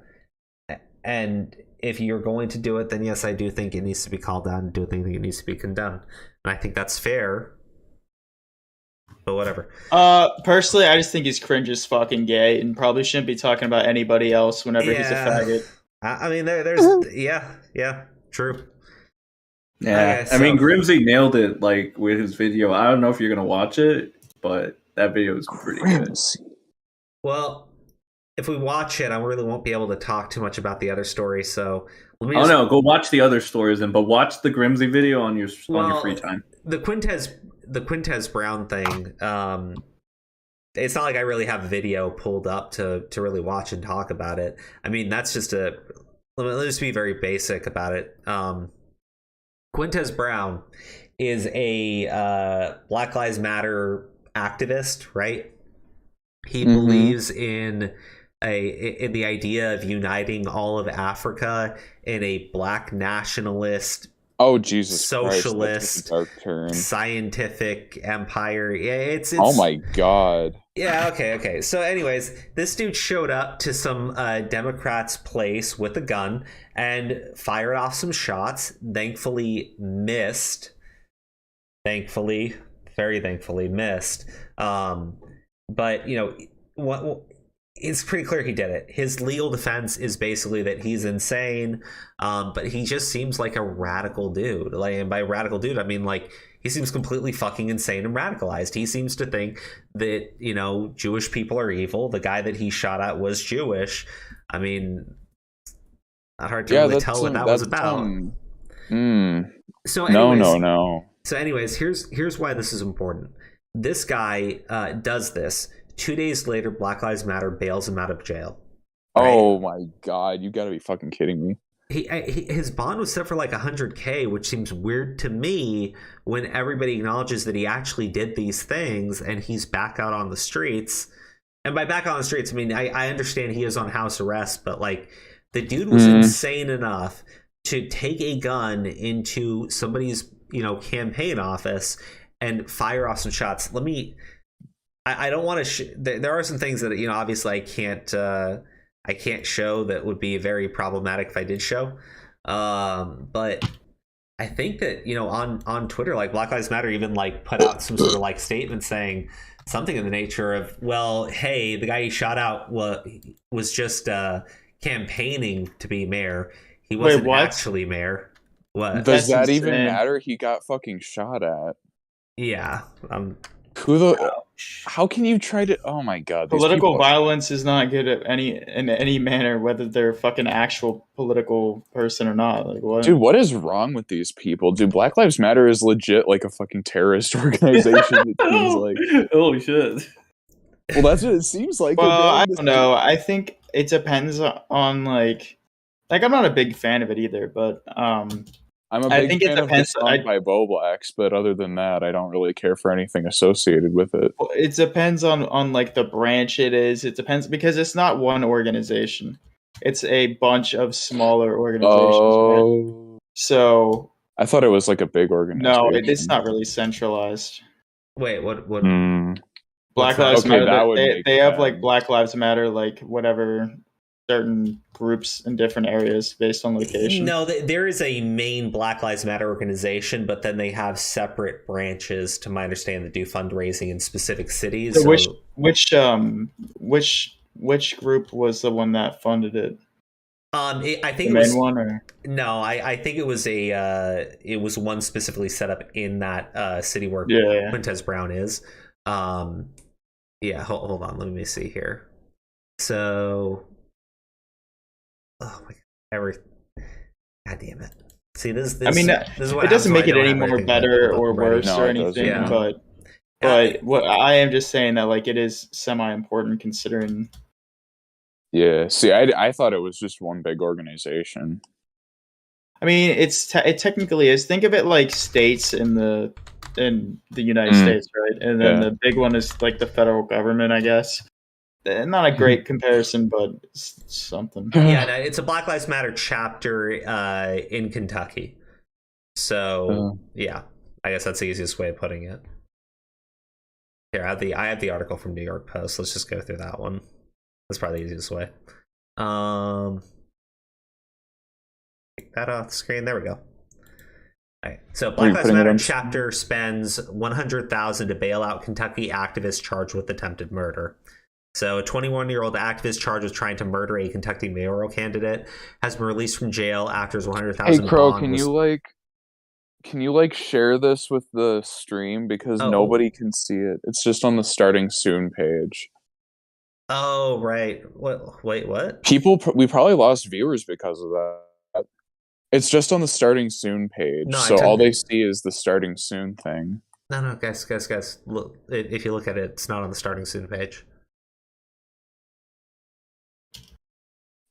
And if you're going to do it, then yes, I do think it needs to be called out and do think it needs to be condemned. And I think that's fair. But whatever. Personally, I just think he's cringe as fucking gay and probably shouldn't be talking about anybody else whenever he's a faggot. I mean, there's true. Yeah, Okay, I mean, Grimsy nailed it like with his video. I don't know if you're gonna watch it, but that video is pretty good. Well, if we watch it, I really won't be able to talk too much about the other story. So let me go watch the other stories but watch the Grimsy video on your free time. The Quintez Brown thing. It's not like I really have a video pulled up to really watch and talk about it. I mean, that's just let's just be very basic about it. Quintez Brown is a Black Lives Matter activist, right? He believes in the idea of uniting all of Africa in a black nationalist, socialist, scientific empire. Yeah, it's oh my god. Yeah, okay. So anyways, this dude showed up to some Democrat's place with a gun and fired off some shots. Thankfully missed. Very thankfully missed. But, you know, it's pretty clear he did it. His legal defense is basically that he's insane, but he just seems like a radical dude. Like, and by radical dude, I mean, like, he seems completely fucking insane and radicalized. He seems to think that, you know, Jewish people are evil. The guy that he shot at was Jewish. I mean, not hard to really tell what that was about. So anyways, no. So anyways, here's why this is important. This guy does this. 2 days later, Black Lives Matter bails him out of jail. Right? Oh my god, you gotta be fucking kidding me. His bond was set for like $100K, which seems weird to me when everybody acknowledges that he actually did these things and he's back out on the streets. And by back out on the streets, I mean, I understand he is on house arrest, but like the dude was insane enough to take a gun into somebody's, you know, campaign office and fire off some shots. I don't want to. There are some things that, you know, obviously I can't show that would be very problematic if I did show. But I think that, you know, on Twitter, like Black Lives Matter even like put out some sort of like statement saying something in the nature of, well, hey, the guy he shot out was just campaigning to be mayor. He wasn't actually mayor. What? Does that even matter? He got fucking shot at. Yeah. How can you try to? Oh my god! Political violence is not good in any manner, whether they're a fucking actual political person or not. Like what? Dude, what is wrong with these people? Dude, Black Lives Matter is legit like a fucking terrorist organization. It seems like. Holy shit! Well, that's what it seems like. Well, I don't know. I think it depends on like I'm not a big fan of it either, but I'm a big fan of the song by Bo Blacks, but other than that, I don't really care for anything associated with it. Well, it depends on like the branch it is. It depends because it's not one organization. It's a bunch of smaller organizations. Oh. Right? So I thought it was like a big organization. No, it's not really centralized. Wait, what? Black Lives Matter. They have like Black Lives Matter, like whatever certain groups in different areas based on location. No, there is a main Black Lives Matter organization, but then they have separate branches, to my understanding, that do fundraising in specific cities. So which group was the one that funded it? I think the main one, or no, I think it was it was one specifically set up in that city where Quintez Brown is. Hold on, let me see here. So, oh my god, god damn it! See this. I mean, this is what it doesn't make it any more better or worse or anything, but what I am just saying that like it is semi-important considering. Yeah, see, I thought it was just one big organization. I mean, it technically is. Think of it like states in the United States, right? And then the big one is like the federal government, I guess. Not a great comparison, but it's something. Yeah, no, it's a Black Lives Matter chapter in Kentucky. So yeah, I guess that's the easiest way of putting it. Here, I have the article from New York Post. Let's just go through that one. That's probably the easiest way. Take that off the screen. There we go. All right. So Black Lives Matter chapter spends $100,000 to bail out Kentucky activist charged with attempted murder. So a 21-year-old activist charged with trying to murder a Kentucky mayoral candidate has been released from jail after his $100,000. Hey Crow, can you share this with the stream because nobody can see it? It's just on the starting soon page. Oh, right. What? Wait, what? We probably lost viewers because of that. It's just on the starting soon page, so all they see is the starting soon thing. No, guys. Look, if you look at it, it's not on the starting soon page.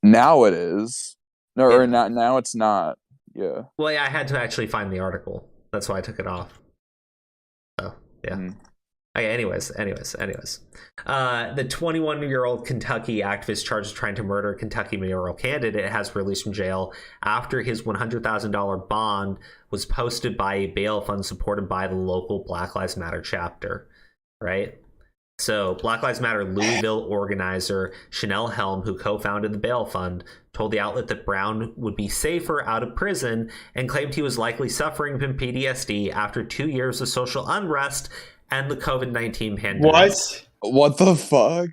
Now it is. No, or not. Now it's not. Yeah. Well, yeah, I had to actually find the article. That's why I took it off. Oh, yeah. Okay, anyways. The 21-year-old Kentucky activist charged with trying to murder a Kentucky mayoral candidate has released from jail after his $100,000 bond was posted by a bail fund supported by the local Black Lives Matter chapter, right? So Black Lives Matter Louisville organizer Chanel Helm, who co-founded the bail fund, told the outlet that Brown would be safer out of prison and claimed he was likely suffering from PTSD after 2 years of social unrest and the COVID-19 pandemic. What the fuck?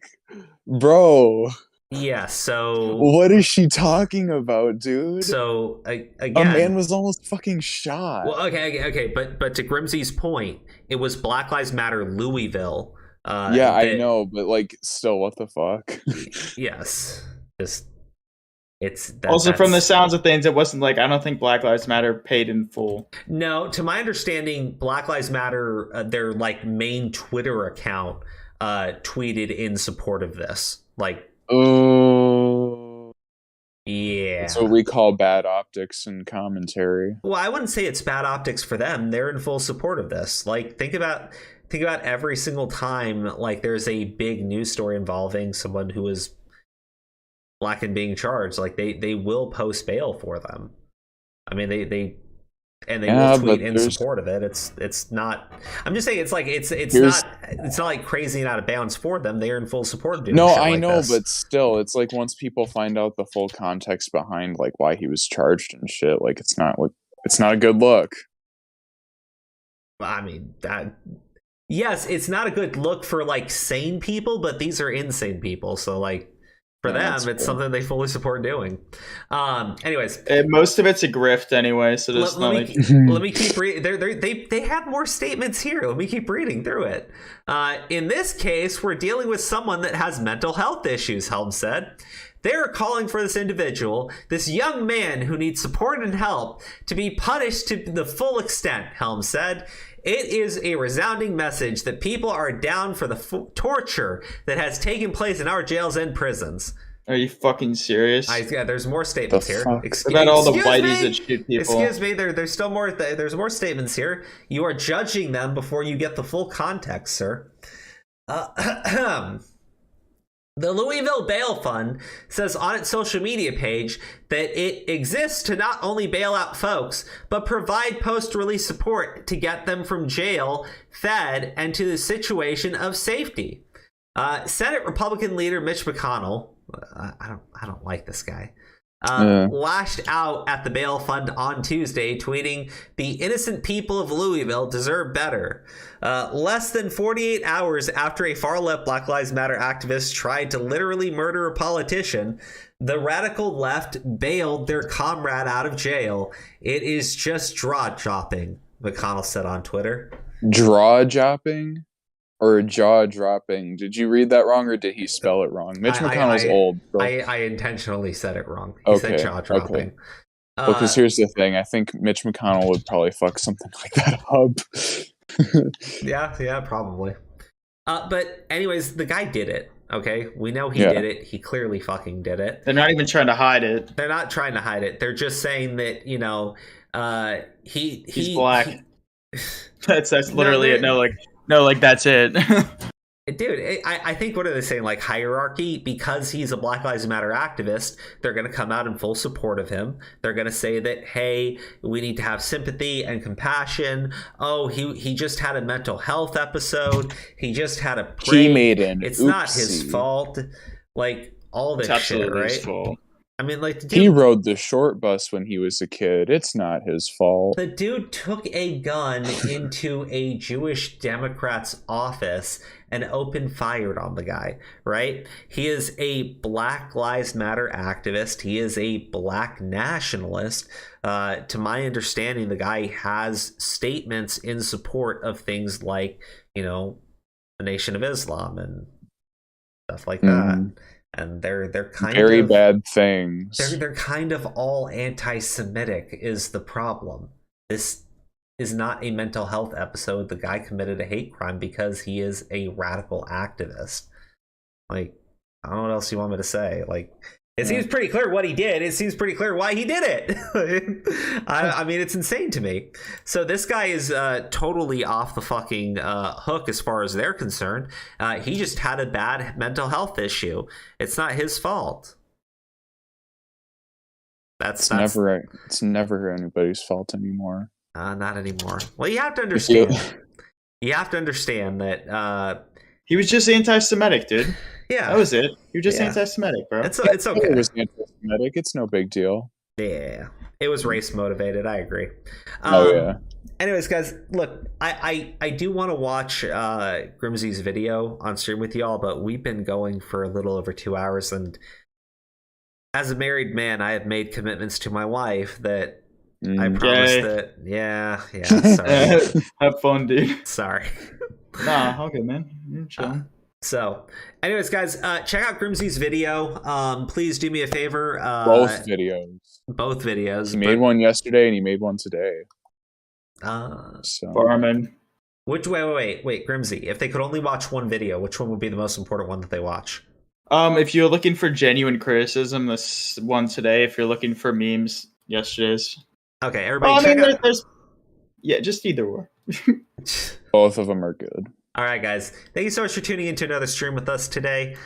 Bro. Yeah, so... What is she talking about, dude? So, again... A man was almost fucking shot. Well, okay, but to Grimsey's point, it was Black Lives Matter Louisville. I know, but, like, still, what the fuck? Yes. Just... From the sounds of things, it wasn't like, I don't think Black Lives Matter paid in full. No, to my understanding, Black Lives Matter, their like main Twitter account, tweeted in support of this. Like, yeah, that's what we call bad optics and commentary. Well, I wouldn't say it's bad optics for them. They're in full support of this. Like, think about every single time like there's a big news story involving someone who is Black and being charged, like they will post bail for them. I mean, they will tweet in support of it. It's not. I'm just saying it's not like crazy and out of bounds for them. They are in full support of doing. No, shit I like know, this. but still, it's like once people find out the full context behind like why he was charged and shit, like it's not a good look. I mean that. Yes, it's not a good look for like sane people, but these are insane people. So like. For them, it's something they fully support doing. Anyways, most of it's a grift anyway. So let me keep reading. They had more statements here. Let me keep reading through it. In this case, we're dealing with someone that has mental health issues. Helm said. They're calling for this individual, this young man who needs support and help, to be punished to the full extent. Helm said. It is a resounding message that people are down for the torture that has taken place in our jails and prisons. Are you fucking serious? Yeah, there's more statements here. About all the whiteys that shoot people. Excuse me, there's still more. There's more statements here. You are judging them before you get the full context, sir. The Louisville Bail Fund says on its social media page that it exists to not only bail out folks, but provide post-release support to get them from jail, fed, and to the situation of safety. Senate Republican leader Mitch McConnell, I don't like this guy, lashed out at the bail fund on Tuesday, tweeting, "The innocent people of Louisville deserve better." Less than 48 hours after a far-left Black Lives Matter activist tried to literally murder a politician, the radical left bailed their comrade out of jail. It is just jaw-dropping, McConnell said on Twitter. Jaw-dropping? Or jaw-dropping? Did you read that wrong, or did he spell it wrong? Mitch McConnell's old. I intentionally said it wrong. He said jaw-dropping. Okay. Well, because here's the thing. I think Mitch McConnell would probably fuck something like that up. Yeah, probably. But anyways, the guy did it. Okay, we know he did it. He clearly fucking did it. They're not even trying to hide it. They're not trying to hide it. They're just saying that he's black. That's literally it. No, that's it. Dude, I think what are they saying? Like hierarchy, because he's a Black Lives Matter activist, they're going to come out in full support of him. They're going to say that, hey, we need to have sympathy and compassion. Oh, he just had a mental health episode. He just had a break. He made an It's not his fault. Like all this shit, right? His fault. I mean, like the dude, he rode the short bus when he was a kid. It's not his fault. The dude took a gun into a Jewish Democrat's office and opened fire on the guy, right? He is a Black Lives Matter activist. He is a black nationalist. To my understanding, the guy has statements in support of things like, the Nation of Islam and stuff like that. And they're kind very of bad things. They're kind of all anti-Semitic is the problem. This is not a mental health episode. The guy committed a hate crime because he is a radical activist. Like, I don't know what else you want me to say. Like, it seems pretty clear what he did. It seems pretty clear why he did it. I mean, it's insane to me. So this guy is totally off the fucking hook as far as they're concerned. He just had a bad mental health issue. It's not his fault. It's never anybody's fault anymore. Not anymore. Well, you have to understand. You have to understand that he was just anti-Semitic, dude. Yeah, that was it. You're just anti-Semitic, bro. It's okay. It was anti-Semitic. It's no big deal. Yeah, it was race motivated. I agree. Anyways, guys, look, I do want to watch Grimsey's video on stream with y'all, but we've been going for a little over 2 hours, and as a married man, I have made commitments to my wife that I promised that. Yeah. Sorry. Have fun, dude. Sorry. Nah, okay, man. You're chilling. So, anyways, guys, check out Grimsey's video. Please do me a favor. Both videos. He made one yesterday and he made one today. Barman. Wait, Grimsey. If they could only watch one video, which one would be the most important one that they watch? If you're looking for genuine criticism, this one today. If you're looking for memes, yesterday's. Okay, everybody. Just either or. Both of them are good. All right, guys. Thank you so much for tuning in to another stream with us today.